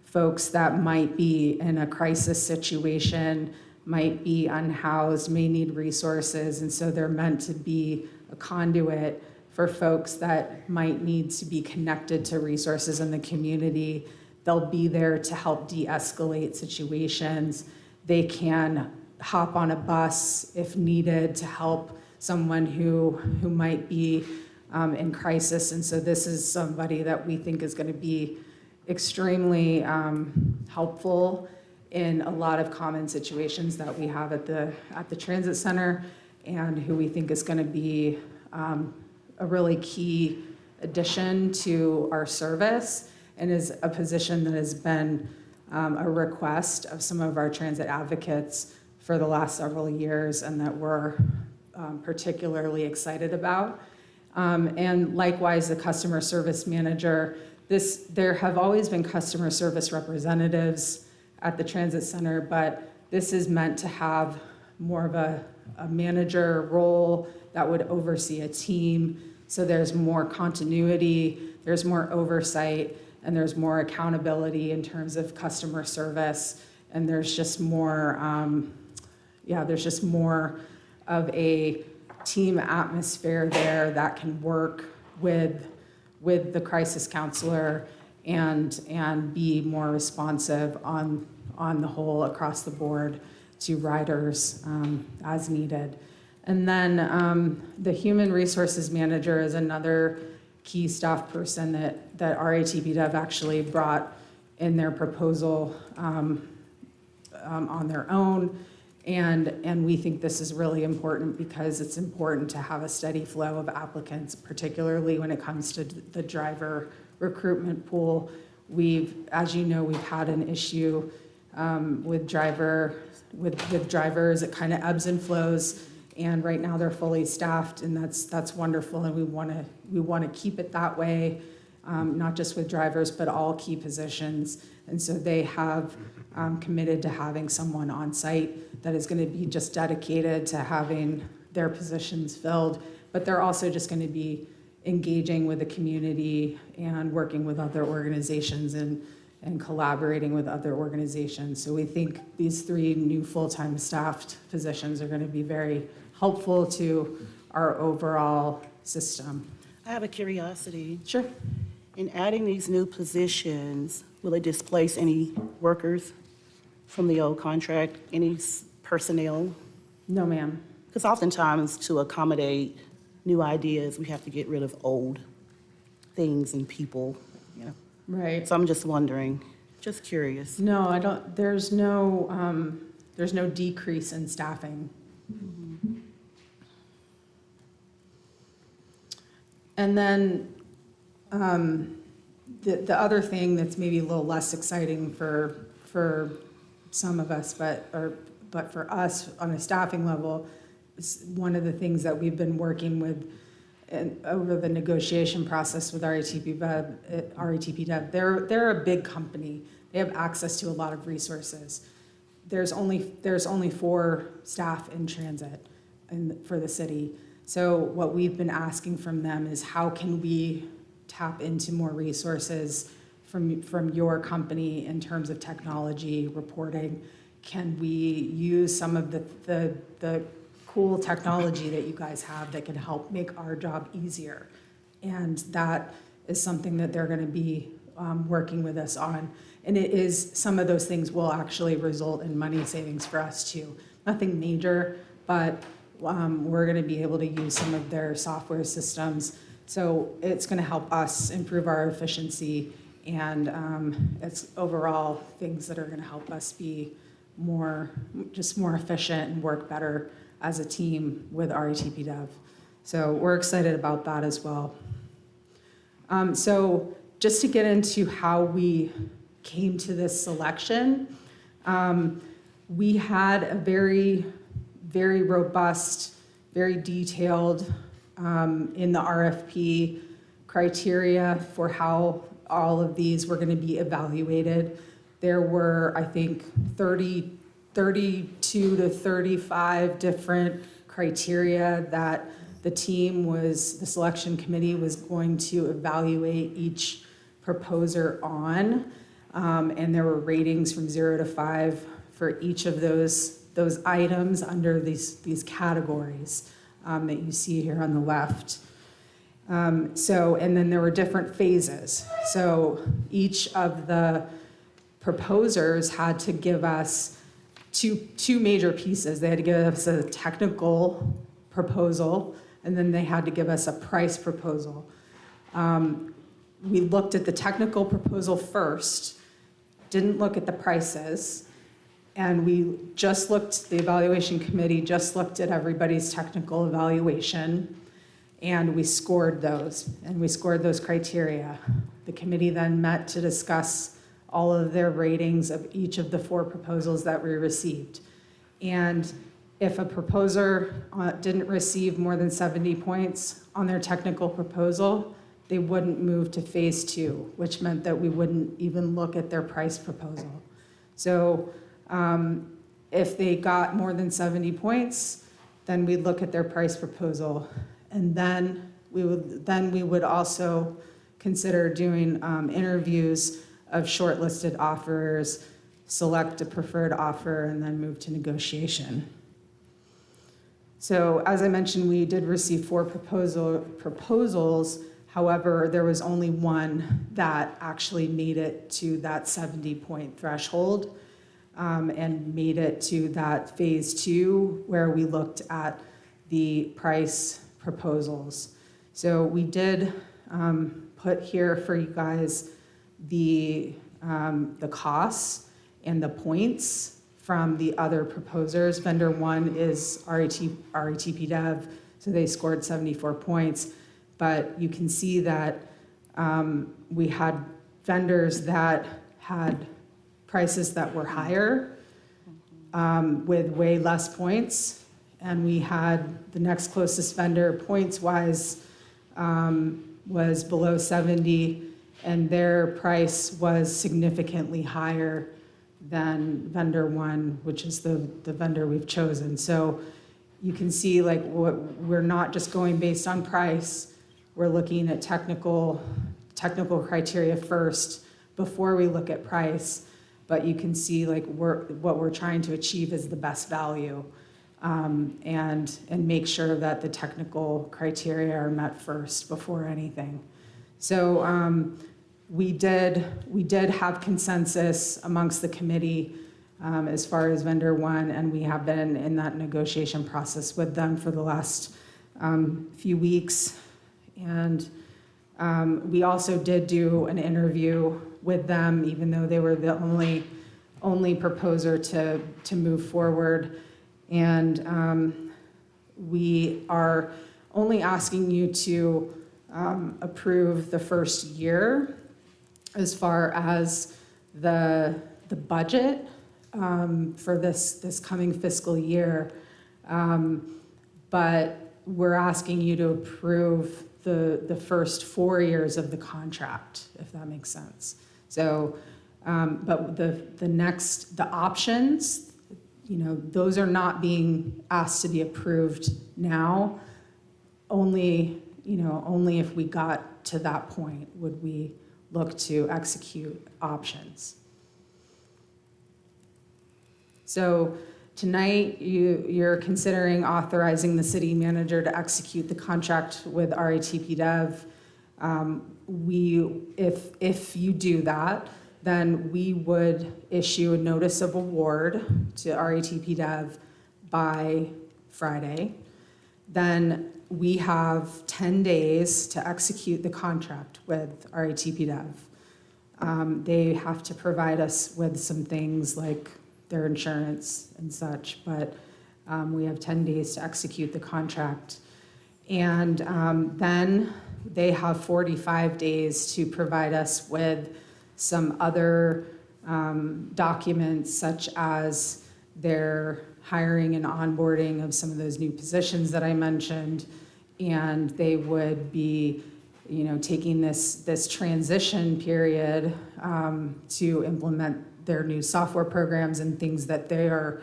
folks that might be in a crisis situation, might be unhoused, may need resources, and so they're meant to be a conduit for folks that might need to be connected to resources in the community. They'll be there to help de-escalate situations. They can hop on a bus if needed to help someone who might be in crisis. And so this is somebody that we think is going to be extremely helpful in a lot of common situations that we have at the transit center, and who we think is going to be a really key addition to our service, and is a position that has been a request of some of our transit advocates for the last several years, and that we're particularly excited about. And likewise, the customer service manager. There have always been customer service representatives at the transit center, but this is meant to have more of a manager role that would oversee a team. So there's more continuity, there's more oversight, and there's more accountability in terms of customer service. And there's just more, there's just more of a team atmosphere there that can work with the crisis counselor and be more responsive on the whole across the board to riders as needed. And then the human resources manager is another key staff person that RITPDev actually brought in their proposal on their own. And we think this is really important because it's important to have a steady flow of applicants, particularly when it comes to the driver recruitment pool. As you know, we've had an issue with drivers. It kind of ebbs and flows. And right now they're fully staffed, and that's wonderful. And we want to keep it that way, not just with drivers, but all key positions. And so they have committed to having someone on site that is going to be just dedicated to having their positions filled. But they're also just going to be engaging with the community and working with other organizations and collaborating with other organizations. So we think these 3 new full-time staffed positions are going to be very helpful to our overall system. I have a curiosity. Sure. In adding these new positions, will it displace any workers from the old contract, any personnel? No, ma'am. Because oftentimes to accommodate new ideas, we have to get rid of old things and people, you know. Right. So I'm just wondering, just curious. No, I don't, there's no decrease in staffing. Mm-hmm. And then the other thing that's maybe a little less exciting for some of us, but for us on a staffing level, is one of the things that we've been working with over the negotiation process with RITPDev. They're a big company. They have access to a lot of resources. There's only 4 staff in transit for the city. So what we've been asking from them is how can we tap into more resources from your company in terms of technology, reporting? Can we use some of the cool technology that you guys have that can help make our job easier? And that is something that they're going to be working with us on. And it is, some of those things will actually result in money savings for us too. Nothing major, but we're going to be able to use some of their software systems. So it's going to help us improve our efficiency, and it's overall things that are going to help us be more efficient and work better as a team with RITP Dev. So we're excited about that as well. So just to get into how we came to this selection, we had a very, very robust, very detailed in the RFP criteria for how all of these were going to be evaluated. There were, I think, 32 to 35 different criteria that the selection committee was going to evaluate each proposer on. And there were ratings from 0 to 5 for each of those items under these categories that you see here on the left. And then there were different phases. So each of the proposers had to give us two major pieces. They had to give us a technical proposal, and then they had to give us a price proposal. We looked at the technical proposal first, didn't look at the prices, and the evaluation committee just looked at everybody's technical evaluation, and we scored those criteria. The committee then met to discuss all of their ratings of each of the 4 proposals that we received. And if a proposer didn't receive more than 70 points on their technical proposal, they wouldn't move to phase 2, which meant that we wouldn't even look at their price proposal. So if they got more than 70 points, then we'd look at their price proposal. And then we would also consider doing interviews of shortlisted offers, select a preferred offer, and then move to negotiation. So as I mentioned, we did receive 4 proposals. However, there was only one that actually made it to that 70-point threshold and made it to that phase 2, where we looked at the price proposals. So we did put here for you guys the costs and the points from the other proposers. Vendor 1 is RITP Dev, so they scored 74 points. But you can see that we had vendors that had prices that were higher with way less points. And we had the next closest vendor points-wise was below 70, and their price was significantly higher than vendor 1, which is the vendor we've chosen. So you can see, like, we're not just going based on price. We're looking at technical criteria first before we look at price. But you can see, like, what we're trying to achieve is the best value, and make sure that the technical criteria are met first before anything. So we did have consensus amongst the committee as far as vendor 1, and we have been in that negotiation process with them for the last few weeks. And we also did do an interview with them, even though they were the only proposer to move forward. And we are only asking you to approve the first year as far as the budget for this coming fiscal year. But we're asking you to approve the first 4 years of the contract, if that makes sense. So, but the options, those are not being asked to be approved now. Only if we got to that point would we look to execute options. So tonight, you're considering authorizing the city manager to execute the contract with RITP Dev If you do that, then we would issue a notice of award to RATP Dev by Friday. Then we have 10 days to execute the contract with RATP Dev. They have to provide us with some things like their insurance and such, but we have 10 days to execute the contract. And then they have 45 days to provide us with some other documents, such as their hiring and onboarding of some of those new positions that I mentioned. And they would be, taking this transition period to implement their new software programs and things that are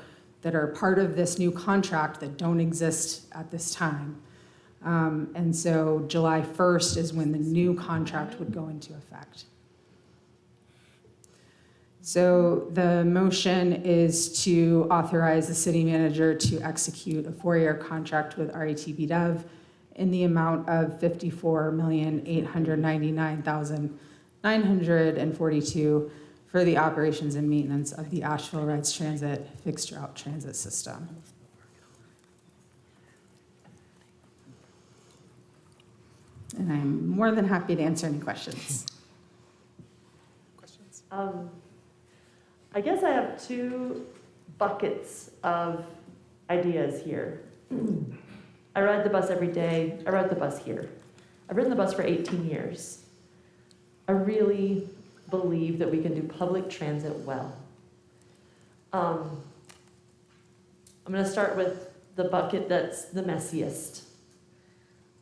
part of this new contract that don't exist at this time. And so July 1st is when the new contract would go into effect. So the motion is to authorize the city manager to execute a 4-year contract with RATP Dev in the amount of $54,899,942 for the operations and maintenance of the Asheville Reds Transit fixed route transit system. And I'm more than happy to answer any questions. Questions? I guess I have two buckets of ideas here. I ride the bus every day. I ride the bus here. I've ridden the bus for 18 years. I really believe that we can do public transit well. I'm going to start with the bucket that's the messiest.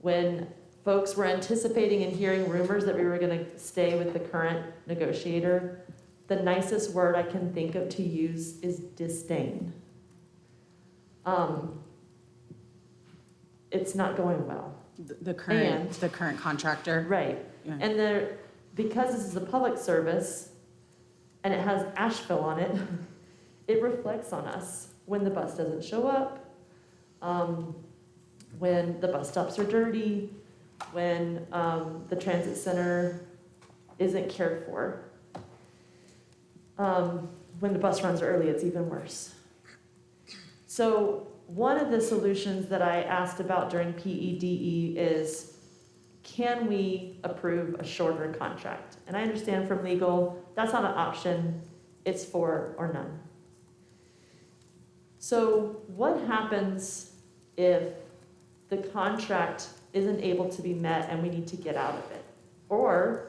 When folks were anticipating and hearing rumors that we were going to stay with the current negotiator, the nicest word I can think of to use is disdain. It's not going well. The current contractor. Right. Yeah. And because this is a public service and it has Asheville on it, it reflects on us when the bus doesn't show up, when the bus stops are dirty, when the transit center isn't cared for. When the bus runs early, it's even worse. So one of the solutions that I asked about during PEDE is, can we approve a shorter contract? And I understand from legal, that's not an option, it's for or none. So what happens if the contract isn't able to be met and we need to get out of it? Or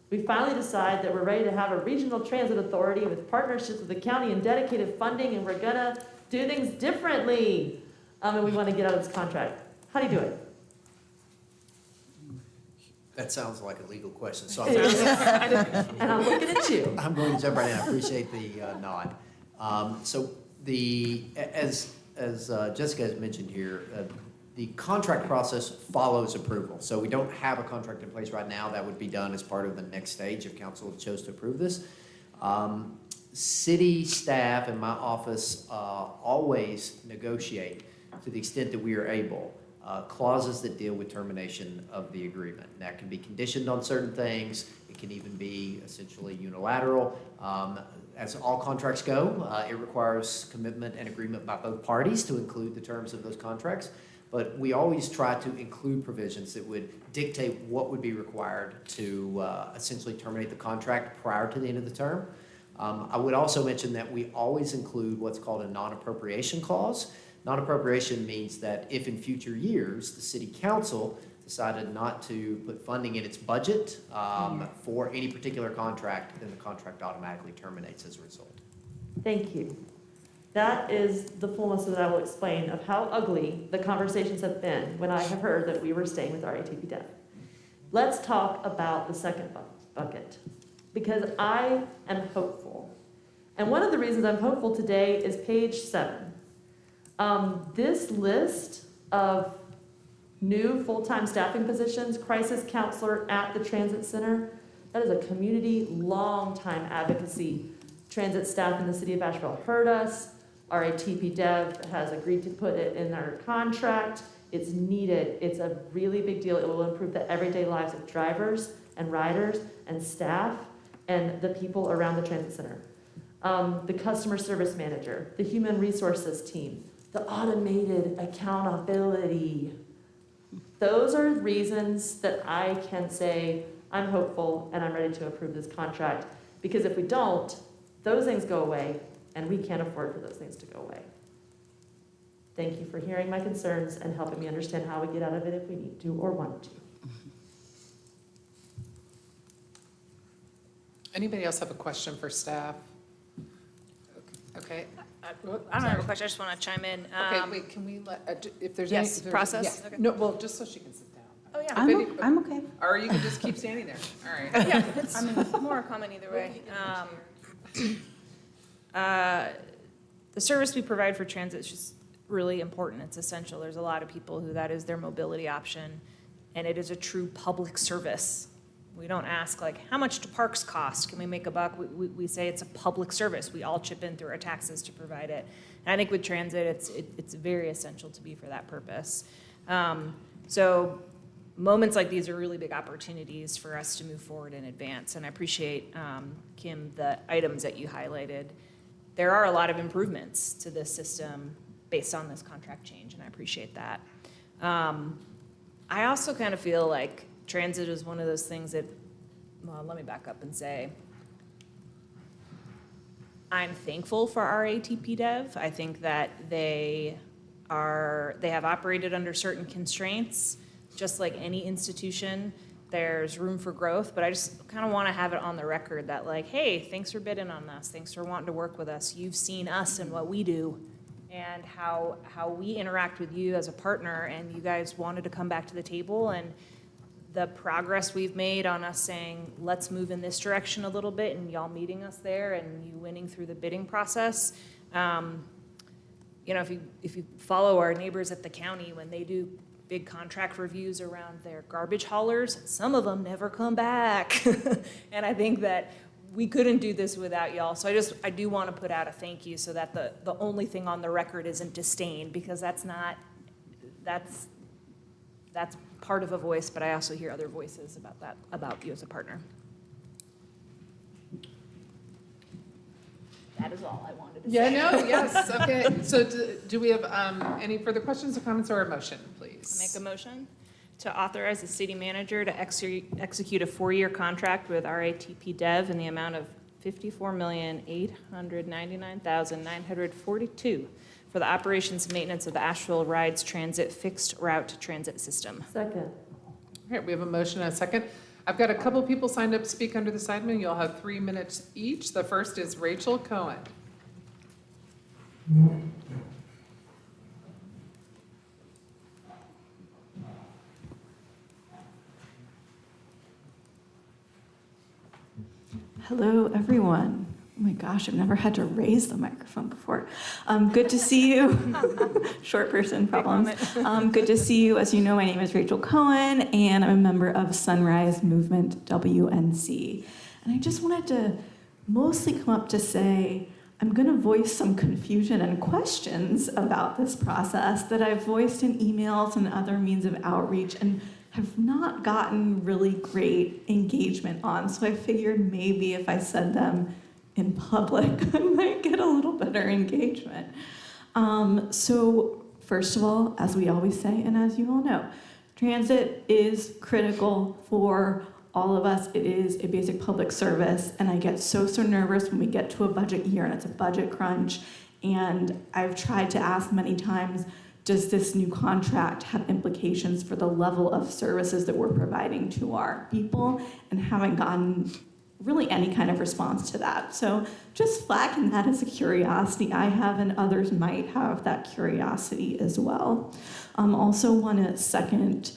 we finally decide that we're ready to have a regional transit authority with partnerships with the county and dedicated funding, and we're gonna do things differently, and we want to get out of this contract. How do you do it? That sounds like a legal question, so And I'm looking at you. I'm going to jump right in. I appreciate the nod. So as Jessica has mentioned here, the contract process follows approval. So we don't have a contract in place right now. That would be done as part of the next stage if council chose to approve this. City staff and my office always negotiate, to the extent that we are able, clauses that deal with termination of the agreement. That can be conditioned on certain things. It can even be essentially unilateral. As all contracts go, it requires commitment and agreement by both parties to include the terms of those contracts. But we always try to include provisions that would dictate what would be required to essentially terminate the contract prior to the end of the term. I would also mention that we always include what's called a non-appropriation clause. Non-appropriation means that if in future years the city council decided not to put funding in its budget for any particular contract, then the contract automatically terminates as a result. Thank you. That is the fullness that I will explain of how ugly the conversations have been when I have heard that we were staying with RATP Dev. Let's talk about the second bucket, because I am hopeful. And one of the reasons I'm hopeful today is page 7. This list of new full-time staffing positions, crisis counselor at the transit center, that is a community long-time advocacy. Transit staff in the city of Asheville heard us. RATP Dev has agreed to put it in our contract. It's needed. It's a really big deal. It will improve the everyday lives of drivers and riders and staff and the people around the transit center. The customer service manager, the human resources team, the automated accountability. Those are reasons that I can say I'm hopeful and I'm ready to approve this contract. Because if we don't, those things go away, and we can't afford for those things to go away. Thank you for hearing my concerns and helping me understand how we get out of it if we need to or want to. Anybody else have a question for staff? Okay. I don't have a question, I just want to chime in. Okay, wait, can we let, if there's any. Yes, if there's- process? yeah. Okay. No, well, just so she can sit down. Oh, yeah. I'm okay. Or you can just keep standing there. All right. Yeah, it's more a comment either way. The service we provide for transit is just really important. It's essential. There's a lot of people who that is their mobility option, and it is a true public service. We don't ask, like, how much do parks cost? Can we make a buck? We say it's a public service. We all chip in through our taxes to provide it. And I think with transit, it's very essential to be for that purpose. So moments like these are really big opportunities for us to move forward and advance. And I appreciate, Kim, the items that you highlighted. There are a lot of improvements to this system based on this contract change, and I appreciate that. I also kind of feel like transit is one of those things that, well, let me back up and say, I'm thankful for our ATP Dev. I think that they have operated under certain constraints, just like any institution. There's room for growth, but I just kind of want to have it on the record that, like, hey, thanks for bidding on us. Thanks for wanting to work with us. You've seen us and what we do and how we interact with you as a partner, and you guys wanted to come back to the table, and the progress we've made on us saying, let's move in this direction a little bit, and y'all meeting us there and you winning through the bidding process. You know, if you follow our neighbors at the county, when they do big contract reviews around their garbage haulers, some of them never come back. And I think that we couldn't do this without y'all. So I do want to put out a thank you so that the only thing on the record isn't disdain, because that's part of a voice, but I also hear other voices about that, about you as a partner. That is all I wanted to say. Yeah, no, yes, okay. So do we have any further questions or comments or a motion, please? Make a motion to authorize the city manager to execute a 4-year contract with RATP Dev in the amount of $54,899,942 for the operations and maintenance of the Asheville Rides Transit Fixed Route Transit System. Second. All right, we have a motion and a second. I've got a couple people signed up to speak under the Sidemen. You'll have 3 minutes each. The first is Rachel Cohen. Hello, everyone. Oh my gosh, I've never had to raise the microphone before. Good to see you. Short person problems. Good to see you. As you know, my name is Rachel Cohen, and I'm a member of Sunrise Movement WNC. And I just wanted to mostly come up to say, I'm going to voice some confusion and questions about this process that I've voiced in emails and other means of outreach and have not gotten really great engagement on. So I figured maybe if I said them in public, I might get a little better engagement. So first of all, as we always say, and as you all know, transit is critical for all of us. It is a basic public service, and I get so nervous when we get to a budget year and it's a budget crunch. And I've tried to ask many times, does this new contract have implications for the level of services that we're providing to our people? And haven't gotten really any kind of response to that. So just flagging that as a curiosity I have, and others might have that curiosity as well. Also want to second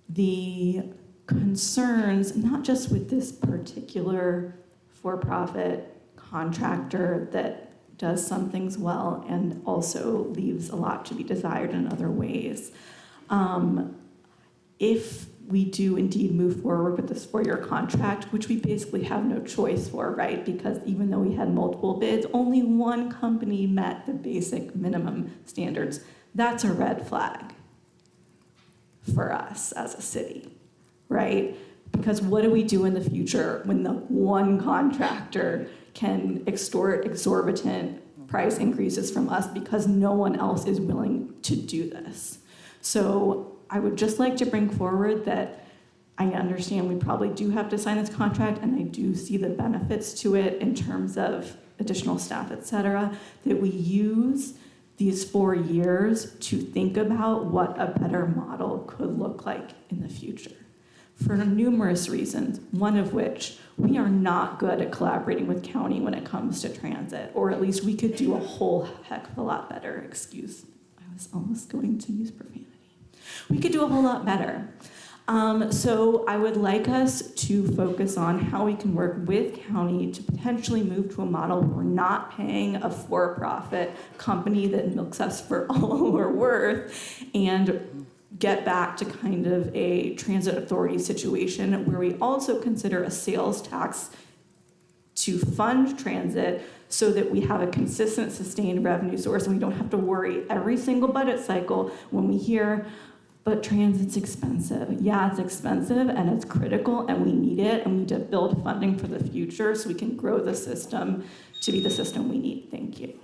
the concerns, not just with this particular for-profit contractor that does some things well and also leaves a lot to be desired in other ways. If we do indeed move forward with this 4-year contract, which we basically have no choice for, right? Because even though we had multiple bids, only one company met the basic minimum standards. That's a red flag. for us as a city, right? Because what do we do in the future when the one contractor can extort exorbitant price increases from us because no one else is willing to do this? So I would just like to bring forward that I understand we probably do have to sign this contract, and I do see the benefits to it in terms of additional staff, et cetera, that we use these 4 years to think about what a better model could look like in the future. For numerous reasons, one of which, we are not good at collaborating with county when it comes to transit, or at least we could do a whole heck of a lot better. Excuse, I was almost going to use profanity. We could do a whole lot better. So I would like us to focus on how we can work with county to potentially move to a model where we're not paying a for-profit company that milks us for all we're worth, and get back to kind of a transit authority situation where we also consider a sales tax to fund transit so that we have a consistent, sustained revenue source, and we don't have to worry every single budget cycle when we hear, but transit's expensive. Yeah, it's expensive and it's critical and we need it, and we need to build funding for the future so we can grow the system to be the system we need. Thank you.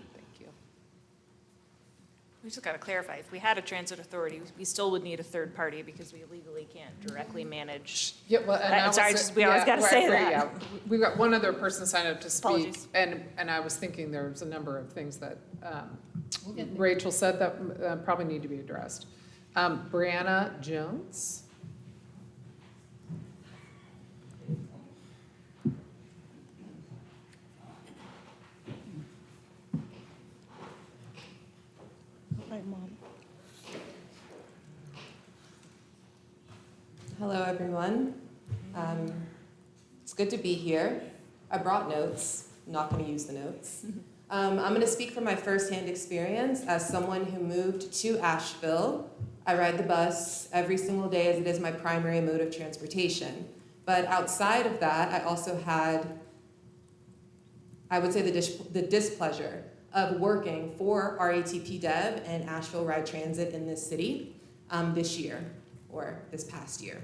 We just got to clarify, if we had a transit authority, we still would need a third party because we legally can't directly manage. Yeah, well, and I was, Sorry, we always got to say that. Yeah, we got one other person signed up to speak, Apologies. and I was thinking there was a number of things that Rachel said that probably need to be addressed. Brianna Jones. Hello, everyone. It's good to be here. I brought notes. I'm not going to use the notes. I'm going to speak from my firsthand experience as someone who moved to Asheville. I ride the bus every single day as it is my primary mode of transportation. But outside of that, I also had, I would say, the displeasure of working for RATP Dev and Asheville Ride Transit in this city this year, or this past year.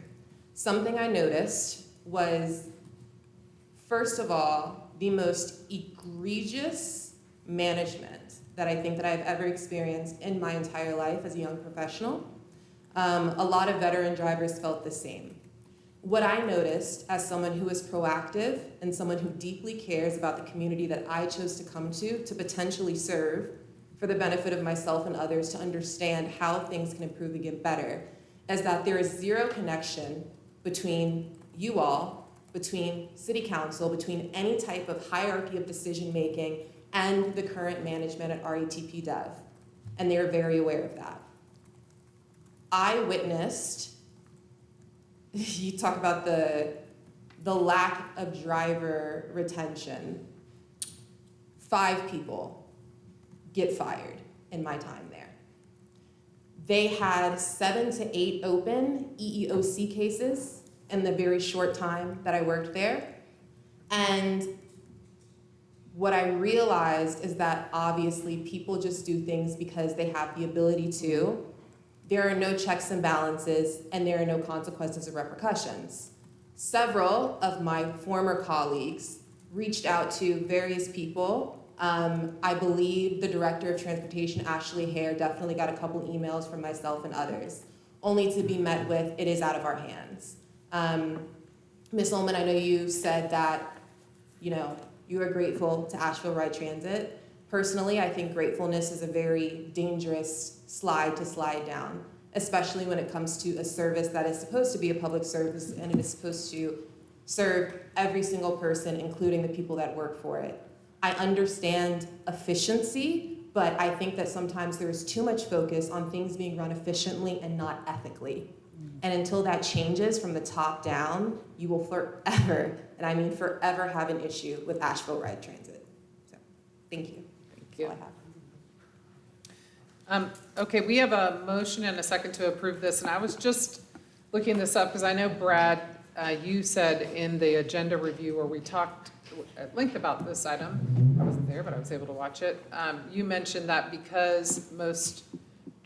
Something I noticed was, first of all, the most egregious management that I think that I've ever experienced in my entire life as a young professional. A lot of veteran drivers felt the same. What I noticed as someone who is proactive and someone who deeply cares about the community that I chose to come to potentially serve for the benefit of myself and others, to understand how things can improve and get better, is that there is zero connection between you all, between city council, between any type of hierarchy of decision making and the current management at RATP Dev. And they're very aware of that. I witnessed, you talk about the lack of driver retention. 5 people get fired in my time there. They had 7 to 8 open EEOC cases in the very short time that I worked there. And what I realized is that obviously people just do things because they have the ability to. There are no checks and balances, and there are no consequences or repercussions. Several of my former colleagues reached out to various people. I believe the director of transportation, Ashley Hare, definitely got a couple emails from myself and others, only to be met with, it is out of our hands. Ms. Ullman, I know you said that, you are grateful to Asheville Ride Transit. Personally, I think gratefulness is a very dangerous slide to slide down, especially when it comes to a service that is supposed to be a public service, and it is supposed to serve every single person, including the people that work for it. I understand efficiency, but I think that sometimes there is too much focus on things being run efficiently and not ethically. And until that changes from the top down, you will forever, and I mean forever, have an issue with Asheville Ride Transit. So, thank you. Thank you. Okay, we have a motion and a second to approve this, and I was just looking this up because I know, Brad, you said in the agenda review where we talked at length about this item, I wasn't there, but I was able to watch it. You mentioned that because most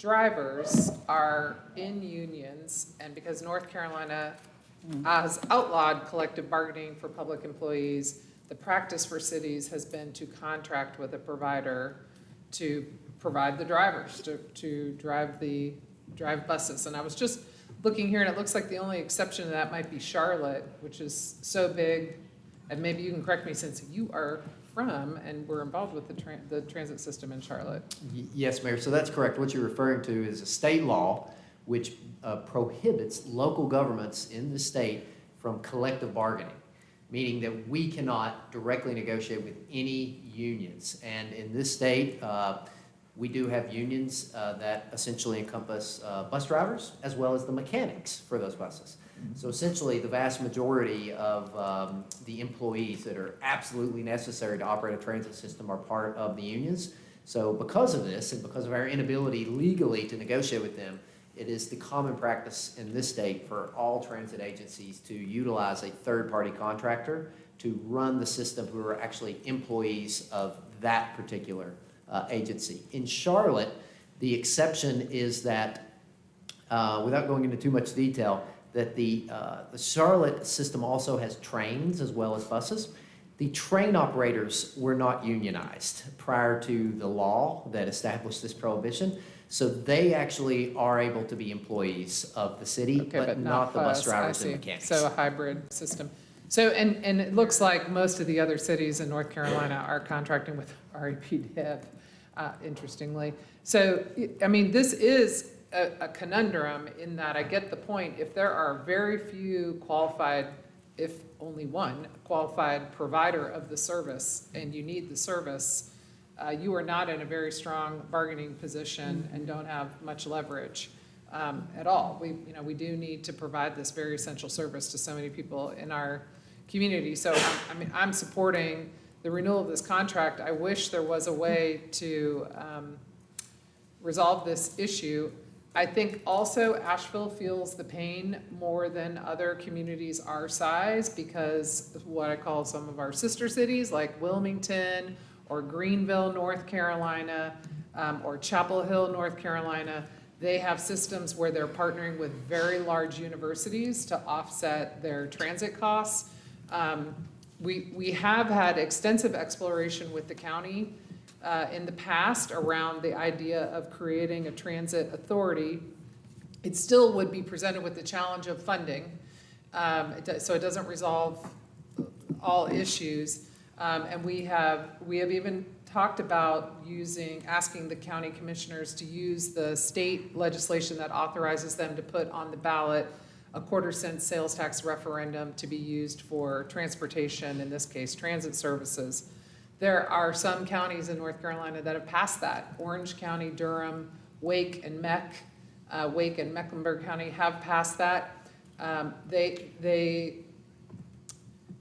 drivers are in unions, and because North Carolina has outlawed collective bargaining for public employees, the practice for cities has been to contract with a provider to provide the drivers, to drive buses. And I was just looking here, and it looks like the only exception to that might be Charlotte, which is so big, and maybe you can correct me since you are from and we're involved with the transit system in Charlotte. Yes, Mayor, so that's correct. What you're referring to is a state law which prohibits local governments in the state from collective bargaining, meaning that we cannot directly negotiate with any unions. And in this state, we do have unions that essentially encompass bus drivers as well as the mechanics for those buses. So essentially, the vast majority of the employees that are absolutely necessary to operate a transit system are part of the unions. So because of this, and because of our inability legally to negotiate with them, it is the common practice in this state for all transit agencies to utilize a third-party contractor to run the system who are actually employees of that particular agency. In Charlotte, the exception is that, without going into too much detail, that the Charlotte system also has trains as well as buses. The train operators were not unionized prior to the law that established this prohibition, so they actually are able to be employees of the city, Okay, but not the bus drivers and I see. mechanics. So a hybrid system. So, and it looks like most of the other cities in North Carolina are contracting with REPDEV, interestingly. So, I mean, this is a conundrum in that I get the point. If there are very few qualified, if only one qualified provider of the service, and you need the service, you are not in a very strong bargaining position and don't have much leverage at all. We do need to provide this very essential service to so many people in our community. So I'm supporting the renewal of this contract. I wish there was a way to resolve this issue. I think also Asheville feels the pain more than other communities our size because of what I call some of our sister cities like Wilmington or Greenville, North Carolina, or Chapel Hill, North Carolina. They have systems where they're partnering with very large universities to offset their transit costs. We have had extensive exploration with the county in the past around the idea of creating a transit authority. It still would be presented with the challenge of funding, so it doesn't resolve all issues. And we have even talked about asking the county commissioners to use the state legislation that authorizes them to put on the ballot a 1/4-cent sales tax referendum to be used for transportation, in this case, transit services. There are some counties in North Carolina that have passed that. Orange County, Durham, Wake and Mecklenburg County have passed that. They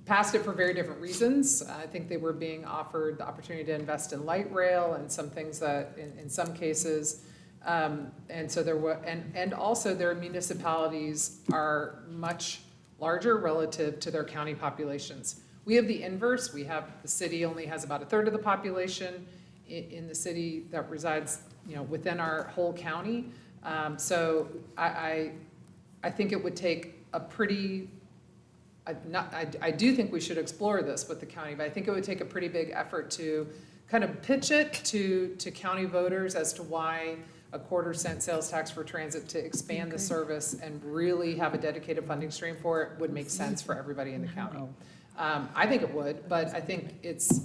passed it for very different reasons. I think they were being offered the opportunity to invest in light rail and some things that, in some cases, and so there were, and also their municipalities are much larger relative to their county populations. We have the inverse. We have the city only has about 1/3 of the population in the city that resides, within our whole county. So I think it would take a pretty, I do think we should explore this with the county, but I think it would take a pretty big effort to kind of pitch it to county voters as to why a 1/4-cent sales tax for transit to expand the service and really have a dedicated funding stream for it would make sense for everybody in the county. I think it would, but I think it's,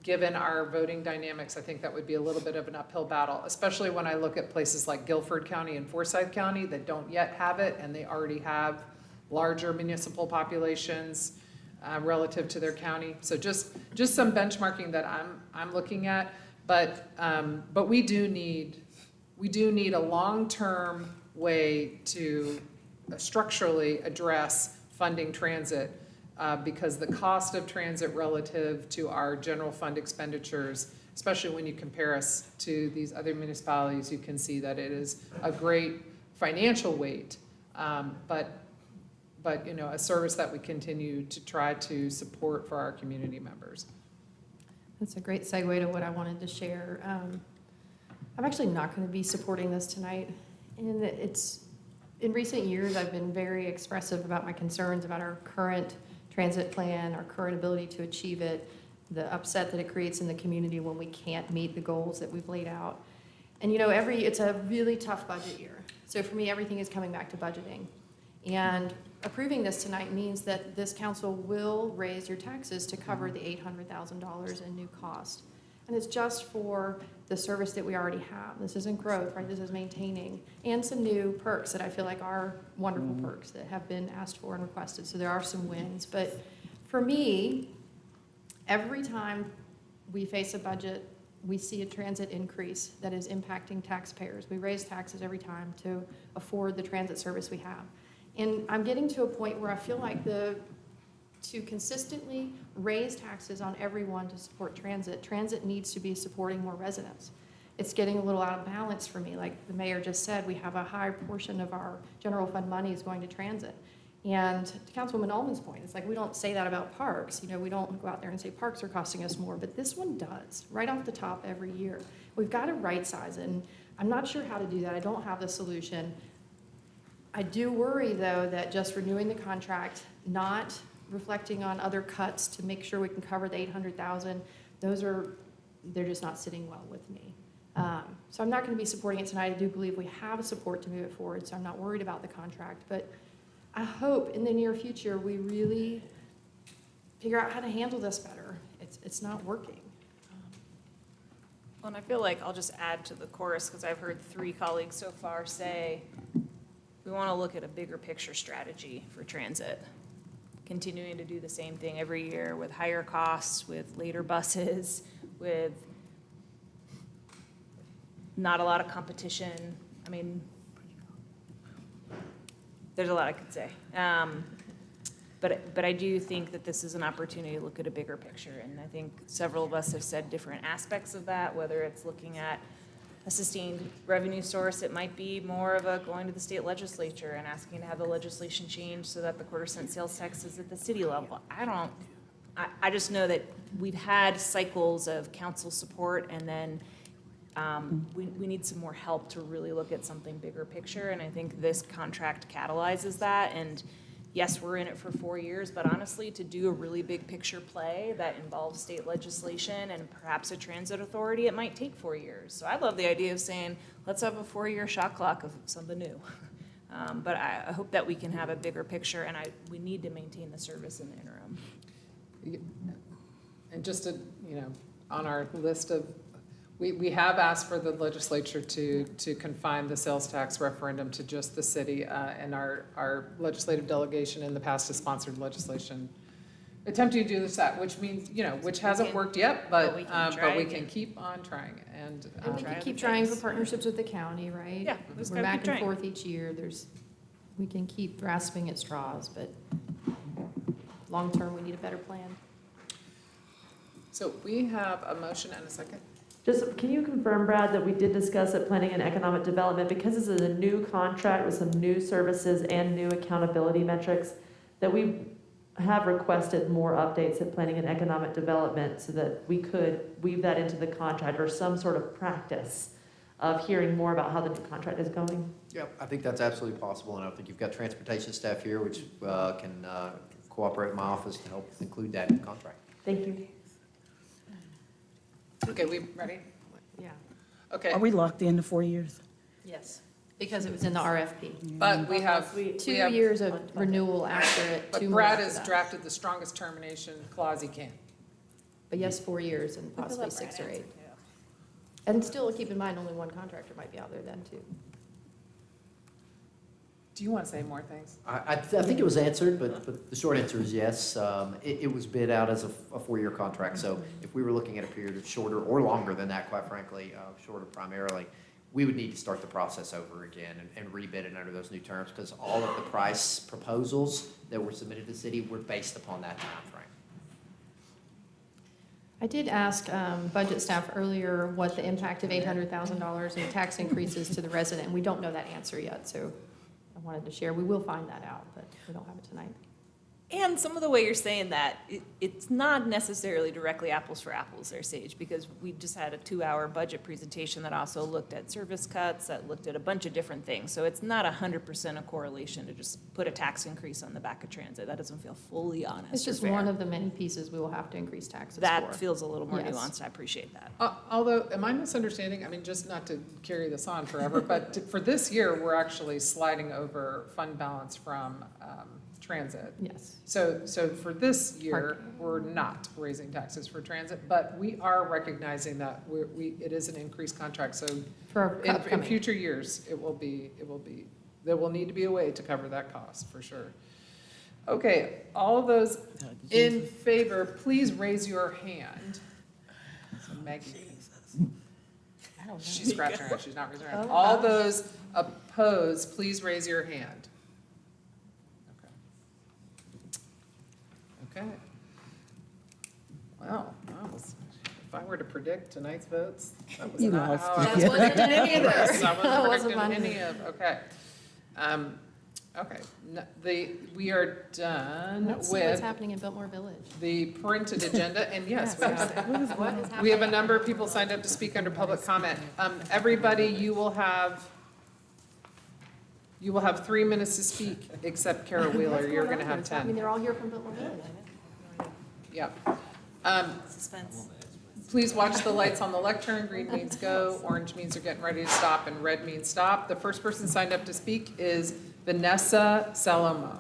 given our voting dynamics, I think that would be a little bit of an uphill battle, especially when I look at places like Guilford County and Forsyth County that don't yet have it, and they already have larger municipal populations relative to their county. So just some benchmarking that I'm looking at, but we do need a long-term way to structurally address funding transit because the cost of transit relative to our general fund expenditures, especially when you compare us to these other municipalities, you can see that it is a great financial weight, but a service that we continue to try to support for our community members. That's a great segue to what I wanted to share. I'm actually not going to be supporting this tonight. And in recent years, I've been very expressive about my concerns about our current transit plan, our current ability to achieve it, the upset that it creates in the community when we can't meet the goals that we've laid out. And it's a really tough budget year. So for me, everything is coming back to budgeting. And approving this tonight means that this council will raise your taxes to cover the $800,000 in new cost. And it's just for the service that we already have. This isn't growth, right? This is maintaining. And some new perks that I feel like are wonderful perks that have been asked for and requested. So there are some wins. But for me, every time we face a budget, we see a transit increase that is impacting taxpayers. We raise taxes every time to afford the transit service we have. And I'm getting to a point where I feel like to consistently raise taxes on everyone to support transit needs to be supporting more residents. It's getting a little out of balance for me. Like the mayor just said, we have a high portion of our general fund money is going to transit. And to Councilwoman Ullman's point, it's like we don't say that about parks. We don't go out there and say parks are costing us more, but this one does, right off the top every year. We've got to right size it, and I'm not sure how to do that. I don't have the solution. I do worry, though, that just renewing the contract, not reflecting on other cuts to make sure we can cover the $800,000, they're just not sitting well with me. So I'm not going to be supporting it tonight. I do believe we have support to move it forward, so I'm not worried about the contract. But I hope in the near future we really figure out how to handle this better. It's not working. Well, and I feel like I'll just add to the chorus because I've heard 3 colleagues so far say we want to look at a bigger picture strategy for transit. Continuing to do the same thing every year with higher costs, with later buses, with not a lot of competition. I mean, there's a lot I could say. But I do think that this is an opportunity to look at a bigger picture. And I think several of us have said different aspects of that, whether it's looking at a sustained revenue source. It might be more of a going to the state legislature and asking to have the legislation changed so that the quarter-cent sales tax is at the city level. I just know that we've had cycles of council support, and then we need some more help to really look at something bigger picture. And I think this contract catalyzes that. And yes, we're in it for 4 years, but honestly, to do a really big picture play that involves state legislation and perhaps a transit authority, it might take 4 years. So I love the idea of saying, let's have a 4-year shot clock of something new. But I hope that we can have a bigger picture, and we need to maintain the service in the interim. And just to, on our list of, we have asked for the legislature to confine the sales tax referendum to just the city, and our legislative delegation in the past has sponsored legislation attempting to do this, which means, which hasn't worked yet, but we can keep on trying. And we can keep trying for partnerships with the county, right? Yeah, we're back and forth each year. We can keep grasping at straws, but long term, we need a better plan. So we have a motion and a second. Just, can you confirm, Brad, that we did discuss at Planning and Economic Development, because this is a new contract with some new services and new accountability metrics, that we have requested more updates at Planning and Economic Development so that we could weave that into the contract or some sort of practice of hearing more about how the new contract is going? Yep, I think that's absolutely possible, and I think you've got transportation staff here which can cooperate with my office to help include that in the contract. Thank you. Okay, we ready? Yeah. Okay. Are we locked in to 4 years? Yes, because it was in the RFP. But we have 2 years of renewal after it. But 2 Brad more has after that. drafted the strongest termination clause he can. But yes, 4 years and possibly 6 or 8. And still, keep in mind, only one contractor might be out there then, too. Do you want to say more things? I think it was answered, but the short answer is yes. It was bid out as a 4-year contract, so if we were looking at a period of shorter or longer than that, quite frankly, shorter primarily, we would need to start the process over again and rebid it under those new terms, because all of the price proposals that were submitted to the city were based upon that timeframe. I did ask budget staff earlier what the impact of $800,000 in tax increases to the resident, and we don't know that answer yet, so I wanted to share. We will find that out, but we don't have it tonight. And some of the way you're saying that, it's not necessarily directly apples for apples there, Sage, because we just had a 2-hour budget presentation that also looked at service cuts, that looked at a bunch of different things. So it's not 100% a correlation to just put a tax increase on the back of transit. That doesn't feel fully honest It's just or fair. one of the many pieces we will have to increase taxes for. That feels a little more Yes. nuanced. I appreciate that. Although, am I misunderstanding? I mean, just not to carry this on forever, but for this year, we're actually sliding over fund balance from transit. Yes. So for this year, we're not raising taxes for transit, but we are recognizing that it is an increased contract, so For in upcoming. future years, there will need to be a way to cover that cost, for sure. Okay, all of those in favor, please raise your hand. So Maggie. She's scratching her head, she's not raising her hand. Oh, All gosh. those opposed, please raise your hand. Okay. Wow, if I were to predict tonight's votes, that was not how I was predicting any of this. I That wasn't wasn't predicting any of, okay. Okay, we are done Let's see what's with happening in Biltmore Village. the printed agenda, and yes, we Yes. have, What is we have a happening? number of people signed up to speak under public comment. Everybody, you will have 3 minutes to speak, except Kara Wheeler, you're gonna have I mean, 10. they're all here from Biltmore Village. Yep. Suspense. Please watch the lights on the lectern. Green means go, orange means you're getting ready to stop, and red means stop. The first person signed up to speak is Vanessa Salomo.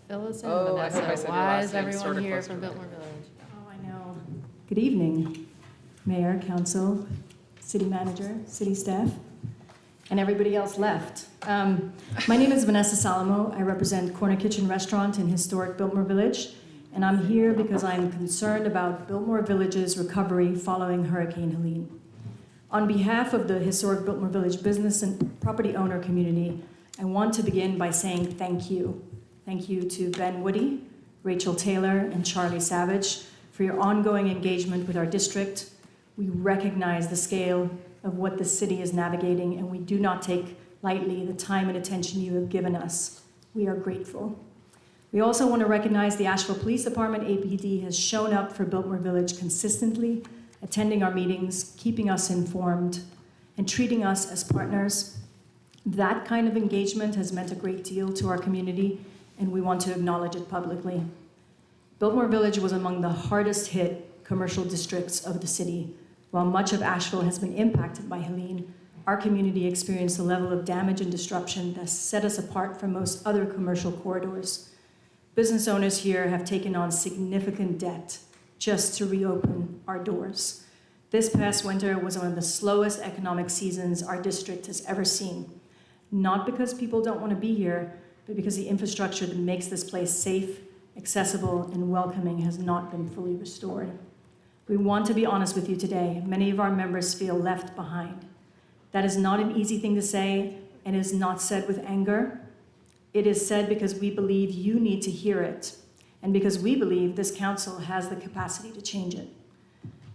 Fill us in, Oh, I hope I Vanessa. said your Why last is name everyone sorta here close from to Biltmore Village? Oh, I know. Good evening, Mayor, Council, City Manager, City staff, and everybody else left. My name is Vanessa Salomo. I represent Corner Kitchen Restaurant in historic Biltmore Village, and I'm here because I'm concerned about Biltmore Village's recovery following Hurricane Helene. On behalf of the historic Biltmore Village business and property owner community, I want to begin by saying thank you. Thank you to Ben Woody, Rachel Taylor, and Charlie Savage for your ongoing engagement with our district. We recognize the scale of what the city is navigating, and we do not take lightly the time and attention you have given us. We are grateful. We also want to recognize the Asheville Police Department, APD, has shown up for Biltmore Village consistently, attending our meetings, keeping us informed, and treating us as partners. That kind of engagement has meant a great deal to our community, and we want to acknowledge it publicly. Biltmore Village was among the hardest hit commercial districts of the city. While much of Asheville has been impacted by Helene, our community experienced a level of damage and disruption that set us apart from most other commercial corridors. Business owners here have taken on significant debt just to reopen our doors. This past winter was one of the slowest economic seasons our district has ever seen. Not because people don't want to be here, but because the infrastructure that makes this place safe, accessible, and welcoming has not been fully restored. We want to be honest with you today. Many of our members feel left behind. That is not an easy thing to say, and is not said with anger. It is said because we believe you need to hear it, and because we believe this council has the capacity to change it.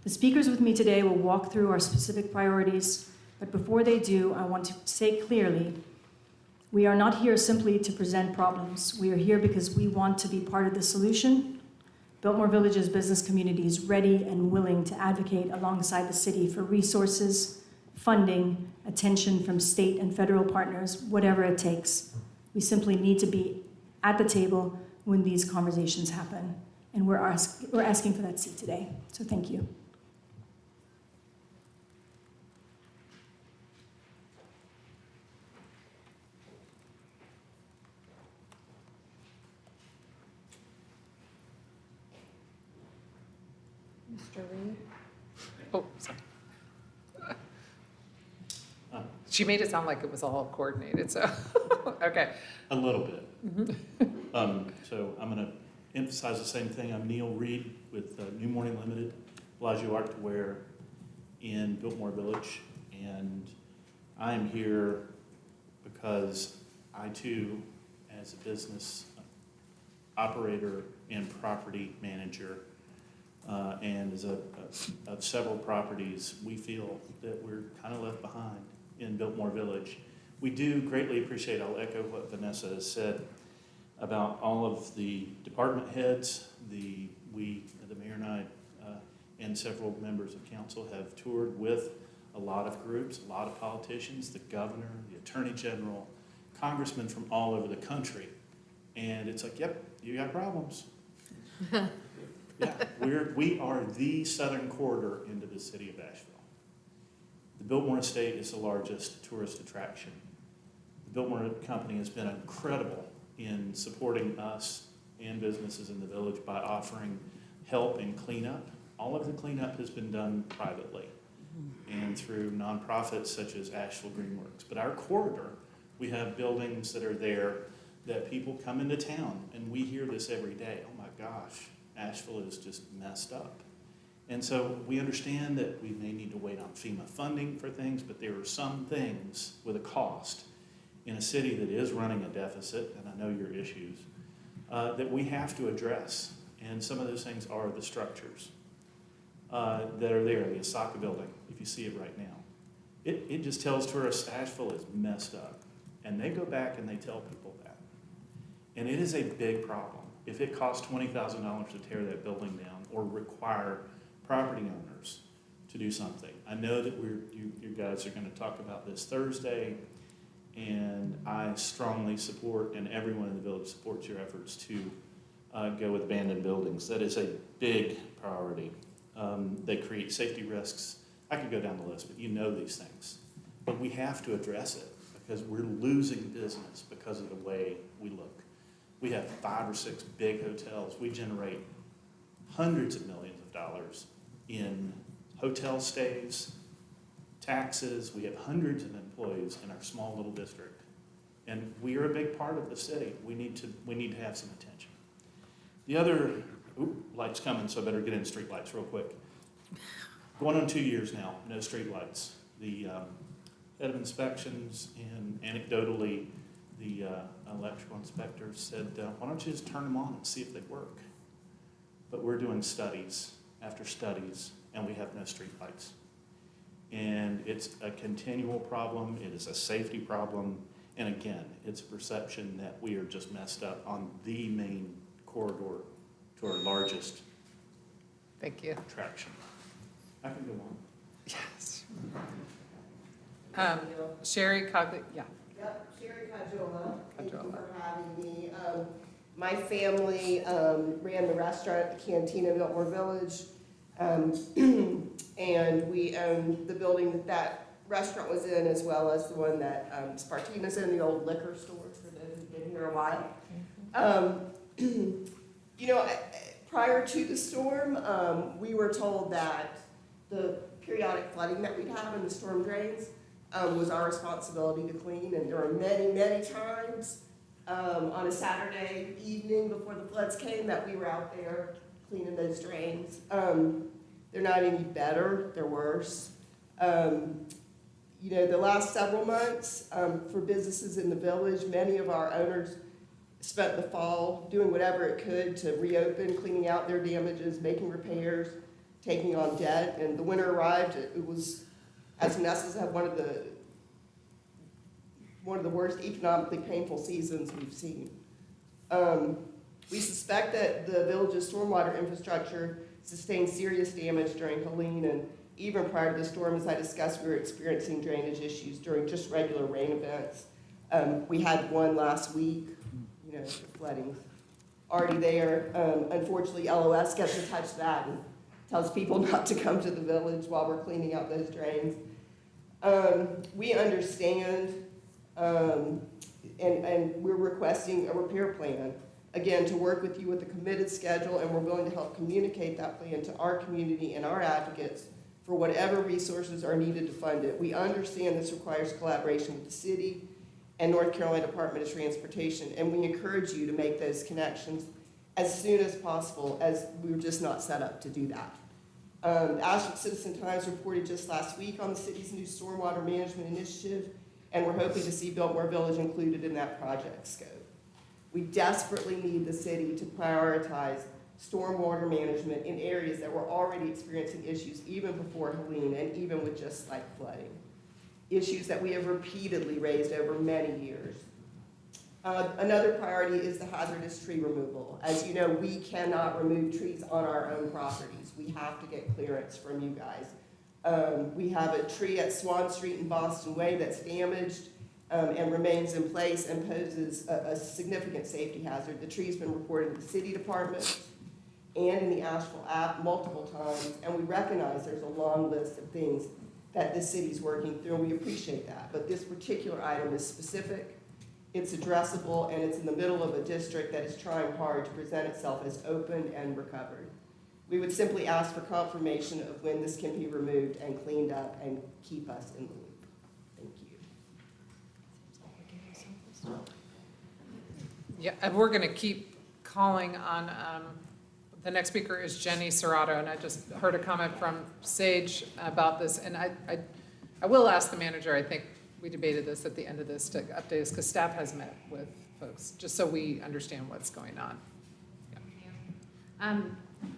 The speakers with me today will walk through our specific priorities, but before they do, I want to say clearly, we are not here simply to present problems. We are here because we want to be part of the solution. Biltmore Village's business community is ready and willing to advocate alongside the city for resources, funding, attention from state and federal partners, whatever it takes. We simply need to be at the table when these conversations happen. And we're asking for that seat today. So thank you. Mr. Reed? Oh, sorry. She made it sound like it was all coordinated, so, okay. A little bit. So I'm going to emphasize the same thing. I'm Neil Reed with New Morning Limited, Bellagio Art to Wear in Biltmore Village. And I am here because I too, as a business operator and property manager, and as of several properties, we feel that we're kind of left behind in Biltmore Village. We do greatly appreciate, I'll echo what Vanessa has said, about all of the department heads. The mayor and I, and several members of council have toured with a lot of groups, a lot of politicians, the governor, the attorney general, congressmen from all over the country. And it's like, yep, you got problems. Yeah, we are the southern corridor into the city of Asheville. The Biltmore estate is the largest tourist attraction. The Biltmore company has been incredible in supporting us and businesses in the village by offering help in cleanup. All of the cleanup has been done privately and through nonprofits such as Asheville Greenworks. But our corridor, we have buildings that are there that people come into town, and we hear this every day. Oh my gosh, Asheville is just messed up. And so we understand that we may need to wait on FEMA funding for things, but there are some things with a cost in a city that is running a deficit, and I know your issues, that we have to address. And some of those things are the structures that are there, the Osaka building, if you see it right now. It just tells tourists Asheville is messed up. And they go back and they tell people that. And it is a big problem. If it costs $20,000 to tear that building down or require property owners to do something. I know that you guys are going to talk about this Thursday, and I strongly support, and everyone in the village supports your efforts to go with abandoned buildings. That is a big priority. They create safety risks. I could go down the list, but you know these things. But we have to address it because we're losing business because of the way we look. We have 5 or 6 big hotels. We generate hundreds of millions of dollars in hotel stays, taxes. We have hundreds of employees in our small little district. And we are a big part of the city. We need to have some attention. The other, light's coming, so I better get in street lights real quick. Going on 2 years now, no street lights. The head of inspections and anecdotally, the electrical inspector said, why don't you just turn them on and see if they work? But we're doing studies after studies, and we have no street lights. And it's a continual problem. It is a safety problem. And again, it's a perception that we are just messed up on the main corridor to our largest Thank you. attraction. I can go on. Yes. Sherry Cogley, yeah. Yep, Sherry Cajola. Thank you for having me. My family ran the restaurant, the Cantina in Biltmore Village, and we owned the building that that restaurant was in, as well as the one that Spartina's in, the old liquor store, for those who've been here a while. You know, prior to the storm, we were told that the periodic flooding that we'd have in the storm drains was our responsibility to clean, and there were many, many times on a Saturday evening before the floods came that we were out there cleaning those drains. They're not any better, they're worse. You know, the last several months for businesses in the village, many of our owners spent the fall doing whatever it could to reopen, cleaning out their damages, making repairs, taking on debt, and the winter arrived. It was, as Vanessa's had one of the worst economically painful seasons we've seen. We suspect that the village's stormwater infrastructure sustained serious damage during Helene, and even prior to the storm, as I discussed, we were experiencing drainage issues during just regular rain events. We had one last week, you know, the flooding already there. Unfortunately, LOS gets in touch with that and tells people not to come to the village while we're cleaning out those drains. We understand, and we're requesting a repair plan, again, to work with you with a committed schedule, and we're willing to help communicate that plan to our community and our advocates for whatever resources are needed to fund it. We understand this requires collaboration with the city and North Carolina Department of Transportation, and we encourage you to make those connections as soon as possible, as we were just not set up to do that. The Asheville Citizen Times reported just last week on the city's new stormwater management initiative, and we're hoping to see Biltmore Village included in that project scope. We desperately need the city to prioritize stormwater management in areas that were already experiencing issues even before Helene and even with just slight flooding. Issues that we have repeatedly raised over many years. Another priority is the hazardous tree removal. As you know, we cannot remove trees on our own properties. We have to get clearance from you guys. We have a tree at Swan Street and Boston Way that's damaged and remains in place and poses a significant safety hazard. The tree's been reported to the city department and in the Asheville app multiple times, and we recognize there's a long list of things that the city's working through, and we appreciate that. But this particular item is specific, it's addressable, and it's in the middle of a district that is trying hard to present itself as open and recovered. We would simply ask for confirmation of when this can be removed and cleaned up and keep us in the loop. Thank you. Yeah, and we're going to keep calling on, the next speaker is Jenny Serrato, and I just heard a comment from Sage about this, and I will ask the manager, I think we debated this at the end of this, to update us, because staff has met with folks, just so we understand what's going on.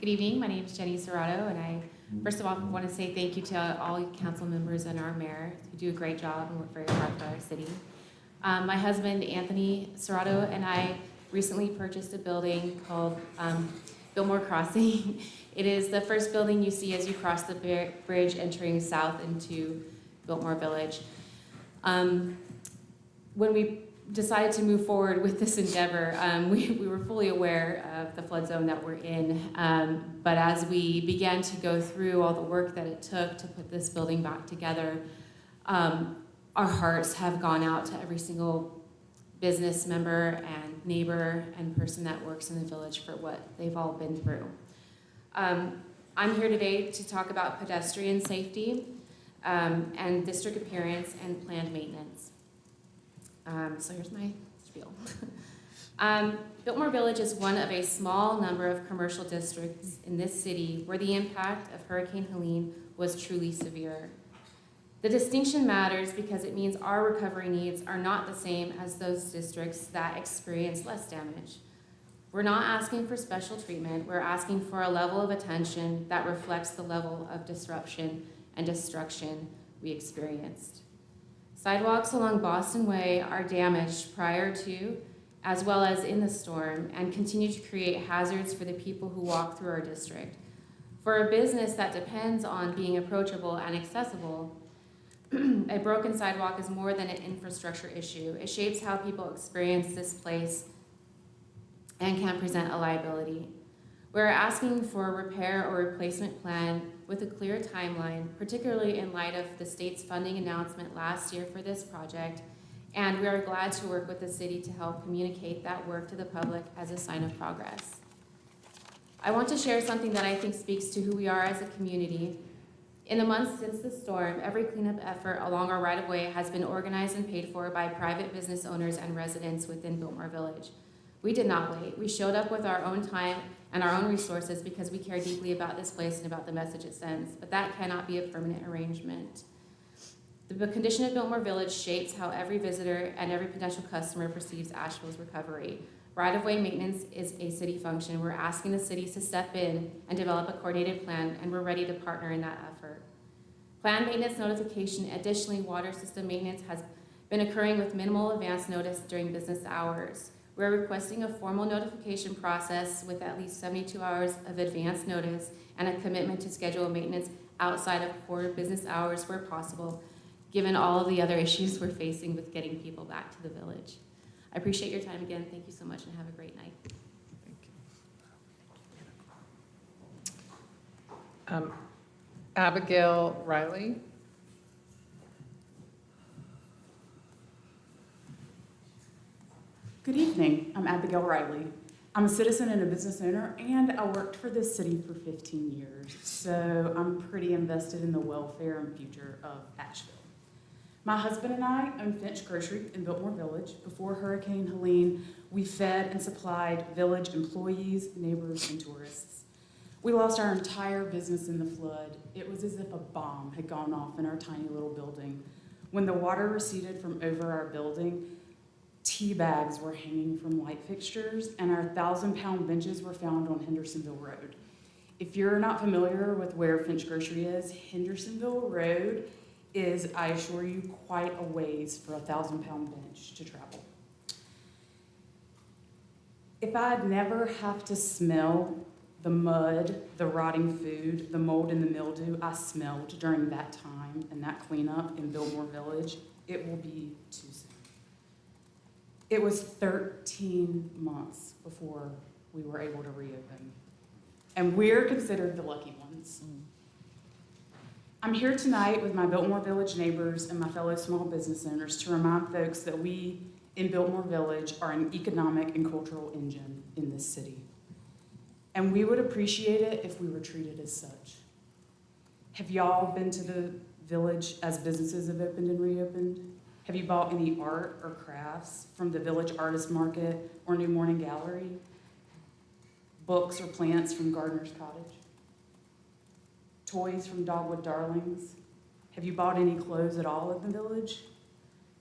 Good evening, my name is Jenny Serrato, and I first of all want to say thank you to all you council members and our mayor who do a great job and work very hard for our city. My husband, Anthony Serrato, and I recently purchased a building called Biltmore Crossing. It is the first building you see as you cross the bridge entering south into Biltmore Village. When we decided to move forward with this endeavor, we were fully aware of the flood zone that we're in, but as we began to go through all the work that it took to put this building back together, our hearts have gone out to every single business member and neighbor and person that works in the village for what they've all been through. I'm here today to talk about pedestrian safety and district appearance and planned maintenance. So here's my spiel. Biltmore Village is one of a small number of commercial districts in this city where the impact of Hurricane Helene was truly severe. The distinction matters because it means our recovery needs are not the same as those districts that experience less damage. We're not asking for special treatment, we're asking for a level of attention that reflects the level of disruption and destruction we experienced. Sidewalks along Boston Way are damaged prior to, as well as in the storm, and continue to create hazards for the people who walk through our district. For a business that depends on being approachable and accessible, a broken sidewalk is more than an infrastructure issue. It shapes how people experience this place and can present a liability. We're asking for a repair or replacement plan with a clear timeline, particularly in light of the state's funding announcement last year for this project, and we are glad to work with the city to help communicate that work to the public as a sign of progress. I want to share something that I think speaks to who we are as a community. In the months since the storm, every cleanup effort along our right-of-way has been organized and paid for by private business owners and residents within Biltmore Village. We did not wait. We showed up with our own time and our own resources because we care deeply about this place and about the message it sends, but that cannot be a permanent arrangement. The condition of Biltmore Village shapes how every visitor and every potential customer perceives Asheville's recovery. Right-of-way maintenance is a city function. We're asking the cities to step in and develop a coordinated plan, and we're ready to partner in that effort. Planned maintenance notification, additionally, water system maintenance has been occurring with minimal advance notice during business hours. We're requesting a formal notification process with at least 72 hours of advance notice and a commitment to schedule maintenance outside of core business hours where possible, given all of the other issues we're facing with getting people back to the village. I appreciate your time again. Thank you so much and have a great night. Thank you. Abigail Riley. Good evening. I'm Abigail Riley. I'm a citizen and a business owner, and I worked for this city for 15 years, so I'm pretty invested in the welfare and future of Asheville. My husband and I own Finch Grocery in Biltmore Village. Before Hurricane Helene, we fed and supplied village employees, neighbors, and tourists. We lost our entire business in the flood. It was as if a bomb had gone off in our tiny little building. When the water receded from over our building, tea bags were hanging from light fixtures, and our 1,000-pound benches were found on Hendersonville Road. If you're not familiar with where Finch Grocery is, Hendersonville Road is, I assure you, quite a ways for a 1,000-pound bench to travel. If I'd never have to smell the mud, the rotting food, the mold and the mildew I smelled during that time and that cleanup in Biltmore Village, it will be too soon. It was 13 months before we were able to reopen. And we're considered the lucky ones. I'm here tonight with my Biltmore Village neighbors and my fellow small business owners to remind folks that we in Biltmore Village are an economic and cultural engine in this city. And we would appreciate it if we were treated as such. Have y'all been to the village as businesses have opened and reopened? Have you bought any art or crafts from the Village Artist Market or New Morning Gallery? Books or plants from Gardener's Cottage? Toys from Dogwood Darlings? Have you bought any clothes at all in the village?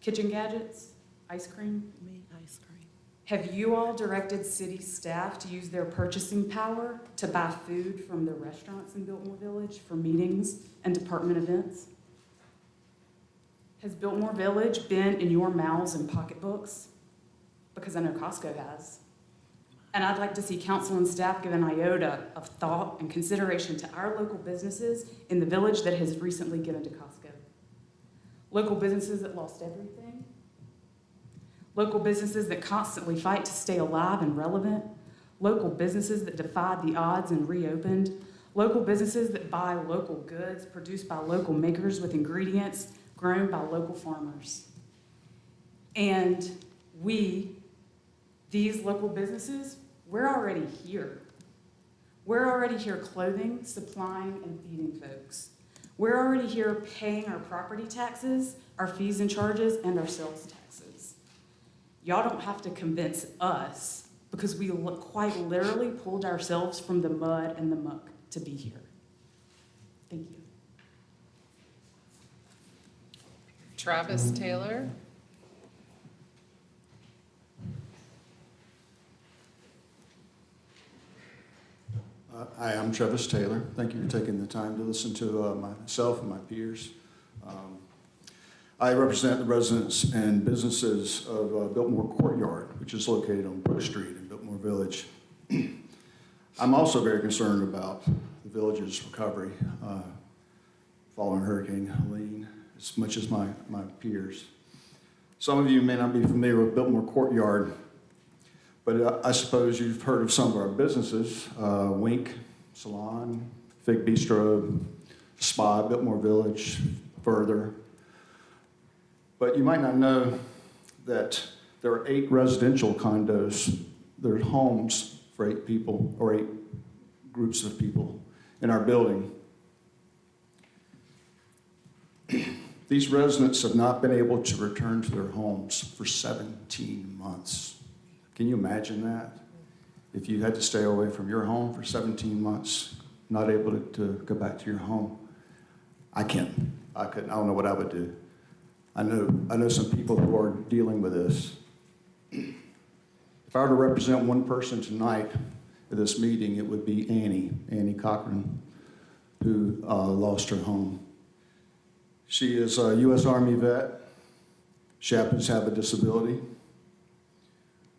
Kitchen gadgets? Ice cream? Me, ice cream. Have you all directed city staff to use their purchasing power to buy food from the restaurants in Biltmore Village for meetings and department events? Has Biltmore Village been in your mouths and pocketbooks? Because I know Costco has. And I'd like to see council and staff give an iota of thought and consideration to our local businesses in the village that has recently given to Costco. Local businesses that lost everything. Local businesses that constantly fight to stay alive and relevant. Local businesses that defied the odds and reopened. Local businesses that buy local goods produced by local makers with ingredients grown by local farmers. And these local businesses, we're already here. We're already here clothing, supplying, and feeding folks. We're already here paying our property taxes, our fees and charges, and our sales taxes. Y'all don't have to convince us because we quite literally pulled ourselves from the mud and the muck to be here. Thank you. Travis Taylor. Hi, I'm Travis Taylor. Thank you for taking the time to listen to myself and my peers. I represent the residents and businesses of Biltmore Courtyard, which is located on Brook Street in Biltmore Village. I'm also very concerned about the village's recovery following Hurricane Helene, as much as my peers. Some of you may not be familiar with Biltmore Courtyard, but I suppose you've heard of some of our businesses, Wink Salon, Fig Bistro, Spa, Biltmore Village, Further. But you might not know that there are 8 residential condos. There are homes for 8 people, or 8 groups of people in our building. These residents have not been able to return to their homes for 17 months. Can you imagine that? If you had to stay away from your home for 17 months, not able to go back to your home. I couldn't. I don't know what I would do. I know some people who are dealing with this. If I were to represent one person tonight at this meeting, it would be Annie Cochran, who lost her home. She is a U.S. Army vet. She happens to have a disability.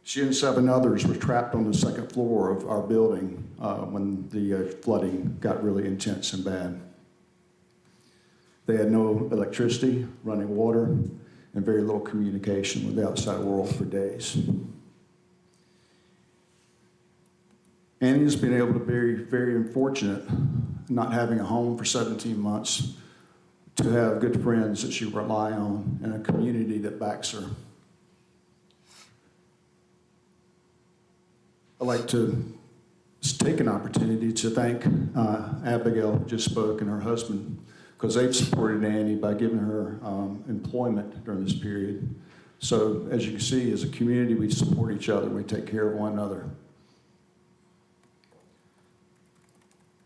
She and 7 others were trapped on the 2nd floor of our building when the flooding got really intense and bad. They had no electricity, running water, and very little communication with the outside world for days. Annie's been able to be very, very unfortunate, not having a home for 17 months, to have good friends that she rely on and a community that backs her. I'd like to take an opportunity to thank Abigail, who just spoke, and her husband, because they've supported Annie by giving her employment during this period. So as you can see, as a community, we support each other, we take care of one another.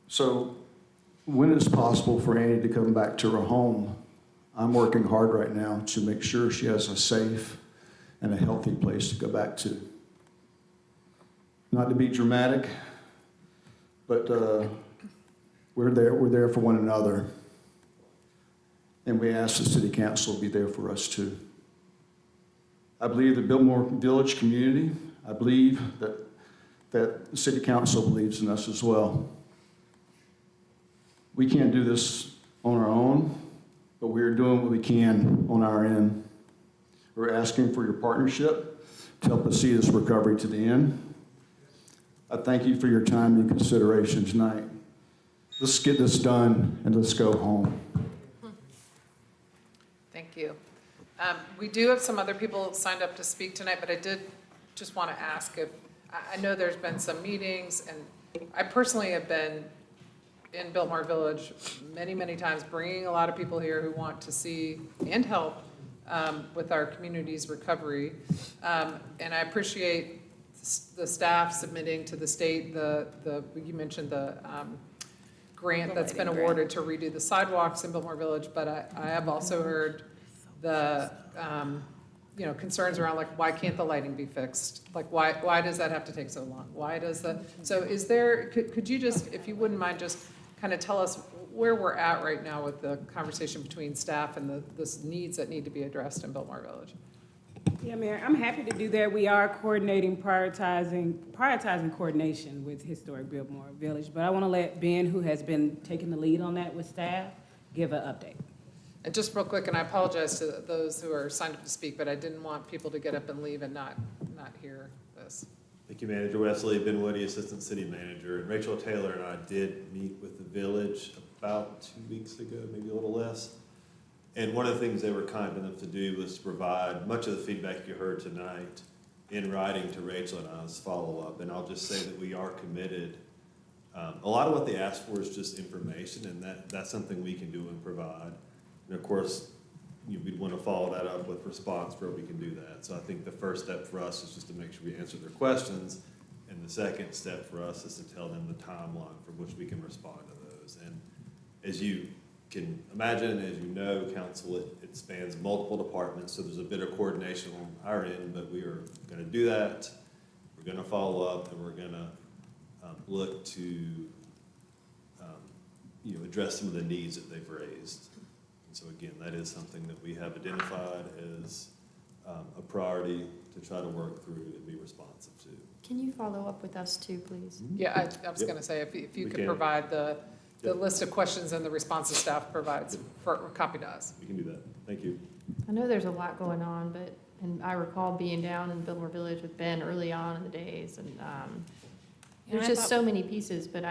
So when it's possible for Annie to come back to her home, I'm working hard right now to make sure she has a safe and a healthy place to go back to. Not to be dramatic, but we're there for one another. And we ask the City Council to be there for us too. I believe the Biltmore Village community, I believe that that the City Council believes in us as well. We can't do this on our own, but we are doing what we can on our end. We're asking for your partnership to help us see this recovery to the end. I thank you for your time and consideration tonight. Let's get this done and let's go home. Thank you. We do have some other people signed up to speak tonight, but I did just want to ask if, I know there's been some meetings, and I personally have been in Biltmore Village many, many times, bringing a lot of people here who want to see and help with our community's recovery. And I appreciate the staff submitting to the state, you mentioned the grant that's been awarded to redo the sidewalks in Biltmore Village, but I have also heard the concerns around, like, why can't the lighting be fixed? Like, why does that have to take so long? Why does so is there, could you just, if you wouldn't mind, just kind of tell us where we're at right now with the conversation between staff and the needs that need to be addressed in Biltmore Village? Yeah, Mayor, I'm happy to do that. We are prioritizing coordination with Historic Biltmore Village, but I want to let Ben, who has been taking the lead on that with staff, give an update. And just real quick, and I apologize to those who are signed up to speak, but I didn't want people to get up and leave and not hear this. Thank you, Manager Wesley. Ben Woody, Assistant City Manager. And Rachel Taylor and I did meet with the village about 2 weeks ago, maybe a little less. And one of the things they were kind enough to do was to provide much of the feedback you heard tonight in writing to Rachel and I as follow-up. And I'll just say that we are committed. A lot of what they asked for is just information, and that's something we can do and provide. And of course, we'd want to follow that up with response where we can do that. So I think the first step for us is just to make sure we answer their questions. And the second step for us is to tell them the timeline from which we can respond to those. And as you can imagine, as you know, Council, it spans multiple departments, so there's a bit of coordination on our end, but we are going to do that. We're going to follow up, and we're going to look to address some of the needs that they've raised. So again, that is something that we have identified as a priority to try to work through and be responsive to. Can you follow up with us too, please? Yeah, I was going to say, if you could provide the list of questions and the responses staff provides for copy to us. We can do that. Thank you. I know there's a lot going on, and I recall being down in Biltmore Village with Ben early on in the days, and there's just so many pieces, but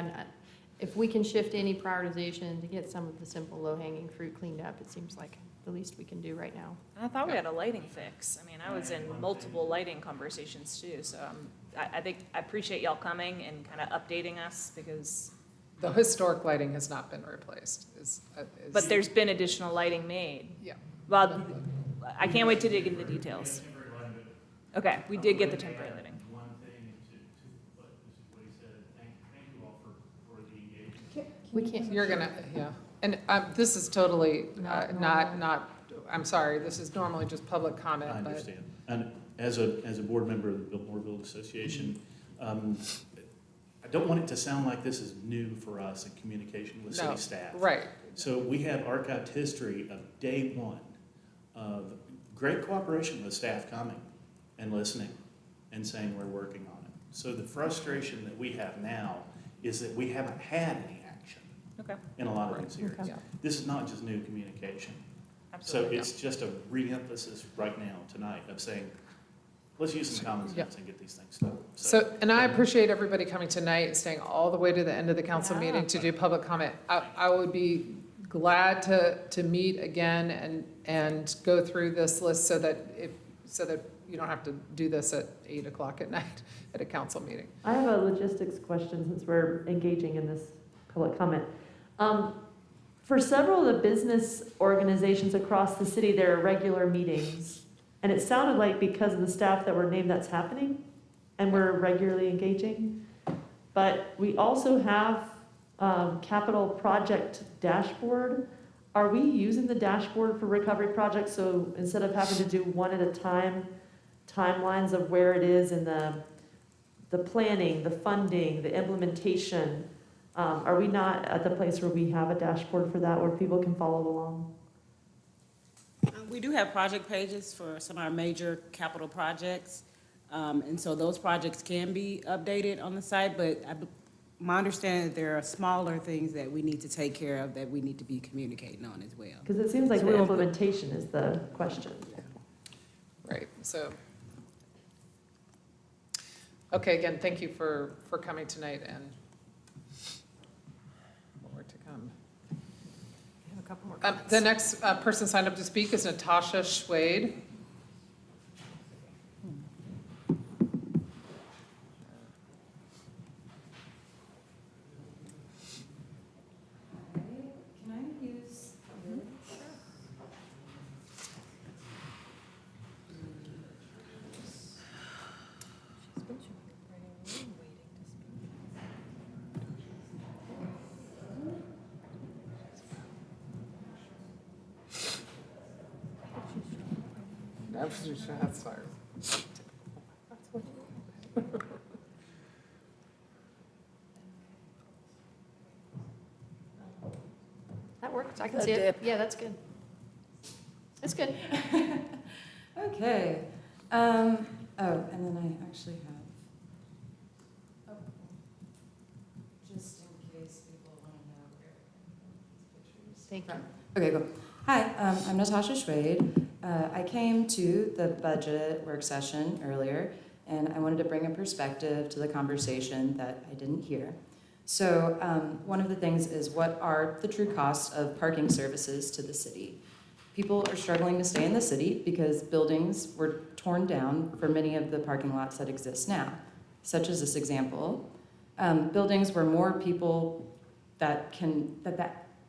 if we can shift any prioritization to get some of the simple low-hanging fruit cleaned up, it seems like the least we can do right now. I thought we had a lighting fix. I mean, I was in multiple lighting conversations too, so I think I appreciate y'all coming and kind of updating us, because the historic lighting has not been replaced. But there's been additional lighting made. Yeah. Well, I can't wait to dig into the details. Okay, we did get the temporary lighting. One thing to what he said, thank you all for the engagement. We can't. You're gonna, yeah. And this is totally not. I'm sorry. This is normally just public comment. I understand. And as a board member of the Biltmore Village Association, I don't want it to sound like this is new for us in communication with city staff. Right. So we have archived history of day one of great cooperation with staff coming and listening and saying we're working on it. So the frustration that we have now is that we haven't had any action in a lot of these areas. Okay. This is not just new communication. Absolutely. So it's just a re-emphasis right now tonight of saying, let's use some common sense and get these things done. So, and I appreciate everybody coming tonight and staying all the way to the end of the council meeting to do public comment. I would be glad to meet again and go through this list so that you don't have to do this at 8 o'clock at night at a council meeting. I have a logistics question since we're engaging in this public comment. For several of the business organizations across the city, there are regular meetings. And it sounded like because of the staff that were named, that's happening, and we're regularly engaging. But we also have capital project dashboard. Are we using the dashboard for recovery projects? So instead of having to do one at a time, timelines of where it is in the planning, the funding, the implementation, are we not at the place where we have a dashboard for that where people can follow along? We do have project pages for some of our major capital projects. And so those projects can be updated on the site, but my understanding is there are smaller things that we need to take care of that we need to be communicating on as well. Because it seems like So the we'll- implementation is the question. Right, so. Okay, again, thank you for coming tonight and more to come. We have a couple more The comments. next person signed up to speak is Natasha Schwade. Can I use? That's fine. That works, I can A see it. dip. Yeah, that's good. That's good. Okay. Oh, and then I actually have, oh, just in case people want to know where these pictures. Thank you. Okay, cool. Hi, I'm Natasha Schwade. I came to the budget work session earlier, and I wanted to bring a perspective to the conversation that I didn't hear. So one of the things is, what are the true costs of parking services to the city? People are struggling to stay in the city because buildings were torn down for many of the parking lots that exist now, such as this example. Buildings where more people that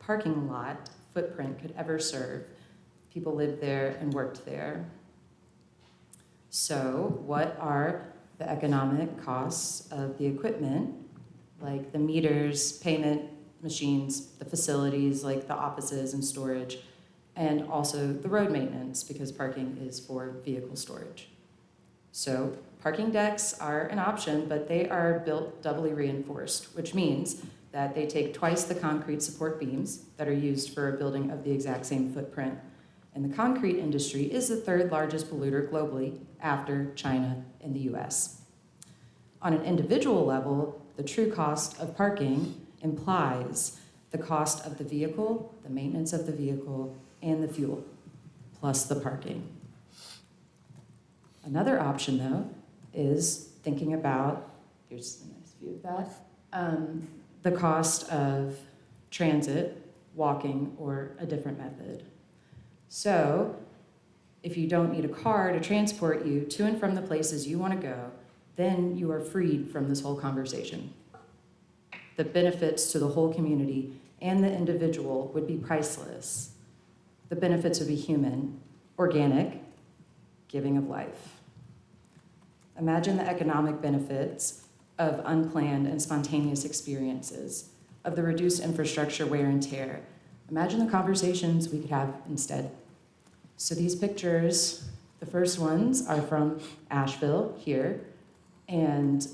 parking lot footprint could ever serve. People lived there and worked there. So what are the economic costs of the equipment, like the meters, payment machines, the facilities like the offices and storage, and also the road maintenance, because parking is for vehicle storage. So parking decks are an option, but they are built doubly reinforced, which means that they take twice the concrete support beams that are used for a building of the exact same footprint. And the concrete industry is the third largest polluter globally after China and the US. On an individual level, the true cost of parking implies the cost of the vehicle, the maintenance of the vehicle, and the fuel, plus the parking. Another option, though, is thinking about, here's a nice view of that, the cost of transit, walking, or a different method. So if you don't need a car to transport you to and from the places you want to go, then you are freed from this whole conversation. The benefits to the whole community and the individual would be priceless. The benefits would be human, organic, giving of life. Imagine the economic benefits of unplanned and spontaneous experiences, of the reduced infrastructure wear and tear. Imagine the conversations we could have instead. So these pictures, the first ones are from Asheville here, and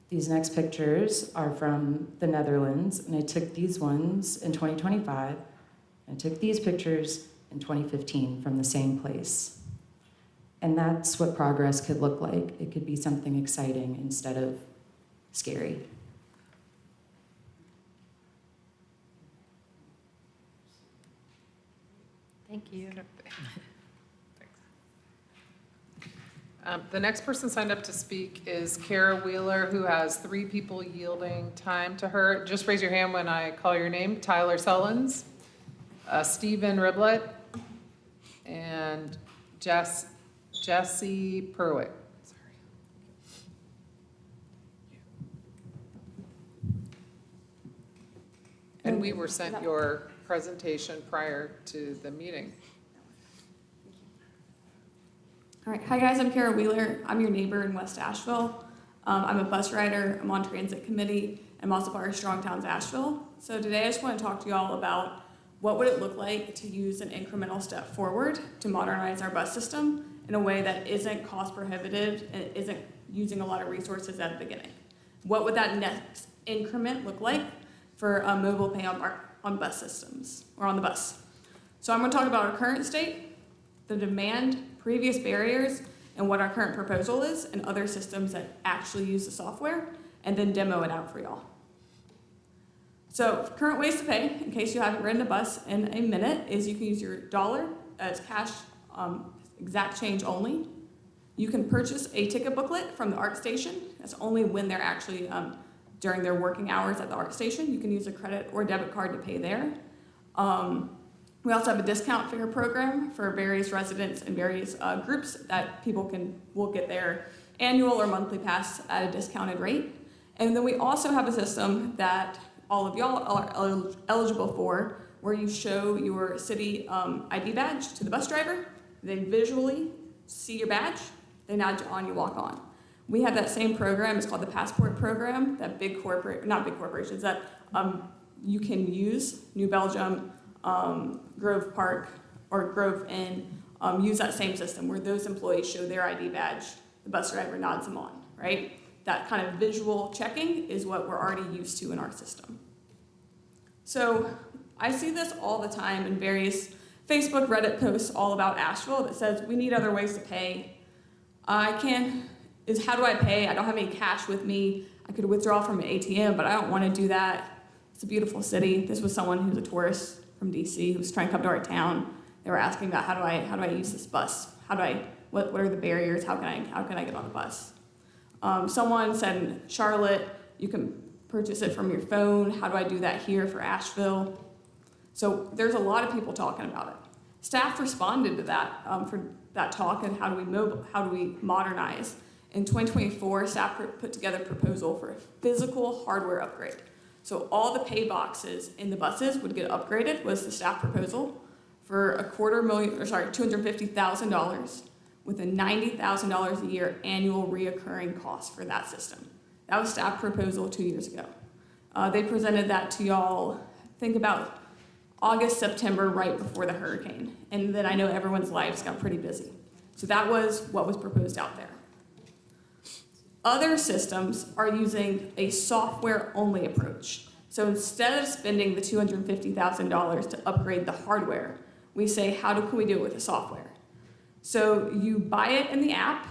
these next pictures are from the Netherlands, and I took these ones in 2025. I took these pictures in 2015 from the same place. And that's what progress could look like. It could be something exciting instead of scary. Thank you. The next person signed up to speak is Kara Wheeler, who has 3 people yielding time to her. Just raise your hand when I call your name. Tyler Sullins, Stephen Riblett, and Jesse Perwick. Sorry. And we were sent your presentation prior to the meeting. All right, hi guys, I'm Kara Wheeler. I'm your neighbor in West Asheville. I'm a bus rider, I'm on transit committee, I'm also part of Strong Towns Asheville. So today I just want to talk to you all about what would it look like to use an incremental step forward to modernize our bus system in a way that isn't cost prohibitive and isn't using a lot of resources at the beginning. What would that next increment look like for a mobile pay on bus systems, or on the bus? So I'm going to talk about our current state, the demand, previous barriers, and what our current proposal is and other systems that actually use the software, and then demo it out for y'all. So current ways to pay, in case you haven't ridden a bus in a minute, is you can use your dollar as cash, exact change only. You can purchase a ticket booklet from the ART station. That's only when they're actually during their working hours at the ART station. You can use a credit or debit card to pay there. We also have a discount fare program for various residents and various groups that people will get their annual or monthly pass at a discounted rate. And then we also have a system that all of y'all are eligible for, where you show your city ID badge to the bus driver. They visually see your badge, they nod you on, you walk on. We have that same program, it's called the Passport Program, that not big corporations, that you can use, New Belgium, Grove Park, or Grove Inn, use that same system where those employees show their ID badge, the bus driver nods them on, right? That kind of visual checking is what we're already used to in our system. So I see this all the time in various Facebook, Reddit posts all about Asheville that says we need other ways to pay. How do I pay? I don't have any cash with me. I could withdraw from an ATM, but I don't want to do that. It's a beautiful city. This was someone who's a tourist from DC who was trying to come to our town. They were asking about how do I use this bus? What are the barriers? How can I get on the bus? Someone said in Charlotte, you can purchase it from your phone. How do I do that here for Asheville? So there's a lot of people talking about it. Staff responded to that for that talk and how do we modernize. In 2024, staff put together a proposal for a physical hardware upgrade. So all the pay boxes in the buses would get upgraded, was the staff proposal, for $250,000 with a $90,000 a year annual reoccurring cost for that system. That was staff proposal 2 years ago. They presented that to y'all, think about August, September, right before the hurricane. And then I know everyone's lives got pretty busy. So that was what was proposed out there. Other systems are using a software-only approach. So instead of spending the $250,000 to upgrade the hardware, we say, can we do it with the software? So you buy it in the app.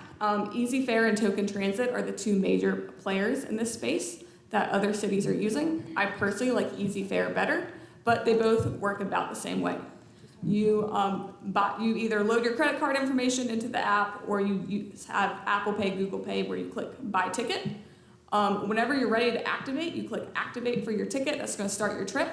Easy Fare and Token Transit are the two major players in this space that other cities are using. I personally like Easy Fare better, but they both work about the same way. You either load your credit card information into the app, or you have Apple Pay, Google Pay, where you click Buy Ticket. Whenever you're ready to activate, you click Activate for your ticket. That's going to start your trip.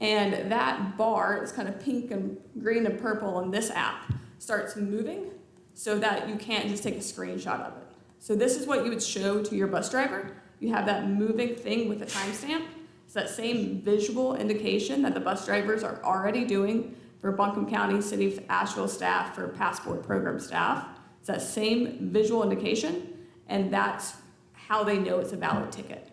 And that bar is kind of pink and green and purple on this app starts moving so that you can't just take a screenshot of it. So this is what you would show to your bus driver. You have that moving thing with a timestamp. It's that same visual indication that the bus drivers are already doing for Buncombe County, City of Asheville staff, for Passport Program staff. It's that same visual indication, and that's how they know it's a valid ticket.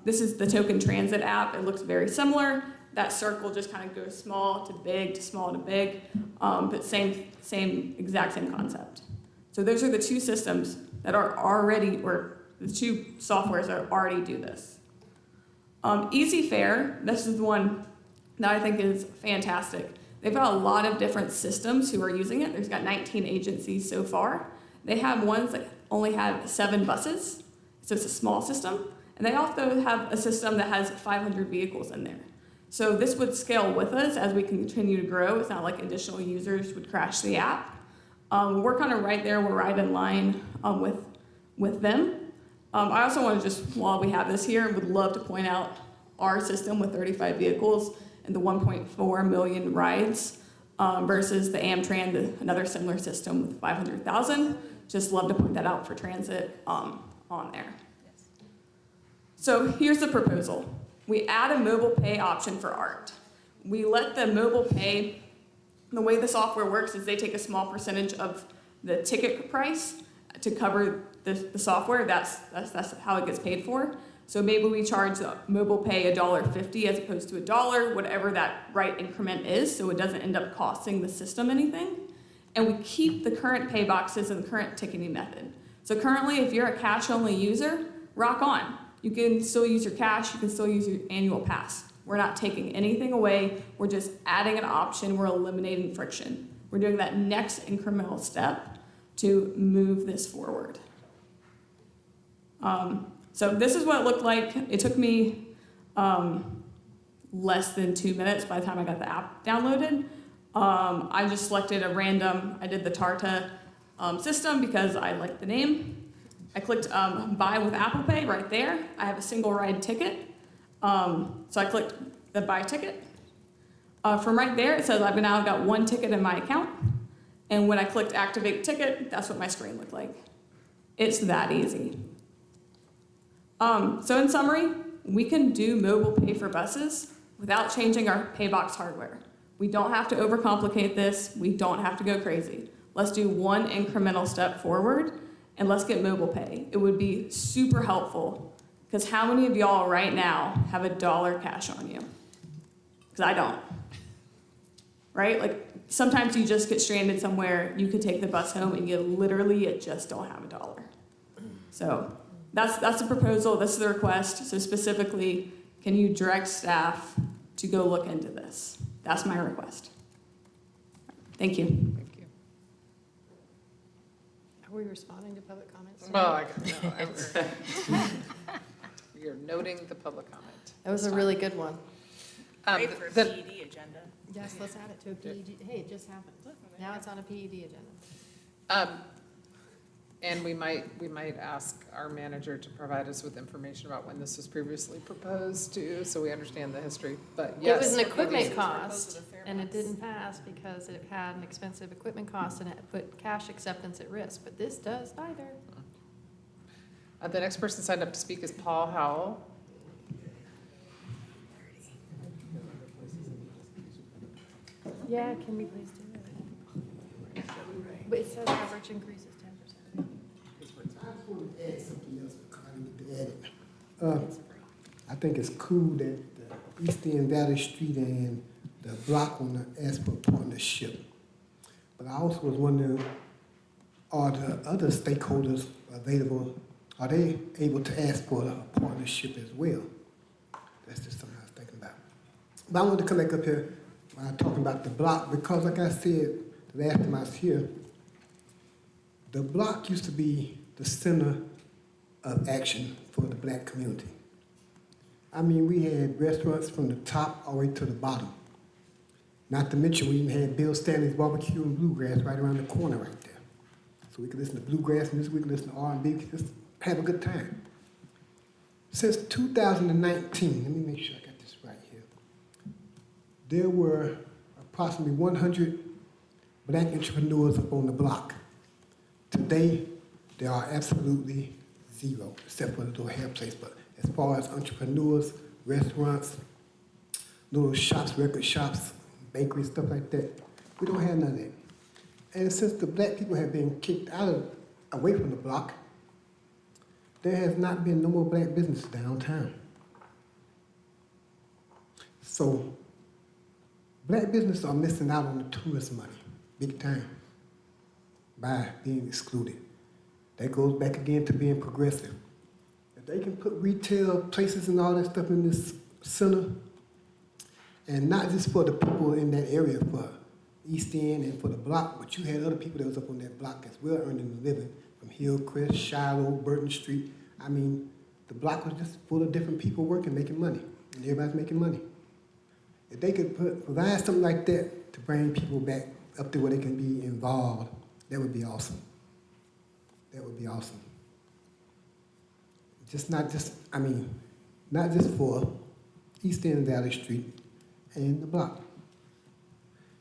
This is the Token Transit app. It looks very similar. That circle just kind of goes small to big to small to big, but exact same concept. So those are the two systems that are already, or the two softwares that already do this. Easy Fare, this is the one that I think is fantastic. They've got a lot of different systems who are using it. There's got 19 agencies so far. They have ones that only have 7 buses, so it's a small system. And they also have a system that has 500 vehicles in there. So this would scale with us as we continue to grow. It's not like additional users would crash the app. We're kind of right there. We're right in line with them. I also want to just, while we have this here, would love to point out our system with 35 vehicles and the 1.4 million rides versus the Amtran, another similar system with 500,000. Just love to point that out for transit on there. So here's the proposal. We add a mobile pay option for ART. We let the mobile pay, the way the software works is they take a small percentage of the ticket price to cover the software. That's how it gets paid for. So maybe we charge the mobile pay $1.50 as opposed to $1, whatever that right increment is, so it doesn't end up costing the system anything. And we keep the current pay boxes and the current ticketing method. So currently, if you're a cash-only user, rock on. You can still use your cash, you can still use your annual pass. We're not taking anything away, we're just adding an option, we're eliminating friction. We're doing that next incremental step to move this forward. So this is what it looked like. It took me less than 2 minutes by the time I got the app downloaded. I just selected a random, I did the Tarta system because I liked the name. I clicked buy with Apple Pay right there. I have a single ride ticket. So I clicked the buy ticket. From right there, it says I've now got 1 ticket in my account. And when I clicked activate ticket, that's what my screen looked like. It's that easy. So in summary, we can do mobile pay for buses without changing our pay box hardware. We don't have to overcomplicate this. We don't have to go crazy. Let's do 1 incremental step forward and let's get mobile pay. It would be super helpful because how many of y'all right now have $1 cash on you? Because I don't. Right? Like sometimes you just get stranded somewhere, you could take the bus home and you just don't have $1. So that's the proposal, this is the request. So specifically, can you direct staff to go look into this? That's my request. Thank you. Thank you. Are we responding to public comments? Well, you're noting the public comment. That was a really good one. Great for the- PED agenda. Yes, let's add it to a PED. Hey, it just happened. Now it's on a PED agenda. And we might ask our manager to provide us with information about when this was previously proposed to, so we understand the history, but yes. It was an equipment cost, and it didn't pass because it had an expensive equipment cost and it put cash acceptance at risk, but this does neither. The next person signed up to speak is Paul Howell. Yeah, can we please do that? But it says average increase is 10%. I just want to add something else because I need to add it. I think it's cool that the East End Valley Street and the block want to ask for a partnership. But I also was wondering, are the other stakeholders available? Are they able to ask for a partnership as well? That's just something I was thinking about. But I wanted to come back up here while I'm talking about the block because, like I said, the last time I was here, the block used to be the center of action for the black community. I mean, we had restaurants from the top all the way to the bottom. Not to mention, we even had Bill Stanley's Barbecue and Bluegrass right around the corner right there. So we could listen to bluegrass music, we could listen to R&B, we could just have a good time. Since 2019, let me make sure I got this right here, there were approximately 100 black entrepreneurs up on the block. Today, there are absolutely 0, except for the little hair place. But as far as entrepreneurs, restaurants, little shops, record shops, bakeries, stuff like that, we don't have none of that. And since the black people have been kicked away from the block, there has not been no more black businesses downtown. So, black businesses are missing out on the tourist money, big time, by being excluded. That goes back again to being progressive. If they can put retail places and all that stuff in this center, and not just for the people in that area, for East End and for the block, but you had other people that was up on that block as well earning a living, from Hillcrest, Shiloh, Burton Street. I mean, the block was just full of different people working, making money, and everybody's making money. If they could provide something like that to bring people back up to where they can be involved, that would be awesome. That would be awesome. Not just for East End Valley Street and the block.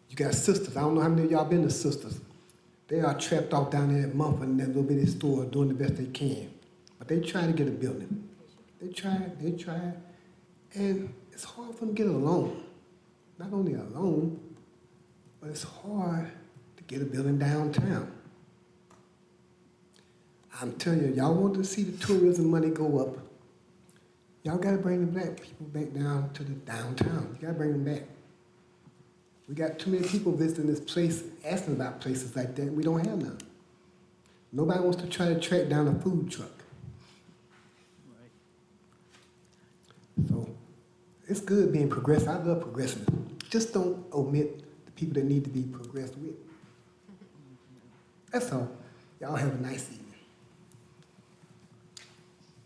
You got Sisters. I don't know how many of y'all been to Sisters. They are trapped off down there at Mumford in that little bitty store doing the best they can. But they try to get a building. They try, and it's hard for them to get a loan. Not only a loan, but it's hard to get a building downtown. I'm telling you, y'all want to see the tourism money go up, y'all gotta bring the black people back down to the downtown. You gotta bring them back. We got too many people visiting this place, asking about places like that, and we don't have none. Nobody wants to try to track down a food truck. So, it's good being progressive. I love progressiveness. Just don't omit the people that need to be progressed with. That's all. Y'all have a nice evening.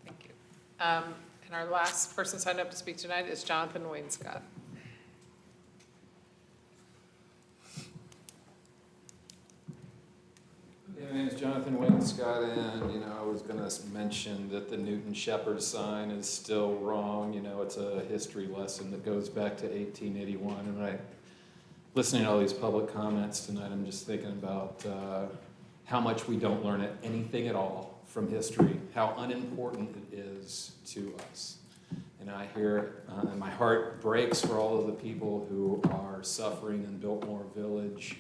Thank you. And our last person signed up to speak tonight is Jonathan Wainscott. Yeah, my name is Jonathan Wainscott, and, I was gonna mention that the Newton Shepherd sign is still wrong. It's a history lesson that goes back to 1881, and listening to all these public comments tonight, I'm just thinking about how much we don't learn anything at all from history, how unimportant it is to us. And I hear, and my heart breaks for all of the people who are suffering in Biltmore Village.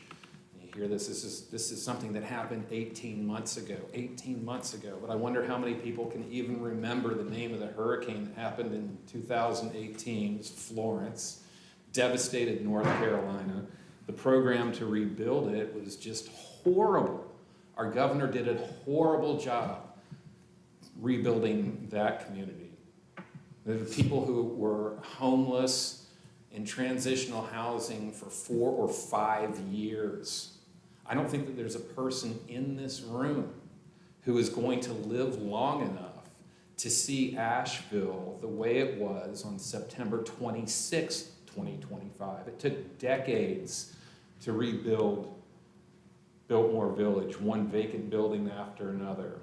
You hear this is something that happened 18 months ago, but I wonder how many people can even remember the name of the hurricane that happened in 2018. It was Florence, devastated North Carolina. The program to rebuild it was just horrible. Our governor did a horrible job rebuilding that community. The people who were homeless in transitional housing for 4 or 5 years. I don't think that there's a person in this room who is going to live long enough to see Asheville the way it was on September 26, 2025. It took decades to rebuild Biltmore Village, one vacant building after another,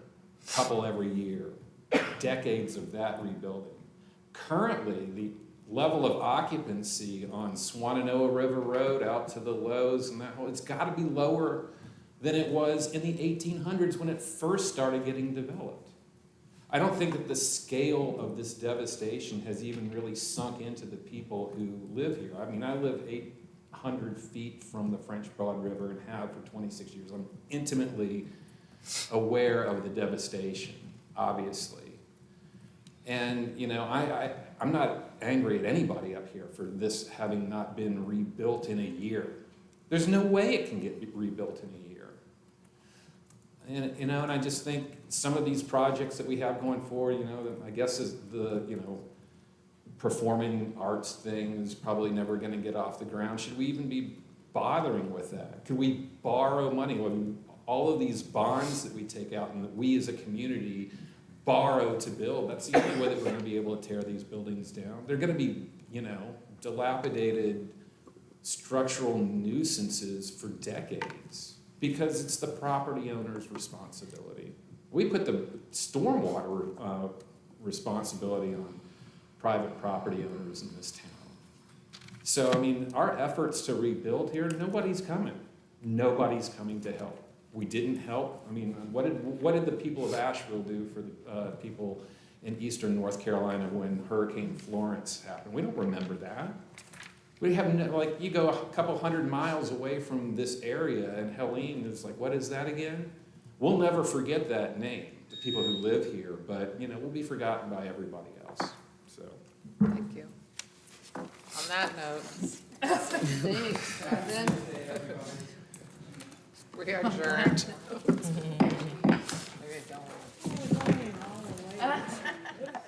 a couple every year, decades of that rebuilding. Currently, the level of occupancy on Swannanoa River Road out to the Lowe's and it's got to be lower than it was in the 1800s when it first started getting developed. I don't think that the scale of this devastation has even really sunk into the people who live here. I mean, I live 800 feet from the French Broad River and have for 26 years. I'm intimately aware of the devastation, obviously. And, I'm not angry at anybody up here for this having not been rebuilt in a year. There's no way it can get rebuilt in a year. And, and I just think some of these projects that we have going forward, I guess is the, performing arts thing is probably never going to get off the ground. Should we even be bothering with that? Could we borrow money? All of these bonds that we take out and that we as a community borrow to build, that's the only way that we're going to be able to tear these buildings down. They're going to be, dilapidated structural nuisances for decades because it's the property owner's responsibility. We put the stormwater responsibility on private property owners in this town. So, our efforts to rebuild here, nobody's coming. Nobody's coming to help. We didn't help. What did the people of Asheville do for the people in eastern North Carolina when Hurricane Florence happened? We don't remember that. We have, you go a couple hundred miles away from this area and Helene is like, what is that again? We'll never forget that name, the people who live here, but, we'll be forgotten by everybody else, so. Thank you. On that note. Thanks, Jonathan. We are adjourned. Maybe don't.